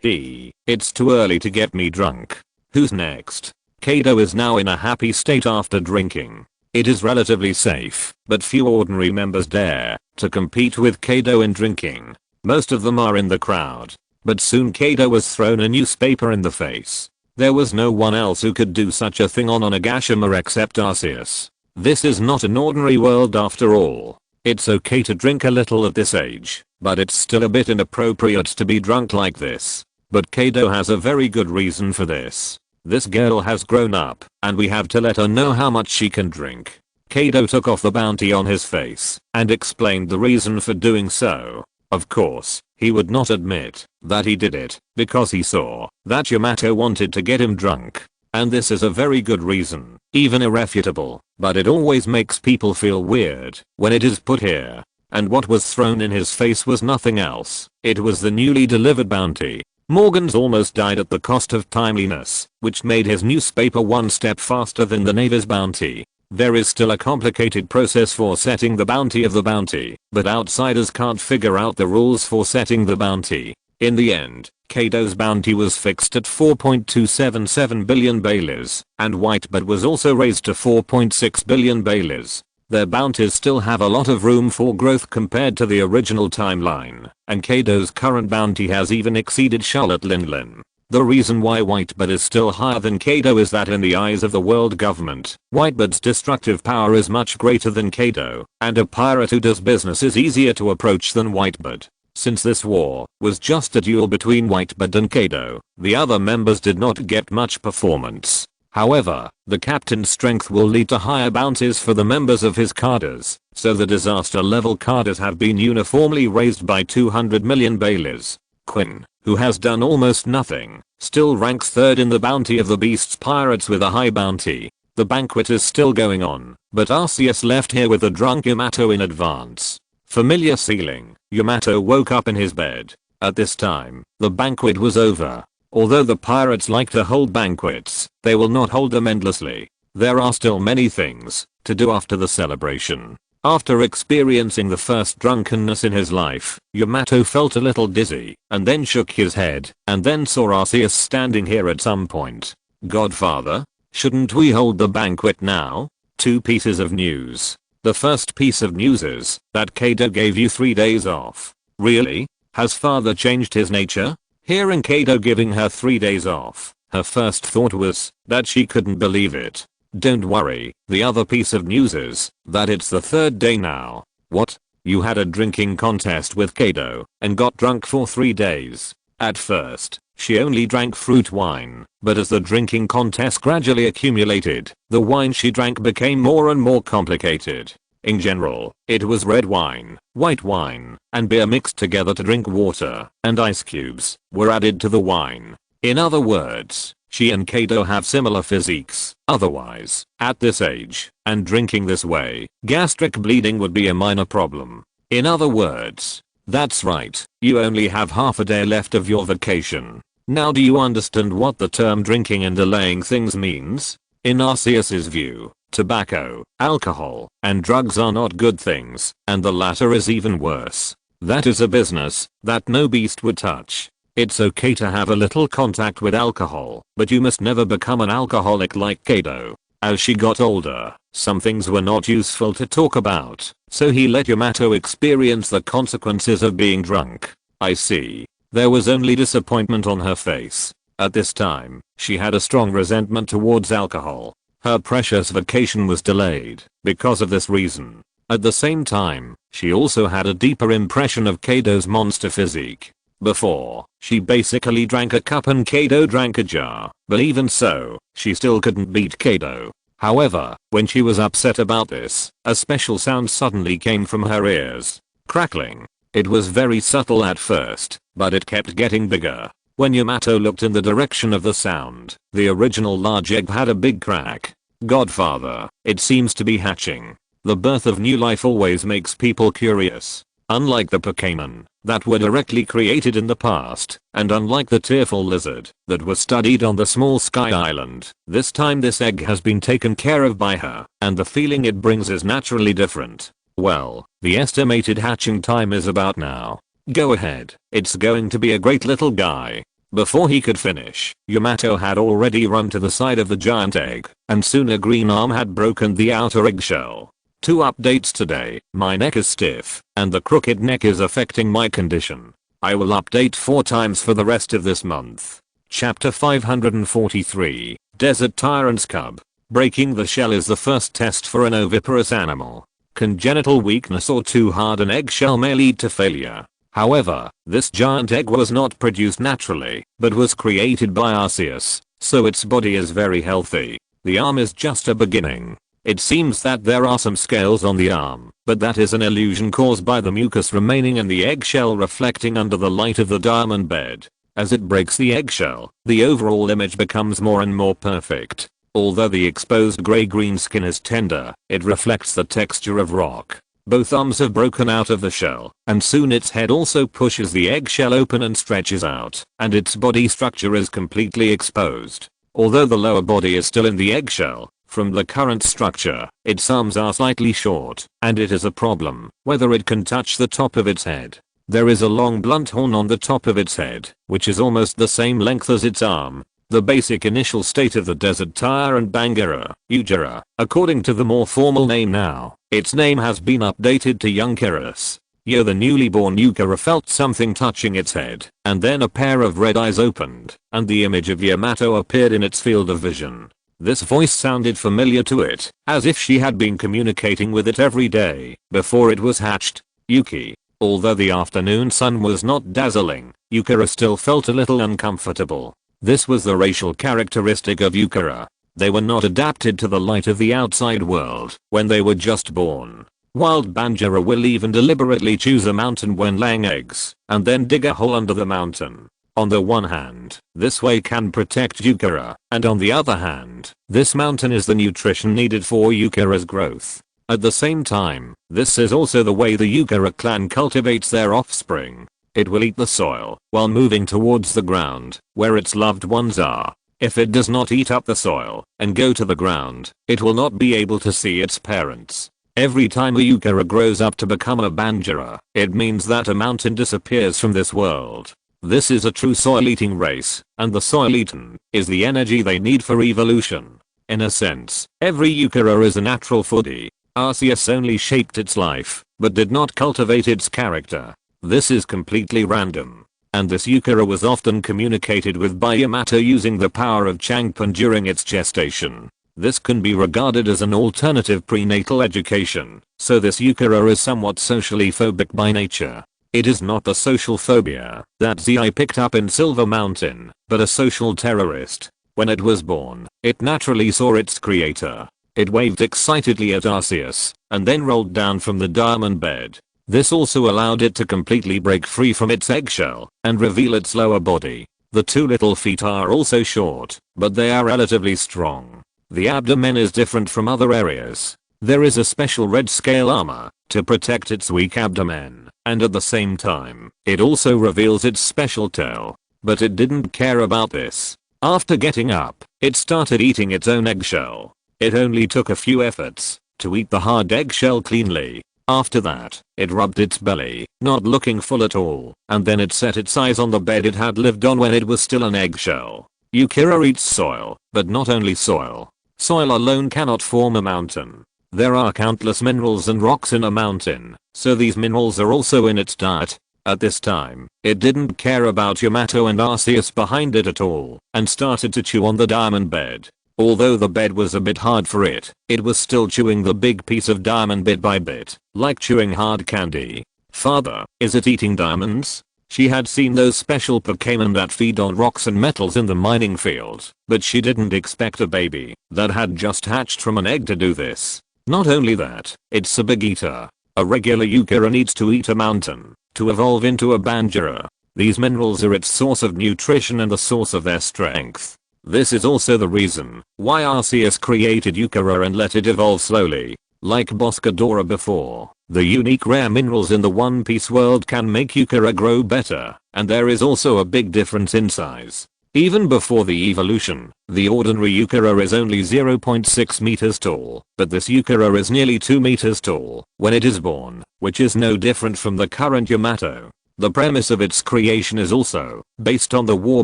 It's too early to get me drunk. Who's next? Kaido is now in a happy state after drinking. It is relatively safe, but few ordinary members dare to compete with Kaido in drinking. Most of them are in the crowd. But soon Kaido was thrown a newspaper in the face. There was no one else who could do such a thing on Onigashima except Arceus. This is not an ordinary world after all. It's okay to drink a little at this age, but it's still a bit inappropriate to be drunk like this. But Kaido has a very good reason for this. This girl has grown up, and we have to let her know how much she can drink. Kaido took off the bounty on his face and explained the reason for doing so. Of course, he would not admit that he did it because he saw that Yamato wanted to get him drunk. And this is a very good reason, even irrefutable, but it always makes people feel weird when it is put here. And what was thrown in his face was nothing else. It was the newly delivered bounty. Morgan's almost died at the cost of timeliness, which made his newspaper one step faster than the Navy's bounty. There is still a complicated process for setting the bounty of the bounty, but outsiders can't figure out the rules for setting the bounty. In the end, Kaido's bounty was fixed at 4.277 billion baileys, and Whitebird was also raised to 4.6 billion baileys. Their bounties still have a lot of room for growth compared to the original timeline, and Kaido's current bounty has even exceeded Charlotte Linlin. The reason why Whitebird is still higher than Kaido is that in the eyes of the world government, Whitebird's destructive power is much greater than Kaido, and a pirate who does business is easier to approach than Whitebird. Since this war was just a duel between Whitebird and Kaido, the other members did not get much performance. However, the captain's strength will lead to higher bounties for the members of his cadres, so the disaster level cadres have been uniformly raised by 200 million baileys. Quinn, who has done almost nothing, still ranks third in the bounty of the Beast's pirates with a high bounty. The banquet is still going on, but Arceus left here with a drunk Yamato in advance. Familiar ceiling. Yamato woke up in his bed. At this time, the banquet was over. Although the pirates like to hold banquets, they will not hold them endlessly. There are still many things to do after the celebration. After experiencing the first drunkenness in his life, Yamato felt a little dizzy, and then shook his head, and then saw Arceus standing here at some point. Godfather? Shouldn't we hold the banquet now? 2 pieces of news. The first piece of news is that Kaido gave you 3 days off. Really? Has father changed his nature? Hearing Kaido giving her 3 days off, her first thought was that she couldn't believe it. Don't worry, the other piece of news is that it's the 3rd day now. What? You had a drinking contest with Kaido and got drunk for 3 days. At first, she only drank fruit wine, but as the drinking contest gradually accumulated, the wine she drank became more and more complicated. In general, it was red wine, white wine, and beer mixed together to drink water, and ice cubes were added to the wine. In other words, she and Kaido have similar physiques. Otherwise, at this age, and drinking this way, gastric bleeding would be a minor problem. In other words, that's right, you only have half a day left of your vacation. Now do you understand what the term drinking and delaying things means? In Arceus's view, tobacco, alcohol, and drugs are not good things, and the latter is even worse. That is a business that no beast would touch. It's okay to have a little contact with alcohol, but you must never become an alcoholic like Kaido. As she got older, some things were not useful to talk about, So he let Yamato experience the consequences of being drunk. I see. There was only disappointment on her face. At this time, she had a strong resentment towards alcohol. Her precious vacation was delayed because of this reason. At the same time, she also had a deeper impression of Kaido's monster physique. Before, she basically drank a cup and Kaido drank a jar, but even so, she still couldn't beat Kaido. However, when she was upset about this, a special sound suddenly came from her ears. Crackling. It was very subtle at first, but it kept getting bigger. When Yamato looked in the direction of the sound, the original large egg had a big crack. Godfather, it seems to be hatching. The birth of new life always makes people curious. Unlike the Pokemon that were directly created in the past, and unlike the tearful lizard that was studied on the small sky island, this time this egg has been taken care of by her, and the feeling it brings is naturally different. Well, the estimated hatching time is about now. Go ahead, it's going to be a great little guy. Before he could finish, Yamato had already run to the side of the giant egg, and soon a green arm had broken the outer eggshell. 2 updates today. My neck is stiff, and the crooked neck is affecting my condition. I will update 4 times for the rest of this month. Chapter 543, Desert Tyrant's Cub. Breaking the shell is the first test for an oviparous animal. Congenital weakness or too hard an eggshell may lead to failure. However, this giant egg was not produced naturally, but was created by Arceus, so its body is very healthy. The arm is just a beginning. It seems that there are some scales on the arm, but that is an illusion caused by the mucus remaining in the eggshell reflecting under the light of the diamond bed. As it breaks the eggshell, the overall image becomes more and more perfect. Although the exposed gray-green skin is tender, it reflects the texture of rock. Both arms have broken out of the shell, and soon its head also pushes the eggshell open and stretches out, and its body structure is completely exposed. Although the lower body is still in the eggshell, from the current structure, its arms are slightly short, and it is a problem whether it can touch the top of its head. There is a long blunt horn on the top of its head, which is almost the same length as its arm. The basic initial state of the desert tyrant Bangira, Ujira, according to the more formal name now, its name has been updated to young Kyrus. The newly born Yukara felt something touching its head, and then a pair of red eyes opened, and the image of Yamato appeared in its field of vision. This voice sounded familiar to it, as if she had been communicating with it every day before it was hatched. Yuki. Although the afternoon sun was not dazzling, Yukara still felt a little uncomfortable. This was the racial characteristic of Yukara. They were not adapted to the light of the outside world when they were just born. Wild Banjara will even deliberately choose a mountain when laying eggs, and then dig a hole under the mountain. On the one hand, this way can protect Yukara, and on the other hand, this mountain is the nutrition needed for Yukara's growth. At the same time, this is also the way the Yukara clan cultivates their offspring. It will eat the soil while moving towards the ground, where its loved ones are. If it does not eat up the soil and go to the ground, it will not be able to see its parents. Every time a Yukara grows up to become a Banjara, it means that a mountain disappears from this world. This is a true soil-eating race, and the soil eaten is the energy they need for evolution. In a sense, every Yukara is a natural foodie. Arceus only shaped its life, but did not cultivate its character. This is completely random. And this Yukara was often communicated with by Yamato using the power of Changpan during its gestation. This can be regarded as an alternative prenatal education, so this Yukara is somewhat socially phobic by nature. It is not the social phobia that Zi picked up in Silver Mountain, but a social terrorist. When it was born, it naturally saw its creator. It waved excitedly at Arceus, and then rolled down from the diamond bed. This also allowed it to completely break free from its eggshell and reveal its lower body. The 2 little feet are also short, but they are relatively strong. The abdomen is different from other areas. There is a special red scale armor to protect its weak abdomen, and at the same time, it also reveals its special tail. But it didn't care about this. After getting up, it started eating its own eggshell. It only took a few efforts to eat the hard eggshell cleanly. After that, it rubbed its belly, not looking full at all, and then it set its eyes on the bed it had lived on when it was still an eggshell. Yukara eats soil, but not only soil. Soil alone cannot form a mountain. There are countless minerals and rocks in a mountain, so these minerals are also in its diet. At this time, it didn't care about Yamato and Arceus behind it at all, and started to chew on the diamond bed. Although the bed was a bit hard for it, it was still chewing the big piece of diamond bit by bit, like chewing hard candy. Father, is it eating diamonds? She had seen those special Pokemon that feed on rocks and metals in the mining field, but she didn't expect a baby that had just hatched from an egg to do this. Not only that, it's a big eater. A regular Yukara needs to eat a mountain to evolve into a Banjira. These minerals are its source of nutrition and the source of their strength. This is also the reason why Arceus created Yukara and let it evolve slowly. Like Boscadora before, the unique rare minerals in the One Piece world can make Yukara grow better, and there is also a big difference in size. Even before the evolution, the ordinary Yukara is only 0.6 meters tall, but this Yukara is nearly 2 meters tall when it is born, which is no different from the current Yamato. The premise of its creation is also based on the war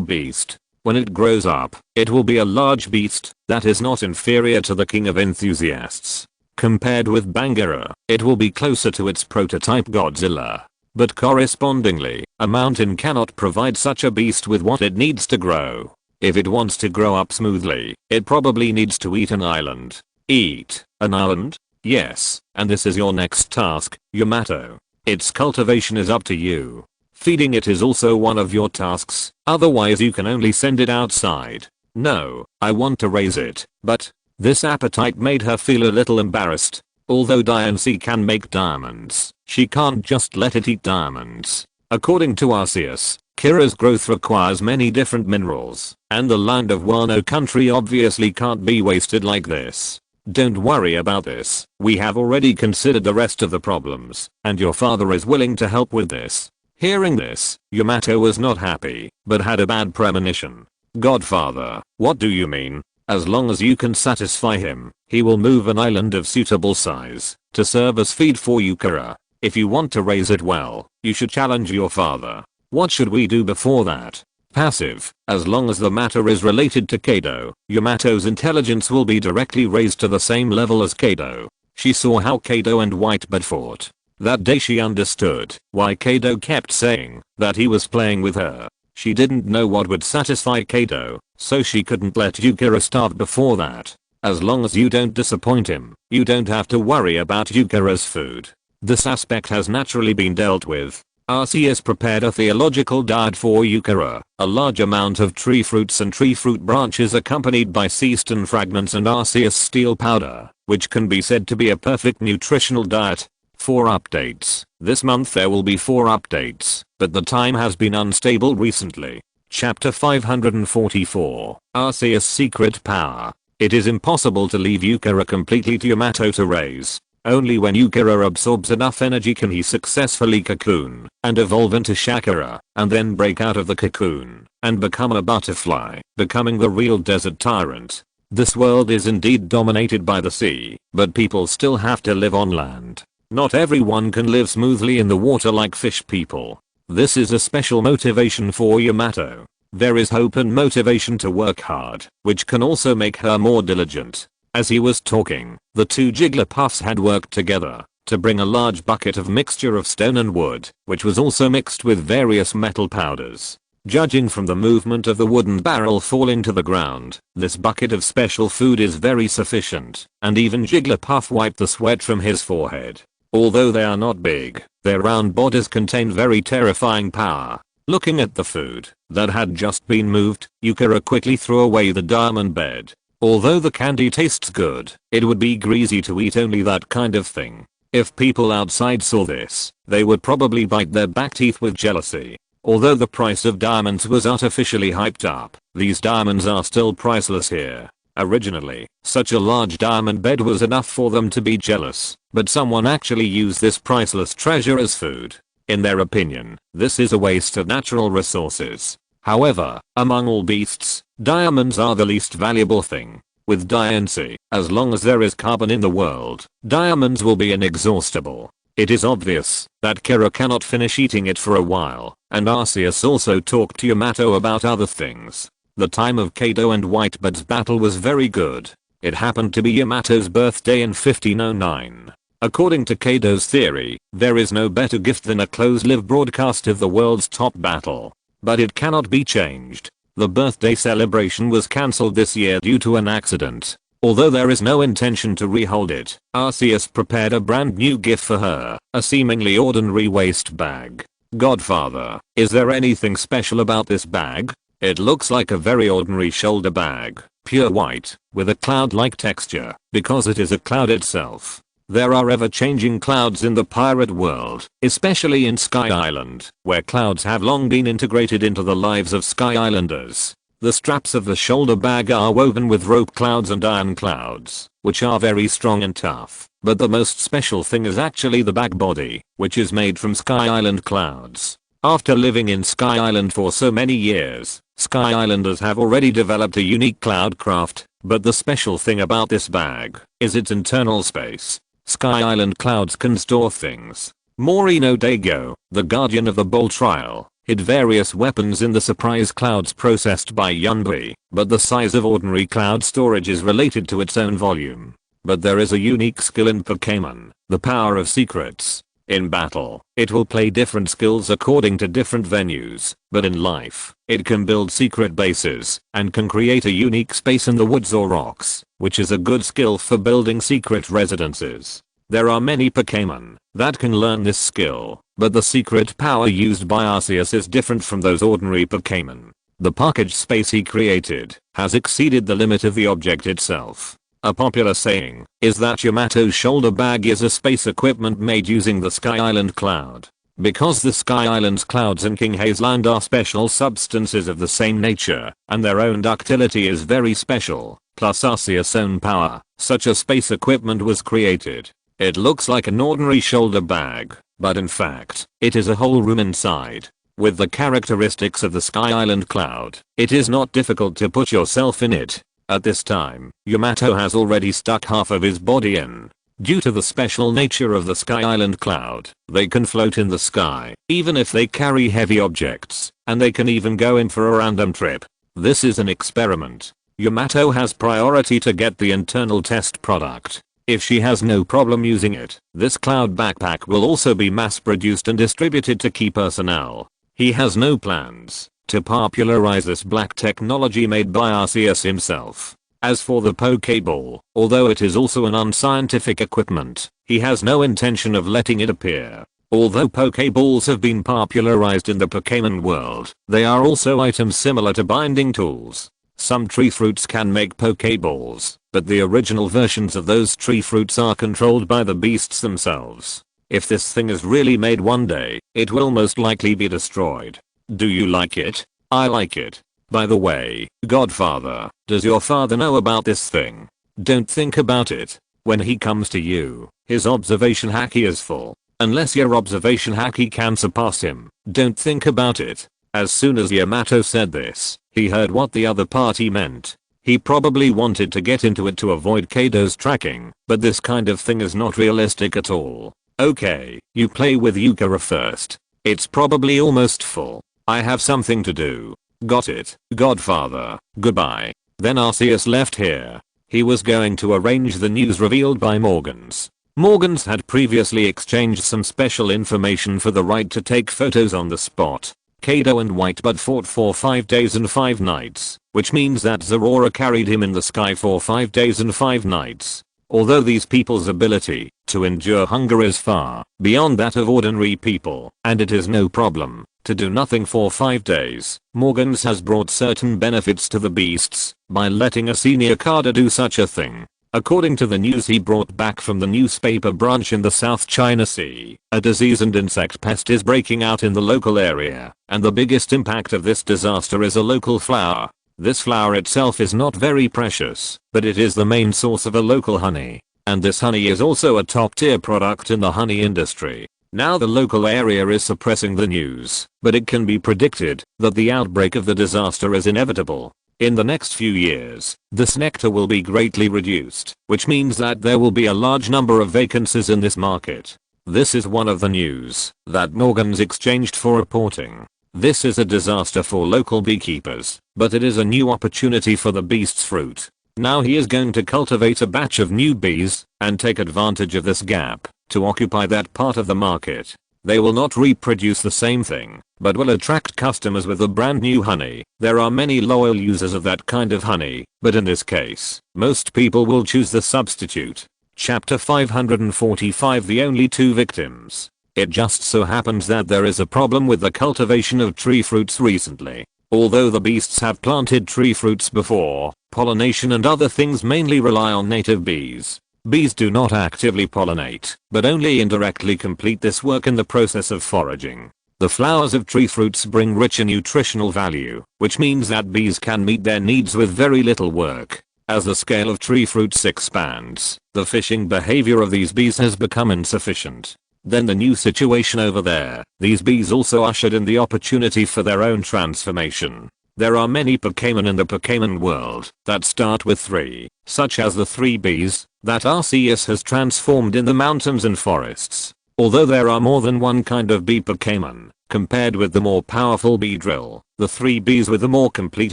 beast. When it grows up, it will be a large beast that is not inferior to the king of enthusiasts. Compared with Banjira, it will be closer to its prototype Godzilla. But correspondingly, a mountain cannot provide such a beast with what it needs to grow. If it wants to grow up smoothly, it probably needs to eat an island. Eat an island? Yes, and this is your next task, Yamato. Its cultivation is up to you. Feeding it is also one of your tasks, otherwise you can only send it outside. No, I want to raise it, but this appetite made her feel a little embarrassed. Although Diancie can make diamonds, she can't just let it eat diamonds. According to Arceus, Kira's growth requires many different minerals, and the land of Wano country obviously can't be wasted like this. Don't worry about this, we have already considered the rest of the problems, and your father is willing to help with this. Hearing this, Yamato was not happy, but had a bad premonition. Godfather, what do you mean? As long as you can satisfy him, he will move an island of suitable size to serve as feed for Yukara. If you want to raise it well, you should challenge your father. What should we do before that? Passive. As long as the matter is related to Kaido, Yamato's intelligence will be directly raised to the same level as Kaido. She saw how Kaido and Whitebird fought. That day she understood why Kaido kept saying that he was playing with her. She didn't know what would satisfy Kaido, so she couldn't let Yukara starve before that. As long as you don't disappoint him, you don't have to worry about Yukara's food. This aspect has naturally been dealt with. Arceus prepared a theological diet for Yukara, a large amount of tree fruits and tree fruit branches accompanied by sea stone fragments and Arceus steel powder, which can be said to be a perfect nutritional diet. 4 updates. This month there will be 4 updates, but the time has been unstable recently. Chapter 544, Arceus' Secret Power. It is impossible to leave Yukara completely to Yamato to raise. Only when Yukara absorbs enough energy can he successfully cocoon and evolve into Shakura, and then break out of the cocoon and become a butterfly, becoming the real desert tyrant. This world is indeed dominated by the sea, but people still have to live on land. Not everyone can live smoothly in the water like fish people. This is a special motivation for Yamato. There is hope and motivation to work hard, which can also make her more diligent. As he was talking, the 2 Jigglypuffs had worked together to bring a large bucket of mixture of stone and wood, which was also mixed with various metal powders. Judging from the movement of the wooden barrel falling to the ground, this bucket of special food is very sufficient, and even Jigglypuff wiped the sweat from his forehead. Although they are not big, their round bodies contain very terrifying power. Looking at the food that had just been moved, Yukara quickly threw away the diamond bed. Although the candy tastes good, it would be greasy to eat only that kind of thing. If people outside saw this, they would probably bite their back teeth with jealousy. Although the price of diamonds was artificially hyped up, these diamonds are still priceless here. Originally, such a large diamond bed was enough for them to be jealous, but someone actually used this priceless treasure as food. In their opinion, this is a waste of natural resources. However, among all beasts, diamonds are the least valuable thing. With Diancie, as long as there is carbon in the world, diamonds will be inexhaustible. It is obvious that Kira cannot finish eating it for a while, and Arceus also talked to Yamato about other things. The time of Kaido and Whitebird's battle was very good. It happened to be Yamato's birthday in 1509. According to Kaido's theory, there is no better gift than a close-lived broadcast of the world's top battle. But it cannot be changed. The birthday celebration was cancelled this year due to an accident. Although there is no intention to rehold it, Arceus prepared a brand new gift for her, a seemingly ordinary waste bag. Godfather, is there anything special about this bag? It looks like a very ordinary shoulder bag, pure white, with a cloud-like texture, because it is a cloud itself. There are ever-changing clouds in the pirate world, especially in Sky Island, where clouds have long been integrated into the lives of Sky Islanders. The straps of the shoulder bag are woven with rope clouds and iron clouds, which are very strong and tough. But the most special thing is actually the bag body, which is made from Sky Island clouds. After living in Sky Island for so many years, Sky Islanders have already developed a unique cloud craft, but the special thing about this bag is its internal space. Sky Island clouds can store things. Morino Dago, the guardian of the Bull Trial, hid various weapons in the surprise clouds processed by Yunbei, but the size of ordinary cloud storage is related to its own volume. But there is a unique skill in Pokemon, the power of secrets. In battle, it will play different skills according to different venues, but in life, it can build secret bases, and can create a unique space in the woods or rocks, which is a good skill for building secret residences. There are many Pokemon that can learn this skill, but the secret power used by Arceus is different from those ordinary Pokemon. The package space he created has exceeded the limit of the object itself. A popular saying is that Yamato's shoulder bag is a space equipment made using the Sky Island cloud. Because the Sky Island's clouds and King Hayes Land are special substances of the same nature, and their own ductility is very special, plus Arceus' own power, such a space equipment was created. It looks like an ordinary shoulder bag, but in fact, it is a whole room inside. With the characteristics of the Sky Island cloud, it is not difficult to put yourself in it. At this time, Yamato has already stuck half of his body in. Due to the special nature of the Sky Island cloud, they can float in the sky, even if they carry heavy objects, and they can even go in for a random trip. This is an experiment. Yamato has priority to get the internal test product. If she has no problem using it, this cloud backpack will also be mass produced and distributed to key personnel. He has no plans to popularize this black technology made by Arceus himself. As for the Pokeball, although it is also an unscientific equipment, he has no intention of letting it appear. Although Pokeballs have been popularized in the Pokemon world, they are also items similar to binding tools. Some tree fruits can make Pokeballs, but the original versions of those tree fruits are controlled by the beasts themselves. If this thing is really made one day, it will most likely be destroyed. Do you like it? I like it. By the way, Godfather, does your father know about this thing? Don't think about it. When he comes to you, his observation haki is full. Unless your observation haki can surpass him, don't think about it. As soon as Yamato said this, he heard what the other party meant. He probably wanted to get into it to avoid Kaido's tracking, but this kind of thing is not realistic at all. Okay, you play with Yukara first. It's probably almost full. I have something to do. Got it, Godfather. Goodbye. Then Arceus left here. He was going to arrange the news revealed by Morgans. Morgans had previously exchanged some special information for the right to take photos on the spot. Kaido and Whitebud fought for 5 days and 5 nights, which means that Zorora carried him in the sky for 5 days and 5 nights. Although these people's ability to endure hunger is far beyond that of ordinary people, and it is no problem to do nothing for 5 days, Morgans has brought certain benefits to the beasts by letting a senior Kada do such a thing. According to the news he brought back from the newspaper branch in the South China Sea, a disease and insect pest is breaking out in the local area, and the biggest impact of this disaster is a local flower. This flower itself is not very precious, but it is the main source of a local honey, and this honey is also a top tier product in the honey industry. Now the local area is suppressing the news, but it can be predicted that the outbreak of the disaster is inevitable. In the next few years, this nectar will be greatly reduced, which means that there will be a large number of vacancies in this market. This is one of the news that Morgans exchanged for reporting. This is a disaster for local beekeepers, but it is a new opportunity for the beast's fruit. Now he is going to cultivate a batch of new bees and take advantage of this gap to occupy that part of the market. They will not reproduce the same thing, but will attract customers with the brand new honey. There are many loyal users of that kind of honey, but in this case, most people will choose the substitute. Chapter 545 The only two victims. It just so happens that there is a problem with the cultivation of tree fruits recently. Although the beasts have planted tree fruits before, pollination and other things mainly rely on native bees. Bees do not actively pollinate, but only indirectly complete this work in the process of foraging. The flowers of tree fruits bring rich in nutritional value, which means that bees can meet their needs with very little work. As the scale of tree fruits expands, the fishing behavior of these bees has become insufficient. Then the new situation over there, these bees also ushered in the opportunity for their own transformation. There are many Pokemon in the Pokemon world that start with 3, such as the 3 bees that Arceus has transformed in the mountains and forests. Although there are more than one kind of bee Pokemon, compared with the more powerful Beedrill, the 3 bees with a more complete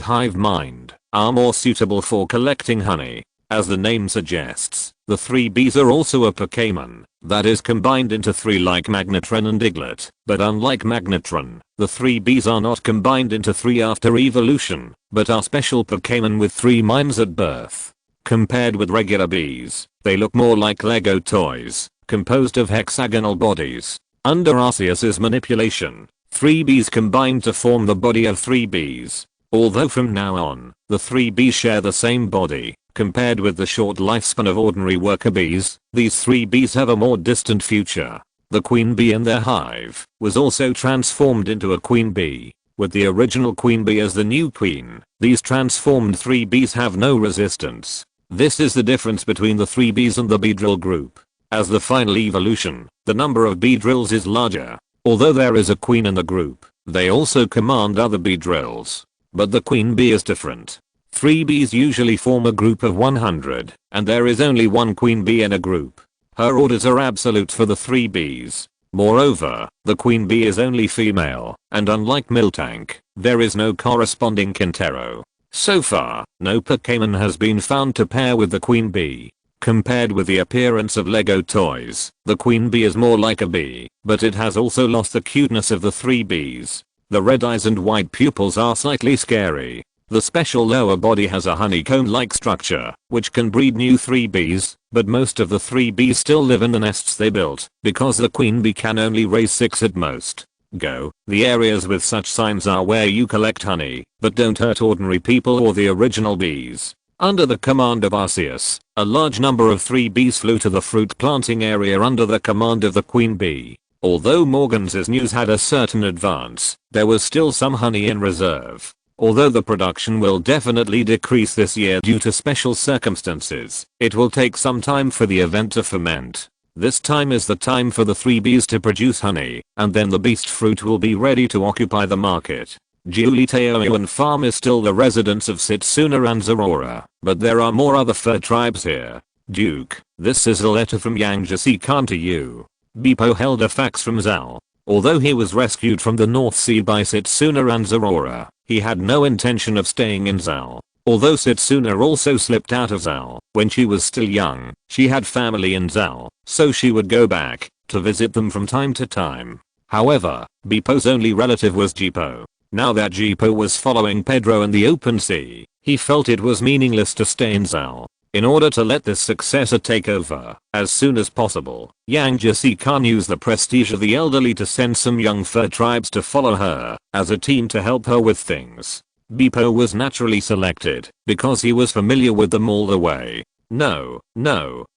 hive mind are more suitable for collecting honey. As the name suggests, the 3 bees are also a Pokemon that is combined into 3 like Magnetron and Diglett, but unlike Magnetron, the 3 bees are not combined into 3 after evolution, but are special Pokemon with 3 minds at birth. Compared with regular bees, they look more like Lego toys, composed of hexagonal bodies. Under Arceus's manipulation, 3 bees combined to form the body of 3 bees. Although from now on, the 3 bees share the same body, compared with the short lifespan of ordinary worker bees, these 3 bees have a more distant future. The queen bee in their hive was also transformed into a queen bee. With the original queen bee as the new queen, these transformed 3 bees have no resistance. This is the difference between the 3 bees and the Beedrill group. As the final evolution, the number of Beedrills is larger. Although there is a queen in the group, they also command other Beedrills. But the queen bee is different. 3 bees usually form a group of 100, and there is only one queen bee in a group. Her orders are absolute for the 3 bees. Moreover, the queen bee is only female, and unlike Miltank, there is no corresponding Quintero. So far, no Pokemon has been found to pair with the queen bee. Compared with the appearance of Lego toys, the queen bee is more like a bee, but it has also lost the cuteness of the 3 bees. The red eyes and white pupils are slightly scary. The special lower body has a honeycomb-like structure, which can breed new 3 bees, but most of the 3 bees still live in the nests they built, because the queen bee can only raise 6 at most. Go. The areas with such signs are where you collect honey, but don't hurt ordinary people or the original bees. Under the command of Arceus, a large number of 3 bees flew to the fruit planting area under the command of the queen bee. Although Morgan's news had a certain advance, there was still some honey in reserve. Although the production will definitely decrease this year due to special circumstances, it will take some time for the event to ferment. This time is the time for the 3 bees to produce honey, and then the beast fruit will be ready to occupy the market. Juliteoan Farm is still the residence of Setsuna and Zorora, but there are more other fur tribes here. Duke, this is a letter from Yang-Jasi-Khan to you. Beepo held a fax from Zal. Although he was rescued from the North Sea by Setsuna and Zorora, he had no intention of staying in Zal. Although Setsuna also slipped out of Zal when she was still young, she had family in Zal, so she would go back to visit them from time to time. However, Beepo's only relative was Jipo. Now that Jipo was following Pedro in the open sea, he felt it was meaningless to stay in Zal. In order to let this successor take over as soon as possible, Yang-Jasi-Khan used the prestige of the elderly to send some young fur tribes to follow her as a team to help her with things. Beepo was naturally selected because he was familiar with them all the way. No,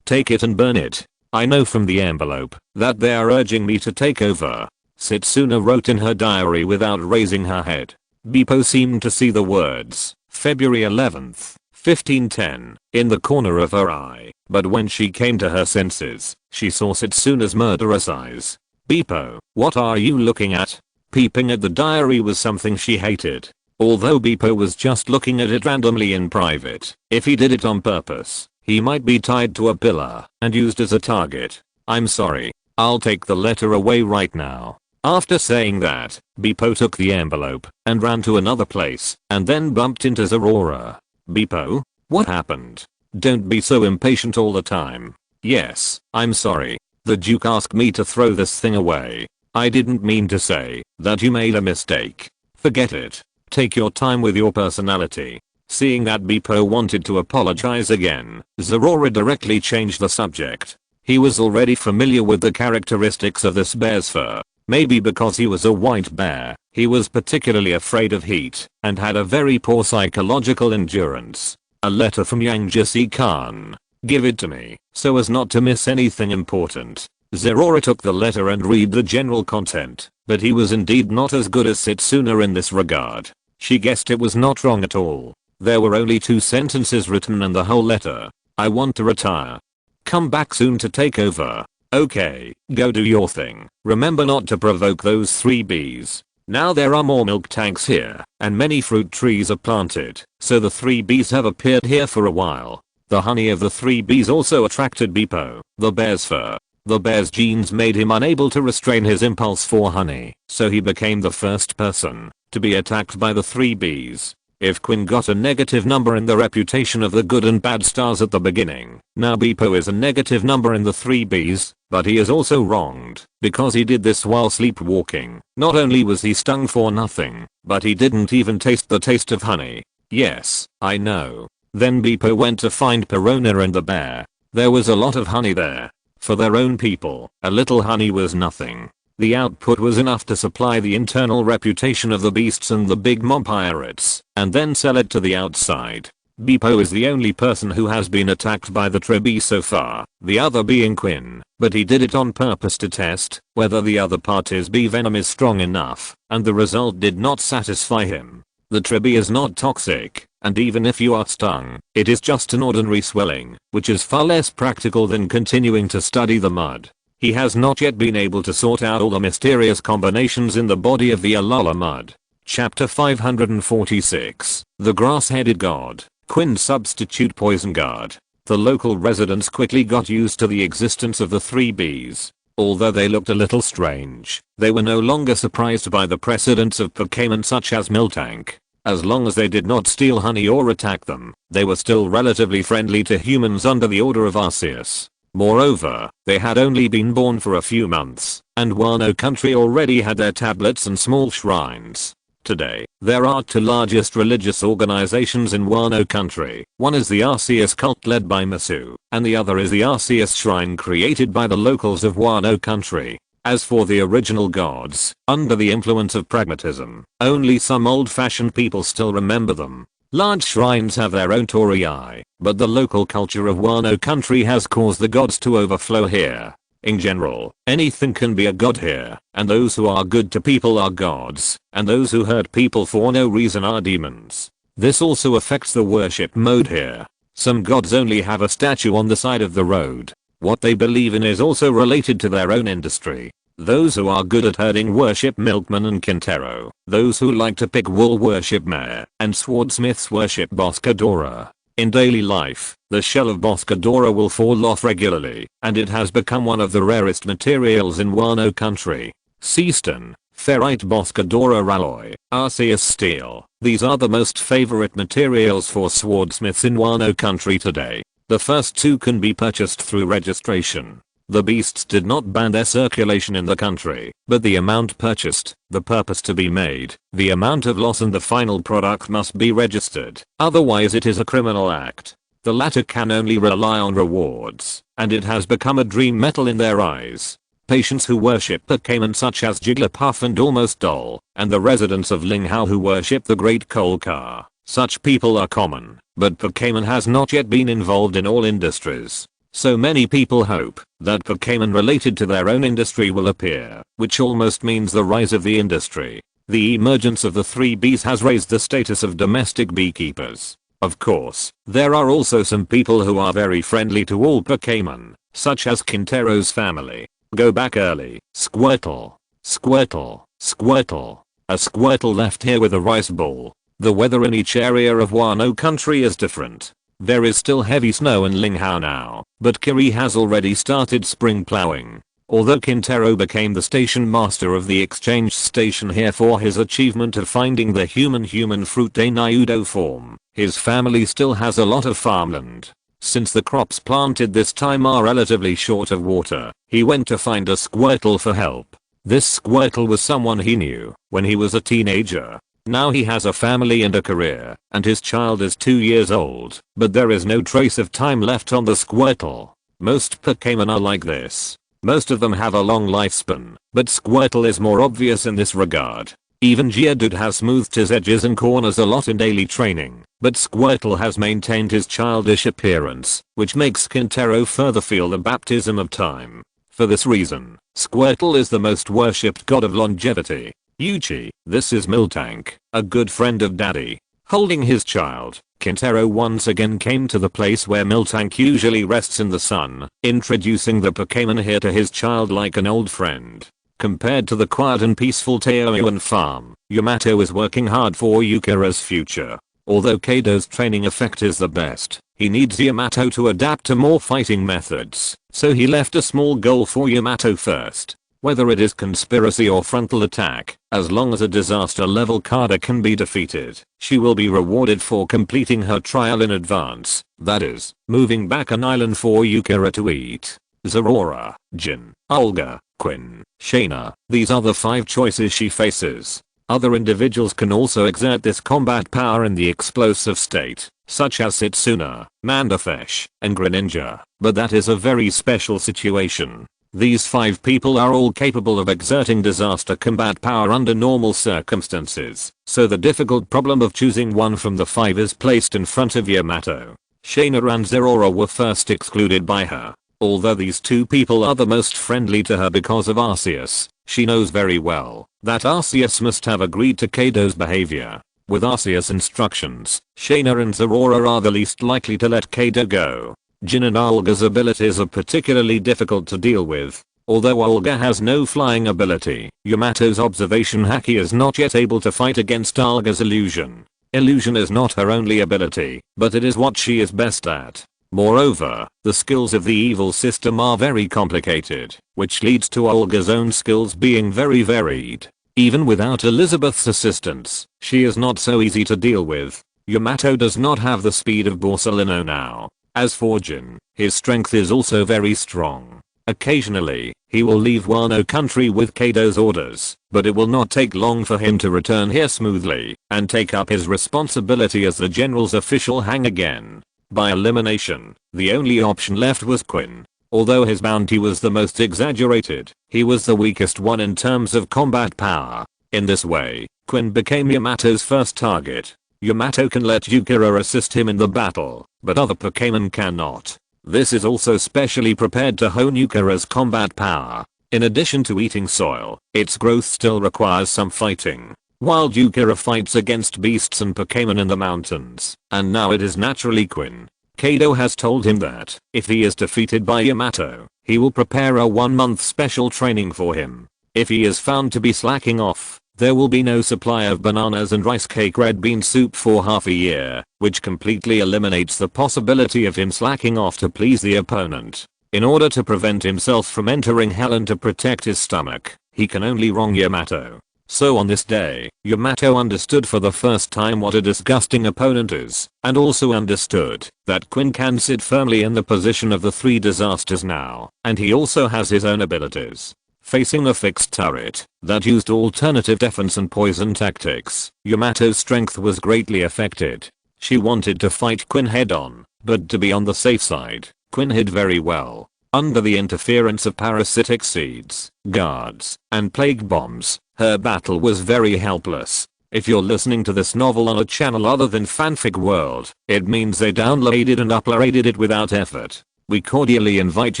take it and burn it. I know from the envelope that they are urging me to take over. Setsuna wrote in her diary without raising her head. Beepo seemed to see the words, February 11th. 1510, in the corner of her eye, but when she came to her senses, she saw Setsuna's murderous eyes. Beepo, what are you looking at? Peeping at the diary was something she hated. Although Beepo was just looking at it randomly in private, if he did it on purpose, he might be tied to a pillar and used as a target. I'm sorry, I'll take the letter away right now. After saying that, Beepo took the envelope and ran to another place and then bumped into Zorora. Beepo? What happened? Don't be so impatient all the time. Yes, I'm sorry. The Duke asked me to throw this thing away. I didn't mean to say that you made a mistake. Forget it. Take your time with your personality. Seeing that Beepo wanted to apologize again, Zorora directly changed the subject. He was already familiar with the characteristics of this bear's fur. Maybe because he was a white bear, he was particularly afraid of heat and had a very poor psychological endurance. A letter from Yang Jisi Khan. Give it to me, so as not to miss anything important. Zorora took the letter and read the general content, but he was indeed not as good as Setsuna in this regard. She guessed it was not wrong at all. There were only 2 sentences written in the whole letter. I want to retire. Come back soon to take over. Okay, go do your thing. Remember not to provoke those 3 bees. Now there are more milk tanks here, and many fruit trees are planted, so the 3 bees have appeared here for a while. The honey of the 3 bees also attracted Beepo, the bear's fur. The bear's genes made him unable to restrain his impulse for honey, so he became the first person to be attacked by the 3 bees. If Quinn got a negative number in the reputation of the good and bad stars at the beginning, now Beepo is a negative number in the 3 bees, but he is also wronged, because he did this while sleepwalking. Not only was he stung for nothing, but he didn't even taste the taste of honey. Yes, I know. Then Beepo went to find Perona and the bear. There was a lot of honey there. For their own people, a little honey was nothing. The output was enough to supply the internal reputation of the beasts and the big mob pirates, and then sell it to the outside. Beepo is the only person who has been attacked by the Trebi so far, the other being Quinn, but he did it on purpose to test whether the other party's bee venom is strong enough, and the result did not satisfy him. The Trebi is not toxic, and even if you are stung, it is just an ordinary swelling, which is far less practical than continuing to study the mud. He has not yet been able to sort out all the mysterious combinations in the body of the Alala mud. Chapter 546. The Grass-Headed God. Quinn's substitute poison guard. The local residents quickly got used to the existence of the 3 bees. Although they looked a little strange, they were no longer surprised by the precedents of Pokemon such as Miltank. As long as they did not steal honey or attack them, they were still relatively friendly to humans under the order of Arceus. Moreover, they had only been born for a few months, and Wano country already had their tablets and small shrines. Today, there are 2 largest religious organizations in Wano country. One is the Arceus cult led by Masu, and the other is the Arceus shrine created by the locals of Wano country. As for the original gods, under the influence of pragmatism, only some old-fashioned people still remember them. Large shrines have their own torii, but the local culture of Wano country has caused the gods to overflow here. In general, anything can be a god here, and those who are good to people are gods, and those who hurt people for no reason are demons. This also affects the worship mode here. Some gods only have a statue on the side of the road. What they believe in is also related to their own industry. Those who are good at herding worship milkmen and Kintaro. Those who like to pick wool worship mare, and swordsmiths worship Boscadora. In daily life, the shell of Boscadora will fall off regularly, and it has become one of the rarest materials in Wano country. Seaston, ferrite Boscadora alloy, Arceus steel. These are the most favorite materials for swordsmiths in Wano country today. The first 2 can be purchased through registration. The beasts did not ban their circulation in the country, but the amount purchased, the purpose to be made, the amount of loss and the final product must be registered, otherwise it is a criminal act. The latter can only rely on rewards, and it has become a dream metal in their eyes. Patients who worship Pokemon such as Jigglypuff and Almost Doll, and the residents of Linghao who worship the Great Coal Car. Such people are common, but Pokemon has not yet been involved in all industries. So many people hope that Pokemon related to their own industry will appear, which almost means the rise of the industry. The emergence of the 3 bees has raised the status of domestic beekeepers. Of course, there are also some people who are very friendly to all Pokemon, such as Kintaro's family. Go back early. Squirtle. Squirtle. Squirtle. A Squirtle left here with a rice ball. The weather in each area of Wano country is different. There is still heavy snow in Linghao now, but Kiri has already started spring plowing. Although Kintaro became the station master of the exchange station here for his achievement of finding the human fruit de Niudo form, His family still has a lot of farmland. Since the crops planted this time are relatively short of water, he went to find a Squirtle for help. This Squirtle was someone he knew when he was a teenager. Now he has a family and a career, and his child is 2 years old, but there is no trace of time left on the Squirtle. Most Pokemon are like this. Most of them have a long lifespan, but Squirtle is more obvious in this regard. Even Geodude has smoothed his edges and corners a lot in daily training, but Squirtle has maintained his childish appearance, which makes Quintero further feel the baptism of time. For this reason, Squirtle is the most worshipped god of longevity. Yuchi, this is Miltank, a good friend of Daddy. Holding his child, Quintero once again came to the place where Miltank usually rests in the sun, introducing the Pokemon here to his child like an old friend. Compared to the quiet and peaceful Taoyuan farm, Yamato is working hard for Yukira's future. Although Kaido's training effect is the best, he needs Yamato to adapt to more fighting methods, so he left a small goal for Yamato first. Whether it is conspiracy or frontal attack, as long as a disaster level Kada can be defeated, she will be rewarded for completing her trial in advance, that is, moving back an island for Yukira to eat. Zeraora, Jin, Olga, Quinn, Shaina, these are the 5 choices she faces. Other individuals can also exert this combat power in the explosive state, such as Setsuna, Manderfish, and Greninja, but that is a very special situation. These 5 people are all capable of exerting disaster combat power under normal circumstances, so the difficult problem of choosing one from the 5 is placed in front of Yamato. Shaina and Zeraora were first excluded by her. Although these 2 people are the most friendly to her because of Arceus, she knows very well that Arceus must have agreed to Kaido's behavior. With Arceus' instructions, Shaina and Zeraora are the least likely to let Kaido go. Jin and Olga's abilities are particularly difficult to deal with. Although Olga has no flying ability, Yamato's observation haki is not yet able to fight against Olga's illusion. Illusion is not her only ability, but it is what she is best at. Moreover, the skills of the evil system are very complicated, which leads to Olga's own skills being very varied. Even without Elizabeth's assistance, she is not so easy to deal with. Yamato does not have the speed of Borsalino now. As for Jin, his strength is also very strong. Occasionally, he will leave Wano country with Kaido's orders, but it will not take long for him to return here smoothly and take up his responsibility as the general's official hang again. By elimination, the only option left was Quinn. Although his bounty was the most exaggerated, he was the weakest one in terms of combat power. In this way, Quinn became Yamato's first target. Yamato can let Yukira assist him in the battle, but other Pokemon cannot. This is also specially prepared to hone Yukira's combat power. In addition to eating soil, its growth still requires some fighting. While Yukira fights against beasts and Pokemon in the mountains, and now it is naturally Quinn. Kaido has told him that, if he is defeated by Yamato, he will prepare a 1-month special training for him. If he is found to be slacking off, there will be no supply of bananas and rice cake red bean soup for half a year, which completely eliminates the possibility of him slacking off to please the opponent. In order to prevent himself from entering hell and to protect his stomach, he can only wrong Yamato. So on this day, Yamato understood for the first time what a disgusting opponent is, and also understood that Quinn can sit firmly in the position of the 3 disasters now, and he also has his own abilities. Facing a fixed turret that used alternative defense and poison tactics, Yamato's strength was greatly affected. She wanted to fight Quinn head on, but to be on the safe side, Quinn hid very well. Under the interference of parasitic seeds, guards, and plague bombs, her battle was very helpless. If you're listening to this novel on a channel other than Fanfic World, it means they downloaded and uploaded it without effort. We cordially invite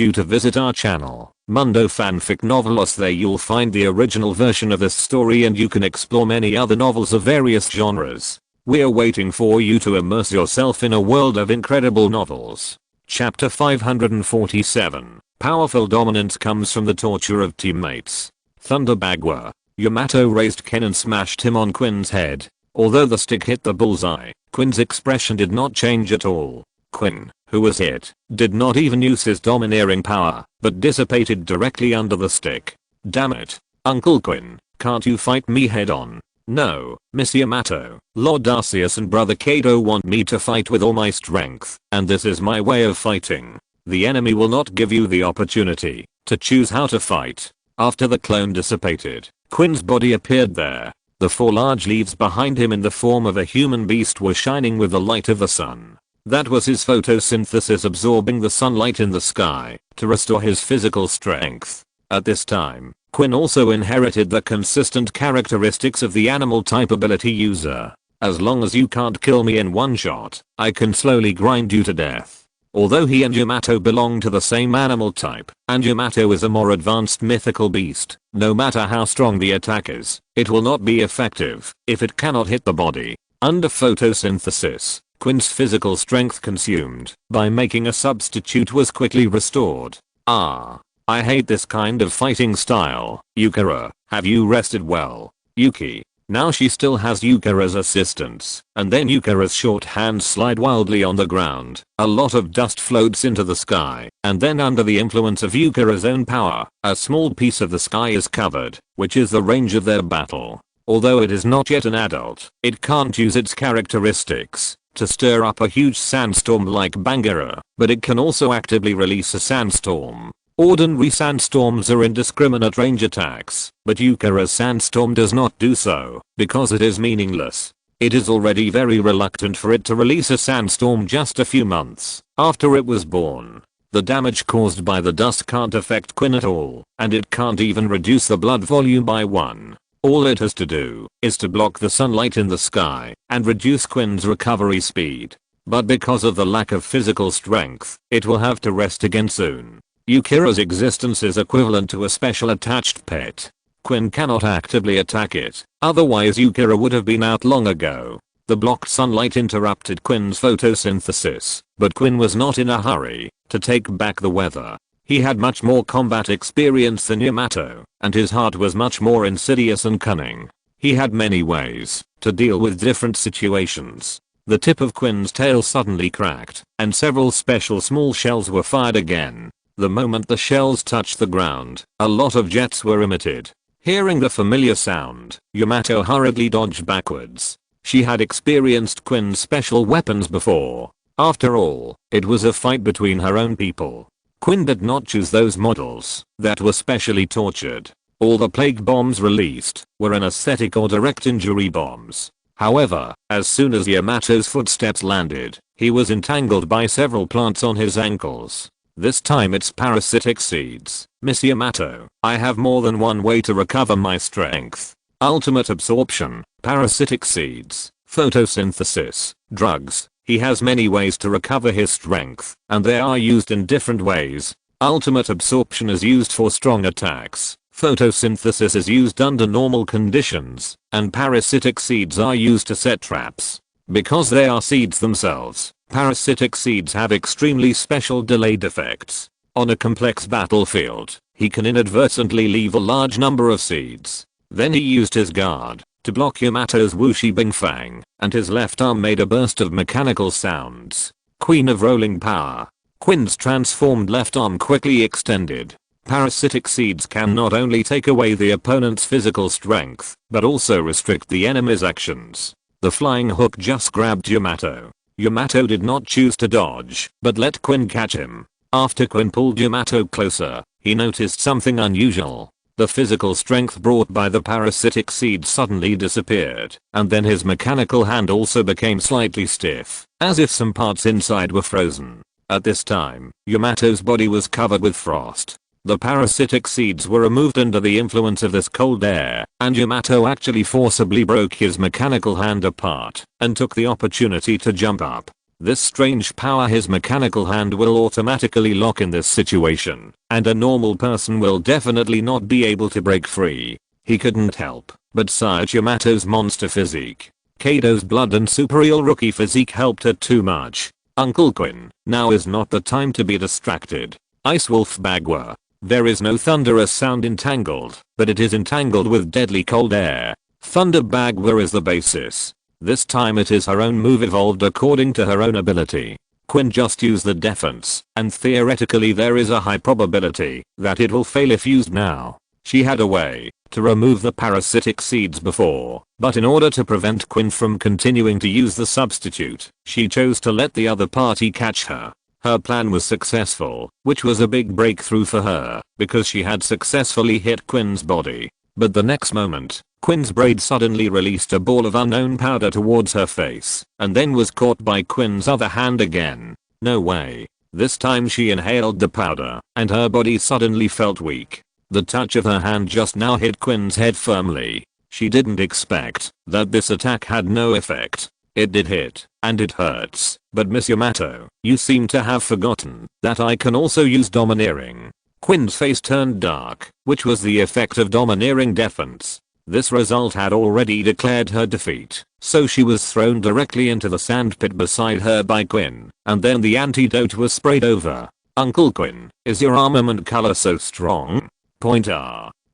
you to visit our channel, Mundo Fanfic Novelos. There you'll find the original version of this story and you can explore many other novels of various genres. We're waiting for you to immerse yourself in a world of incredible novels. Chapter 547. Powerful dominance comes from the torture of teammates. Thunder Bagua. Yamato raised Ken and smashed him on Quinn's head. Although the stick hit the bullseye, Quinn's expression did not change at all. Quinn, who was hit, did not even use his domineering power, but dissipated directly under the stick. Damn it. Uncle Quinn, can't you fight me head on? No, Miss Yamato, Lord Arceus and Brother Kaido want me to fight with all my strength, and this is my way of fighting. The enemy will not give you the opportunity to choose how to fight. After the clone dissipated, Quinn's body appeared there. The 4 large leaves behind him in the form of a human beast were shining with the light of the sun. That was his photosynthesis absorbing the sunlight in the sky to restore his physical strength. At this time, Quinn also inherited the consistent characteristics of the animal type ability user. As long as you can't kill me in one shot, I can slowly grind you to death. Although he and Yamato belong to the same animal type, and Yamato is a more advanced mythical beast, no matter how strong the attack is, it will not be effective if it cannot hit the body. Under photosynthesis, Quinn's physical strength consumed by making a substitute was quickly restored. I hate this kind of fighting style. Yukara, have you rested well? Yuki. Now she still has Yukara's assistance, and then Yukara's short hands slide wildly on the ground. A lot of dust floats into the sky, and then under the influence of Yukara's own power, a small piece of the sky is covered, which is the range of their battle. Although it is not yet an adult, it can't use its characteristics to stir up a huge sandstorm like Bangara, but it can also actively release a sandstorm. Ordinary sandstorms are indiscriminate range attacks, but Yukara's sandstorm does not do so, because it is meaningless. It is already very reluctant for it to release a sandstorm just a few months after it was born. The damage caused by the dust can't affect Quinn at all, and it can't even reduce the blood volume by 1. All it has to do is to block the sunlight in the sky and reduce Quinn's recovery speed. But because of the lack of physical strength, it will have to rest again soon. Yukara's existence is equivalent to a special attached pet. Quinn cannot actively attack it, otherwise Yukara would have been out long ago. The blocked sunlight interrupted Quinn's photosynthesis, but Quinn was not in a hurry to take back the weather. He had much more combat experience than Yamato, and his heart was much more insidious and cunning. He had many ways to deal with different situations. The tip of Quinn's tail suddenly cracked, and several special small shells were fired again. The moment the shells touched the ground, a lot of jets were emitted. Hearing the familiar sound, Yamato hurriedly dodged backwards. She had experienced Quinn's special weapons before. After all, it was a fight between her own people. Quinn did not choose those models that were specially tortured. All the plague bombs released were anesthetic or direct injury bombs. However, as soon as Yamato's footsteps landed, he was entangled by several plants on his ankles. This time it's parasitic seeds. Miss Yamato, I have more than one way to recover my strength. Ultimate absorption, parasitic seeds, photosynthesis, drugs. He has many ways to recover his strength, and they are used in different ways. Ultimate absorption is used for strong attacks. Photosynthesis is used under normal conditions, and parasitic seeds are used to set traps. Because they are seeds themselves, parasitic seeds have extremely special delayed effects. On a complex battlefield, he can inadvertently leave a large number of seeds. Then he used his guard to block Yamato's Wuxi Bing Fang, and his left arm made a burst of mechanical sounds. Queen of rolling power. Quinn's transformed left arm quickly extended. Parasitic seeds can not only take away the opponent's physical strength, but also restrict the enemy's actions. The flying hook just grabbed Yamato. Yamato did not choose to dodge, but let Quinn catch him. After Quinn pulled Yamato closer, he noticed something unusual. The physical strength brought by the parasitic seed suddenly disappeared, and then his mechanical hand also became slightly stiff, as if some parts inside were frozen. At this time, Yamato's body was covered with frost. The parasitic seeds were removed under the influence of this cold air, and Yamato actually forcibly broke his mechanical hand apart and took the opportunity to jump up. This strange power his mechanical hand will automatically lock in this situation, and a normal person will definitely not be able to break free. He couldn't help but sigh at Yamato's monster physique. Kaido's blood and superior rookie physique helped her too much. Uncle Quinn, now is not the time to be distracted. Ice Wolf Bagua. There is no thunderous sound entangled, but it is entangled with deadly cold air. Thunder Bagua is the basis. This time it is her own move evolved according to her own ability. Quinn just used the defense, and theoretically there is a high probability that it will fail if used now. She had a way to remove the parasitic seeds before, but in order to prevent Quinn from continuing to use the substitute, she chose to let the other party catch her. Her plan was successful, which was a big breakthrough for her, because she had successfully hit Quinn's body. But the next moment, Quinn's braid suddenly released a ball of unknown powder towards her face, and then was caught by Quinn's other hand again. No way. This time she inhaled the powder, and her body suddenly felt weak. The touch of her hand just now hit Quinn's head firmly. She didn't expect that this attack had no effect. It did hit, and it hurts. But Miss Yamato, you seem to have forgotten that I can also use domineering. Quinn's face turned dark, which was the effect of domineering defense. This result had already declared her defeat, so she was thrown directly into the sandpit beside her by Quinn, and then the antidote was sprayed over. Uncle Quinn, is your armament color so strong?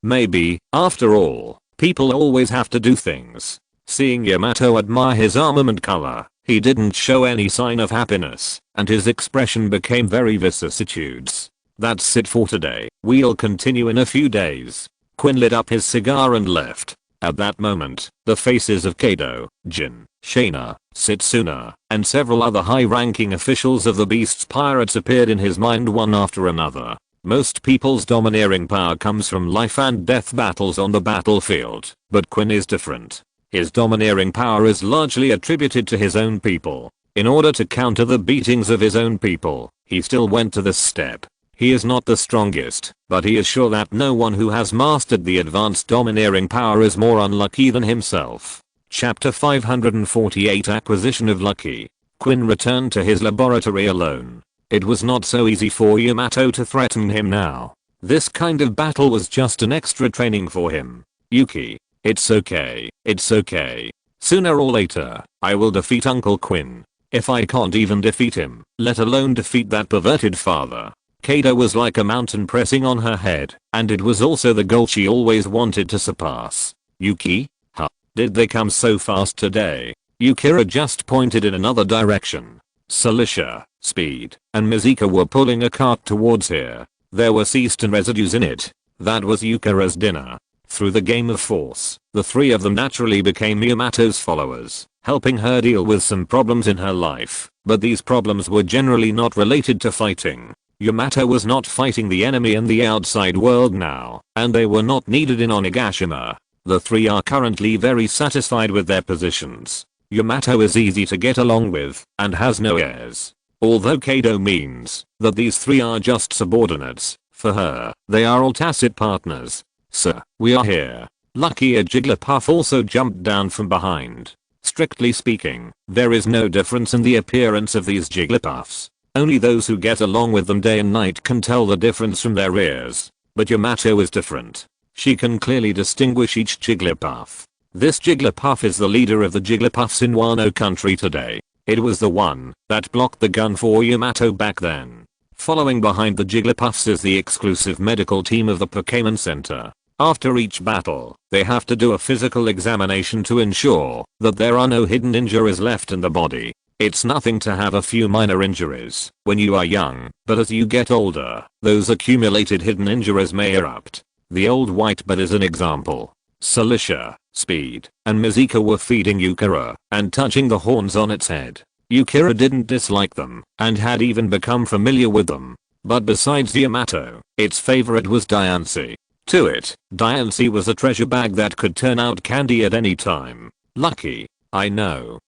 Maybe, after all, people always have to do things. Seeing Yamato admire his armament color, he didn't show any sign of happiness, and his expression became very vicissitudes. That's it for today. We'll continue in a few days. Quinn lit up his cigar and left. At that moment, the faces of Kaido, Jin, Shaina, Setsuna, and several other high-ranking officials of the Beast's pirates appeared in his mind one after another. Most people's domineering power comes from life and death battles on the battlefield, but Quinn is different. His domineering power is largely attributed to his own people. In order to counter the beatings of his own people, he still went to this step. He is not the strongest, but he is sure that no one who has mastered the advanced domineering power is more unlucky than himself. Chapter 548 Acquisition of Lucky. Quinn returned to his laboratory alone. It was not so easy for Yamato to threaten him now. This kind of battle was just an extra training for him. Yuki, it's okay, it's okay. Sooner or later, I will defeat Uncle Quinn. If I can't even defeat him, let alone defeat that perverted father. Kaido was like a mountain pressing on her head, and it was also the goal she always wanted to surpass. Yuki? Huh? Did they come so fast today? Yukira just pointed in another direction. Cilicia, Speed, and Mizuka were pulling a cart towards here. There were ceaston residues in it. That was Yukira's dinner. Through the game of force, the three of them naturally became Yamato's followers, helping her deal with some problems in her life, but these problems were generally not related to fighting. Yamato was not fighting the enemy in the outside world now, and they were not needed in Onigashima. The three are currently very satisfied with their positions. Yamato is easy to get along with, and has no heirs. Although Kaido means that these three are just subordinates, for her, they are all tacit partners. Sir, we are here. Lucky a Jigglypuff also jumped down from behind. Strictly speaking, there is no difference in the appearance of these Jigglypuffs. Only those who get along with them day and night can tell the difference from their ears. But Yamato is different. She can clearly distinguish each Jigglypuff. This Jigglypuff is the leader of the Jigglypuffs in Wano country today. It was the one that blocked the gun for Yamato back then. Following behind the Jigglypuffs is the exclusive medical team of the Pokémon Center. After each battle, they have to do a physical examination to ensure that there are no hidden injuries left in the body. It's nothing to have a few minor injuries when you are young, but as you get older, those accumulated hidden injuries may erupt. The old whitebird is an example. Cilicia, Speed, and Mizuka were feeding Yukira and touching the horns on its head. Yukira didn't dislike them and had even become familiar with them. But besides Yamato, its favorite was Diancie. To it, Diancie was a treasure bag that could turn out candy at any time. Lucky. I know,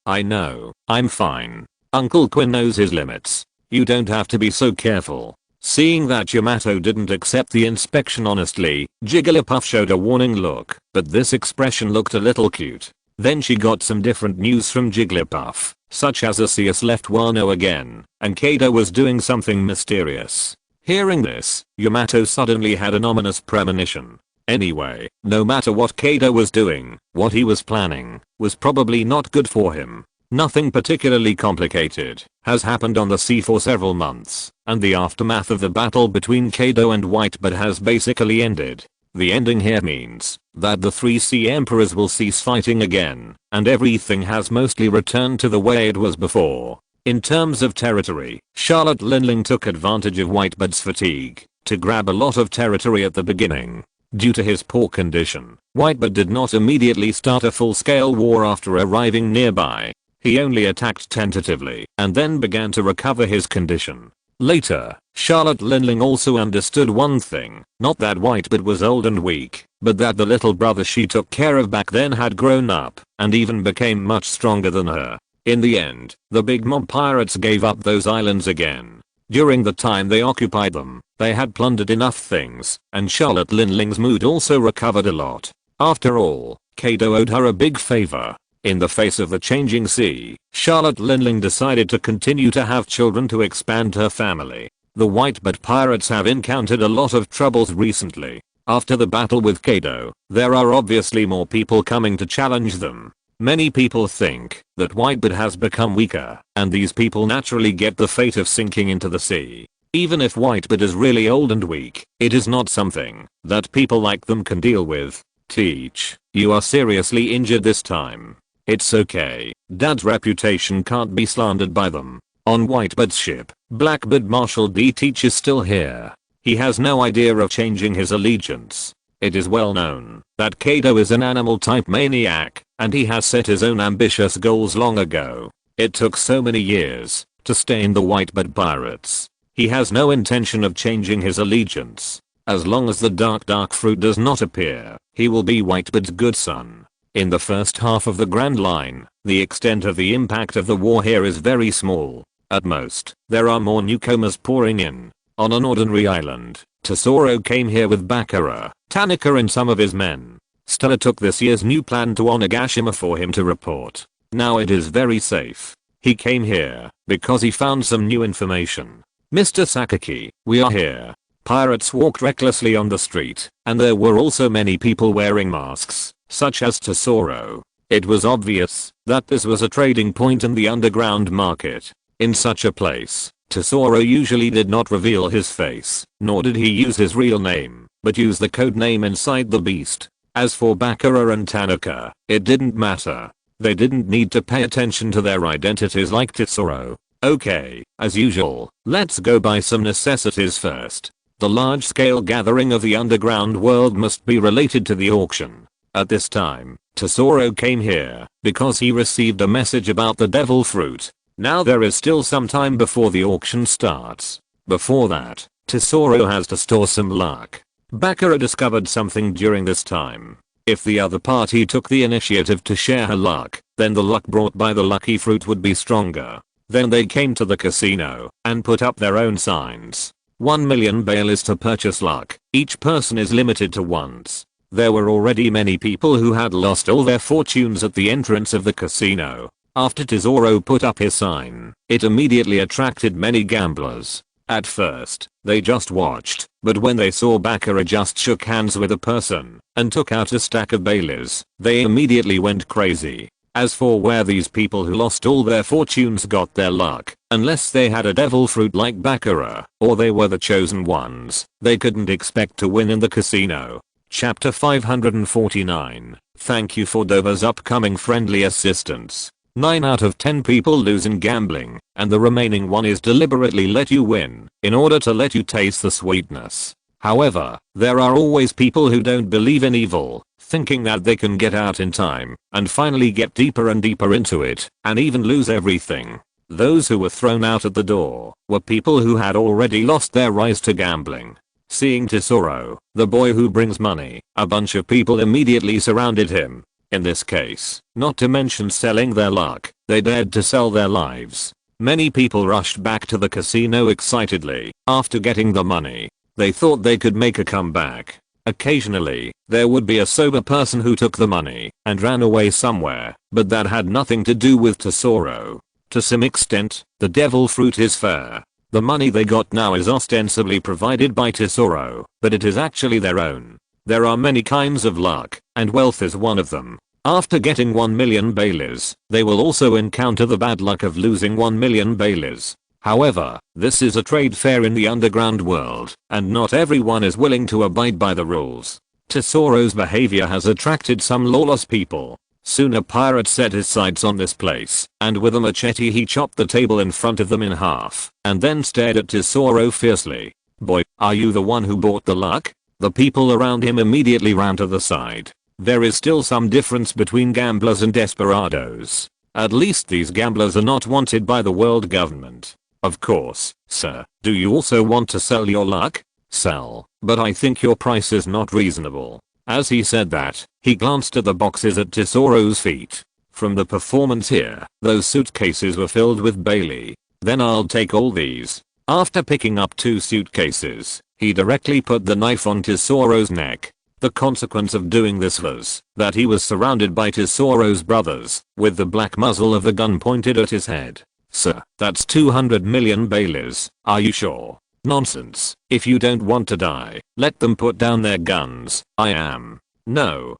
I'm fine. Uncle Quinn knows his limits. You don't have to be so careful. Seeing that Yamato didn't accept the inspection honestly, Jigglypuff showed a warning look, but this expression looked a little cute. Then she got some different news from Jigglypuff, such as Arceus left Wano again, and Kaido was doing something mysterious. Hearing this, Yamato suddenly had an ominous premonition. Anyway, no matter what Kaido was doing, what he was planning was probably not good for him. Nothing particularly complicated has happened on the sea for several months, and the aftermath of the battle between Kaido and Whitebird has basically ended. The ending here means that the three sea emperors will cease fighting again, and everything has mostly returned to the way it was before. In terms of territory, Charlotte Linling took advantage of Whitebird's fatigue to grab a lot of territory at the beginning. Due to his poor condition, Whitebird did not immediately start a full-scale war after arriving nearby. He only attacked tentatively and then began to recover his condition. Later, Charlotte Linling also understood one thing, not that Whitebird was old and weak, but that the little brother she took care of back then had grown up and even became much stronger than her. In the end, the big mob pirates gave up those islands again. During the time they occupied them, they had plundered enough things, and Charlotte Linling's mood also recovered a lot. After all, Kaido owed her a big favor. In the face of the changing sea, Charlotte Linling decided to continue to have children to expand her family. The Whitebird pirates have encountered a lot of troubles recently. After the battle with Kaido, there are obviously more people coming to challenge them. Many people think that Whitebird has become weaker, and these people naturally get the fate of sinking into the sea. Even if Whitebird is really old and weak, it is not something that people like them can deal with. Teach, you are seriously injured this time. It's okay, Dad's reputation can't be slandered by them. On Whitebird's ship, Blackbeard Marshal D. Teach is still here. He has no idea of changing his allegiance. It is well known that Kaido is an animal type maniac, and he has set his own ambitious goals long ago. It took so many years to stay in the Whitebird Pirates. He has no intention of changing his allegiance. As long as the dark fruit does not appear, he will be Whitebird's good son. In the first half of the Grand Line, the extent of the impact of the war here is very small. At most, there are more newcomers pouring in. On an ordinary island, Tesoro came here with Bakura, Tanaka and some of his men. Stella took this year's new plan to Onigashima for him to report. Now it is very safe. He came here because he found some new information. Mr. Sakaki, we are here. Pirates walked recklessly on the street, and there were also many people wearing masks, such as Tesoro. It was obvious that this was a trading point in the underground market. In such a place, Tesoro usually did not reveal his face, nor did he use his real name, but used the code name inside the beast. As for Bakura and Tanaka, it didn't matter. They didn't need to pay attention to their identities like Tesoro. Okay, as usual, let's go buy some necessities first. The large-scale gathering of the underground world must be related to the auction. At this time, Tesoro came here because he received a message about the devil fruit. Now there is still some time before the auction starts. Before that, Tesoro has to store some luck. Bakura discovered something during this time. If the other party took the initiative to share her luck, then the luck brought by the lucky fruit would be stronger. Then they came to the casino and put up their own signs. 1 million bail is to purchase luck. Each person is limited to once. There were already many people who had lost all their fortunes at the entrance of the casino. After Tesoro put up his sign, it immediately attracted many gamblers. At first, they just watched, but when they saw Bakura just shook hands with a person and took out a stack of baileys, they immediately went crazy. As for where these people who lost all their fortunes got their luck, unless they had a devil fruit like Bakura, or they were the chosen ones, they couldn't expect to win in the casino. Chapter 549. Thank you for Dova's upcoming friendly assistance. 9 out of 10 people lose in gambling, and the remaining one is deliberately let you win, in order to let you taste the sweetness. However, there are always people who don't believe in evil, thinking that they can get out in time, and finally get deeper and deeper into it, and even lose everything. Those who were thrown out at the door were people who had already lost their rise to gambling. Seeing Tesoro, the boy who brings money, a bunch of people immediately surrounded him. In this case, not to mention selling their luck, they dared to sell their lives. Many people rushed back to the casino excitedly after getting the money. They thought they could make a comeback. Occasionally, there would be a sober person who took the money and ran away somewhere, but that had nothing to do with Tesoro. To some extent, the devil fruit is fair. The money they got now is ostensibly provided by Tesoro, but it is actually their own. There are many kinds of luck, and wealth is one of them. After getting 1 million baileys, they will also encounter the bad luck of losing 1 million baileys. However, this is a trade fair in the underground world, and not everyone is willing to abide by the rules. Tesoro's behavior has attracted some lawless people. Soon a pirate set his sights on this place, and with a machete he chopped the table in front of them in half, and then stared at Tesoro fiercely. "Boy, are you the one who bought the luck?" The people around him immediately ran to the side. There is still some difference between gamblers and desperados. At least these gamblers are not wanted by the world government. Of course, sir, do you also want to sell your luck? Sell, but I think your price is not reasonable. As he said that, he glanced at the boxes at Tesoro's feet. From the performance here, those suitcases were filled with Bailey. Then I'll take all these. After picking up 2 suitcases, he directly put the knife on Tesoro's neck. The consequence of doing this was that he was surrounded by Tesoro's brothers, with the black muzzle of the gun pointed at his head. Sir, that's 200 million Baileys, are you sure? Nonsense. If you don't want to die, let them put down their guns. I am. No,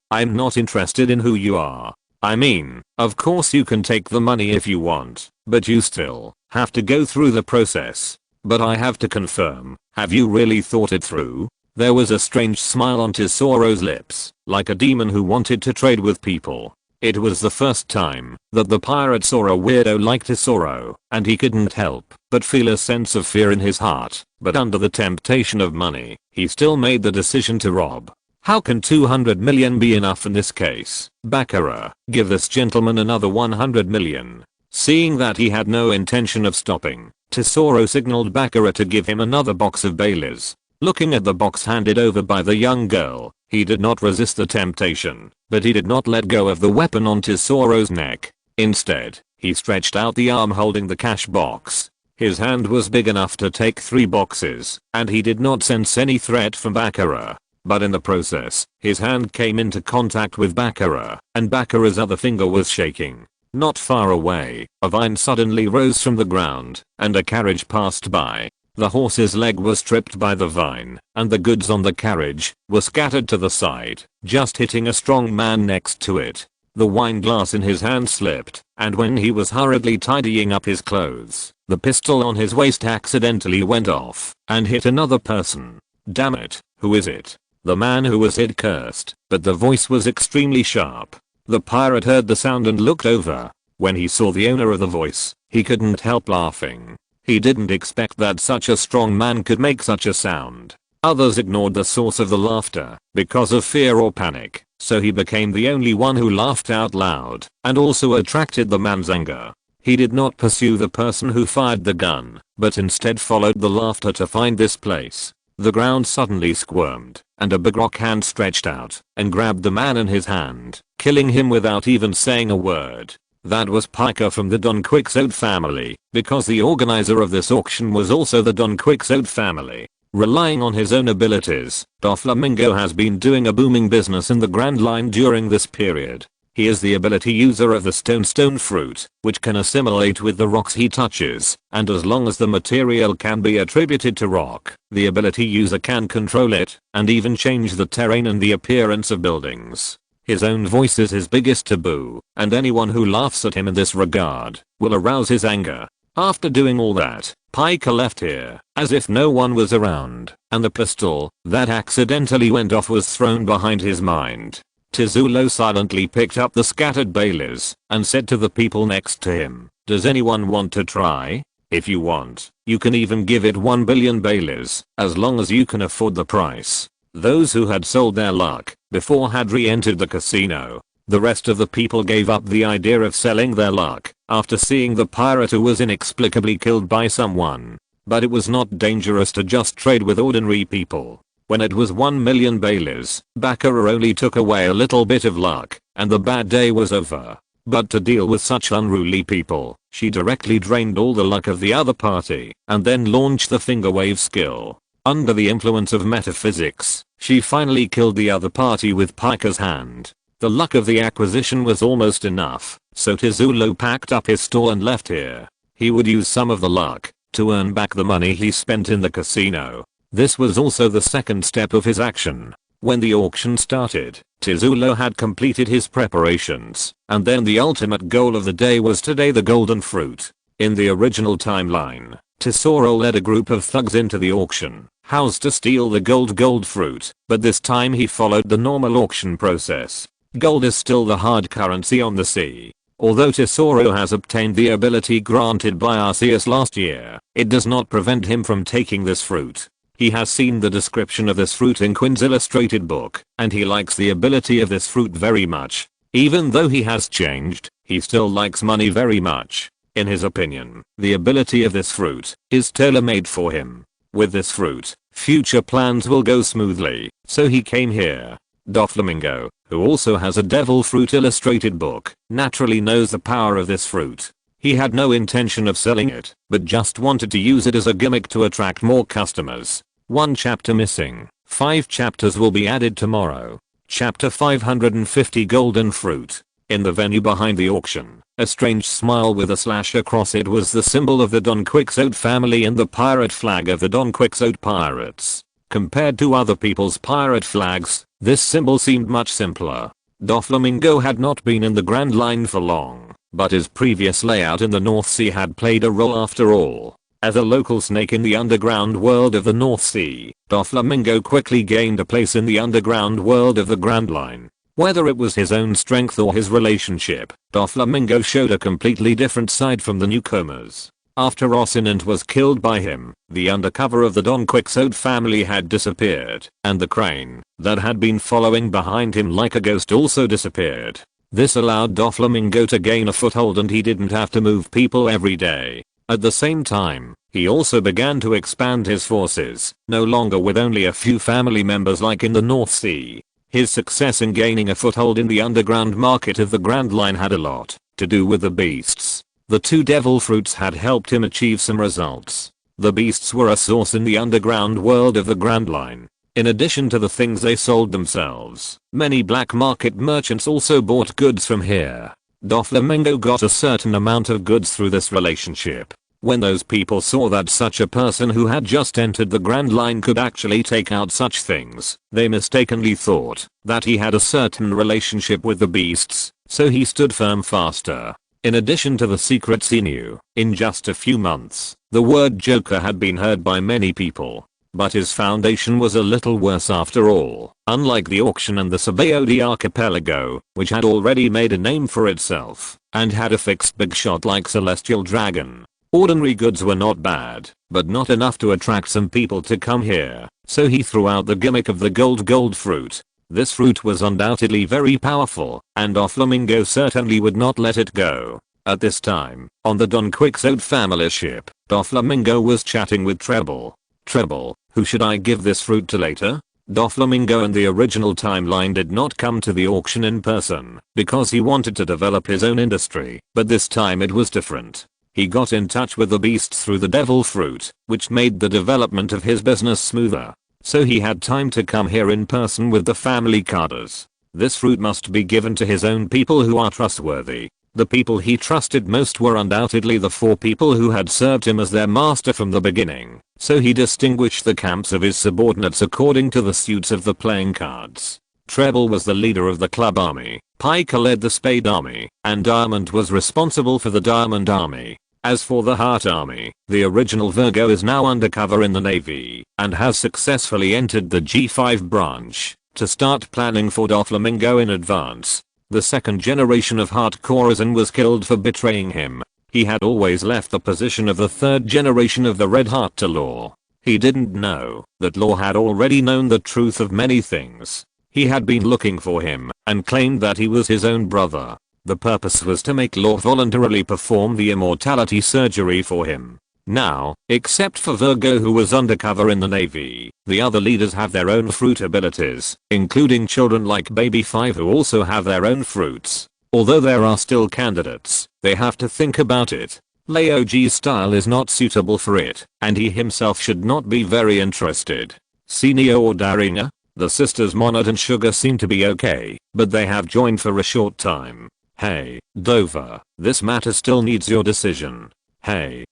I'm not interested in who you are. I mean, of course you can take the money if you want, but you still have to go through the process. But I have to confirm, have you really thought it through? There was a strange smile on Tesoro's lips, like a demon who wanted to trade with people. It was the first time that the pirate saw a weirdo like Tesoro, and he couldn't help but feel a sense of fear in his heart. But under the temptation of money, he still made the decision to rob. How can 200 million be enough in this case? Baccarat, give this gentleman another 100 million. Seeing that he had no intention of stopping, Tesoro signaled Baccarat to give him another box of Baileys. Looking at the box handed over by the young girl, he did not resist the temptation, but he did not let go of the weapon on Tesoro's neck. Instead, he stretched out the arm holding the cash box. His hand was big enough to take 3 boxes, and he did not sense any threat from Baccarat. But in the process, his hand came into contact with Baccarat, and Baccarat's other finger was shaking. Not far away, a vine suddenly rose from the ground, and a carriage passed by. The horse's leg was stripped by the vine, and the goods on the carriage were scattered to the side, just hitting a strong man next to it. The wine glass in his hand slipped, and when he was hurriedly tidying up his clothes, the pistol on his waist accidentally went off and hit another person. Damn it, who is it? The man who was hit cursed, but the voice was extremely sharp. The pirate heard the sound and looked over. When he saw the owner of the voice, he couldn't help laughing. He didn't expect that such a strong man could make such a sound. Others ignored the source of the laughter because of fear or panic, so he became the only one who laughed out loud and also attracted the man's anger. He did not pursue the person who fired the gun, but instead followed the laughter to find this place. The ground suddenly squirmed, and a big rock hand stretched out and grabbed the man in his hand, killing him without even saying a word. That was Piker from the Don Quixote family, because the organizer of this auction was also the Don Quixote family. Relying on his own abilities, Doflamingo has been doing a booming business in the Grand Line during this period. He is the ability user of the stone fruit, which can assimilate with the rocks he touches, and as long as the material can be attributed to rock, the ability user can control it, and even change the terrain and the appearance of buildings. His own voice is his biggest taboo, and anyone who laughs at him in this regard will arouse his anger. After doing all that, Piker left here, as if no one was around, and the pistol that accidentally went off was thrown behind his mind. Tizulo silently picked up the scattered Baileys and said to the people next to him, "Does anyone want to try? If you want, you can even give it 1 billion Baileys, as long as you can afford the price." Those who had sold their luck before had re-entered the casino. The rest of the people gave up the idea of selling their luck after seeing the pirate who was inexplicably killed by someone. But it was not dangerous to just trade with ordinary people. When it was 1 million Baileys, Baccarat only took away a little bit of luck, and the bad day was over. But to deal with such unruly people, she directly drained all the luck of the other party, and then launched the finger wave skill. Under the influence of metaphysics, she finally killed the other party with Piker's hand. The luck of the acquisition was almost enough, so Tizulo packed up his stall and left here. He would use some of the luck to earn back the money he spent in the casino. This was also the second step of his action. When the auction started, Tizulo had completed his preparations, and then the ultimate goal of the day was today the golden fruit. In the original timeline, Tesoro led a group of thugs into the auction house to steal the gold fruit, but this time he followed the normal auction process. Gold is still the hard currency on the sea. Although Tesoro has obtained the ability granted by Arceus last year, it does not prevent him from taking this fruit. He has seen the description of this fruit in Quinn's illustrated book, and he likes the ability of this fruit very much. Even though he has changed, he still likes money very much. In his opinion, the ability of this fruit is tailor-made for him. With this fruit, future plans will go smoothly, so he came here. Doflamingo, who also has a devil fruit illustrated book, naturally knows the power of this fruit. He had no intention of selling it, but just wanted to use it as a gimmick to attract more customers. One chapter missing. 5 chapters will be added tomorrow. Chapter 550 Golden Fruit. In the venue behind the auction, a strange smile with a slash across it was the symbol of the Don Quixote family and the pirate flag of the Don Quixote pirates. Compared to other people's pirate flags, this symbol seemed much simpler. Doflamingo had not been in the Grand Line for long, but his previous layout in the North Sea had played a role after all. As a local snake in the underground world of the North Sea, Doflamingo quickly gained a place in the underground world of the Grand Line. Whether it was his own strength or his relationship, Doflamingo showed a completely different side from the newcomers. After Rocinant was killed by him, the undercover of the Don Quixote family had disappeared, and the crane that had been following behind him like a ghost also disappeared. This allowed Doflamingo to gain a foothold and he didn't have to move people every day. At the same time, he also began to expand his forces, no longer with only a few family members like in the North Sea. His success in gaining a foothold in the underground market of the Grand Line had a lot to do with the beasts. The 2 devil fruits had helped him achieve some results. The beasts were a source in the underground world of the Grand Line. In addition to the things they sold themselves, many black market merchants also bought goods from here. Doflamingo got a certain amount of goods through this relationship. When those people saw that such a person who had just entered the Grand Line could actually take out such things, they mistakenly thought that he had a certain relationship with the beasts, so he stood firm faster. In addition to the secrets he knew, in just a few months, the word Joker had been heard by many people. But his foundation was a little worse after all. Unlike the auction and the Sabaody archipelago, which had already made a name for itself, and had a fixed big shot like Celestial Dragon. Ordinary goods were not bad, but not enough to attract some people to come here, so he threw out the gimmick of the gold fruit. This fruit was undoubtedly very powerful, and Doflamingo certainly would not let it go. At this time, on the Don Quixote family ship, Doflamingo was chatting with Treble. Treble, who should I give this fruit to later? Doflamingo in the original timeline did not come to the auction in person, because he wanted to develop his own industry, but this time it was different. He got in touch with the beasts through the devil fruit, which made the development of his business smoother. So he had time to come here in person with the family carders. This fruit must be given to his own people who are trustworthy. The people he trusted most were undoubtedly the 4 people who had served him as their master from the beginning. So he distinguished the camps of his subordinates according to the suits of the playing cards. Treble was the leader of the club army, Piker led the spade army, and Diamond was responsible for the diamond army. As for the heart army, the original Virgo is now undercover in the navy, and has successfully entered the G5 branch, to start planning for Doflamingo in advance. The second generation of Heart Corazon was killed for betraying him. He had always left the position of the third generation of the Red Heart to Law. He didn't know that Law had already known the truth of many things. He had been looking for him, and claimed that he was his own brother. The purpose was to make Law voluntarily perform the immortality surgery for him. Now, except for Virgo who was undercover in the navy, the other leaders have their own fruit abilities, including children like Baby 5 who also have their own fruits. Although there are still candidates, they have to think about it. Laoji's style is not suitable for it, and he himself should not be very interested. Sinio or Daringa? The sisters Monad and Sugar seem to be okay, but they have joined for a short time. Hey, Dover, this matter still needs your decision. Hey,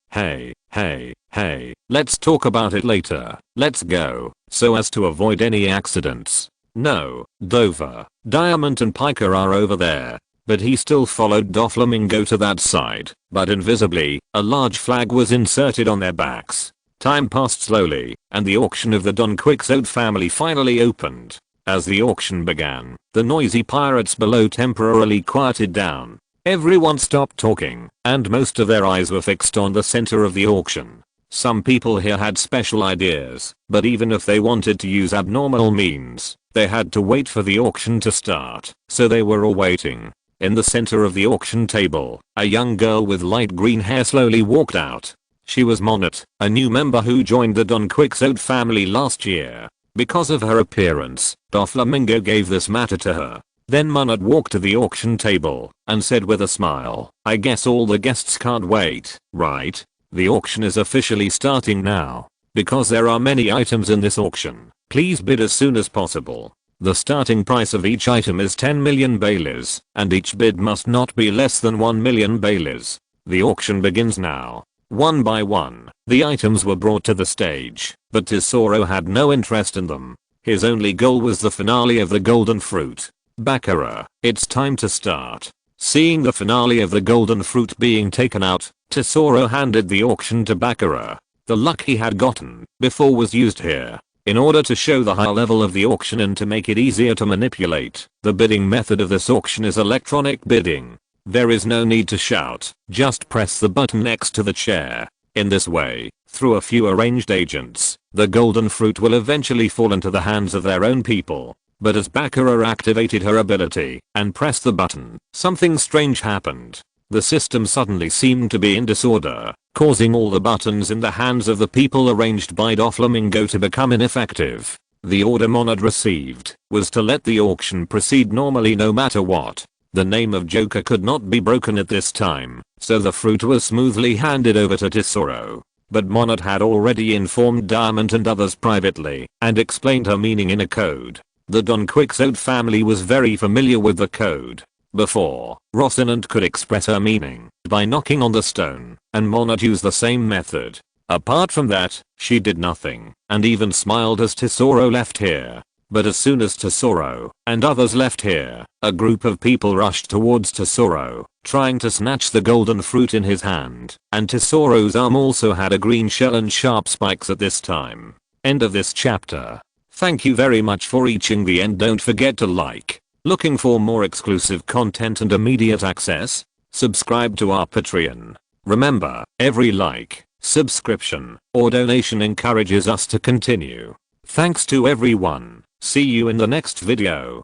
let's talk about it later. Let's go, so as to avoid any accidents. No, Dover, Diamond and Piker are over there. But he still followed Doflamingo to that side, but invisibly, a large flag was inserted on their backs. Time passed slowly, and the auction of the Don Quixote family finally opened. As the auction began, the noisy pirates below temporarily quieted down. Everyone stopped talking, and most of their eyes were fixed on the center of the auction. Some people here had special ideas, but even if they wanted to use abnormal means, they had to wait for the auction to start, so they were all waiting. In the center of the auction table, a young girl with light green hair slowly walked out. She was Monat, a new member who joined the Don Quixote family last year. Because of her appearance, Doflamingo gave this matter to her. Then Monat walked to the auction table and said with a smile, "I guess all the guests can't wait, right? The auction is officially starting now. Because there are many items in this auction, please bid as soon as possible. The starting price of each item is 10 million baileys, and each bid must not be less than 1 million baileys. The auction begins now." One by one, the items were brought to the stage, but Tesoro had no interest in them. His only goal was the finale of the golden fruit. Baccarat, it's time to start. Seeing the finale of the golden fruit being taken out, Tesoro handed the auction to Baccarat. The luck he had gotten before was used here. In order to show the high level of the auction and to make it easier to manipulate, the bidding method of this auction is electronic bidding. There is no need to shout, just press the button next to the chair. In this way, through a few arranged agents, the golden fruit will eventually fall into the hands of their own people. But as Baccarat activated her ability and pressed the button, something strange happened. The system suddenly seemed to be in disorder, causing all the buttons in the hands of the people arranged by Doflamingo to become ineffective. The order Monad received was to let the auction proceed normally no matter what. The name of Joker could not be broken at this time, so the fruit was smoothly handed over to Tesoro. But Monad had already informed Diamond and others privately and explained her meaning in a code. The Don Quixote family was very familiar with the code. Before, Rocinante could express her meaning by knocking on the stone, and Monad used the same method. Apart from that, she did nothing, and even smiled as Tesoro left here. But as soon as Tesoro and others left here, a group of people rushed towards Tesoro, trying to snatch the golden fruit in his hand, and Tesoro's arm also had a green shell and sharp spikes at this time. End of this chapter. Thank you very much for reaching the end. Don't forget to like. Looking for more exclusive content and immediate access? Subscribe to our Patreon. Remember, every like, subscription, or donation encourages us to continue. Thanks to everyone. See you in the next video.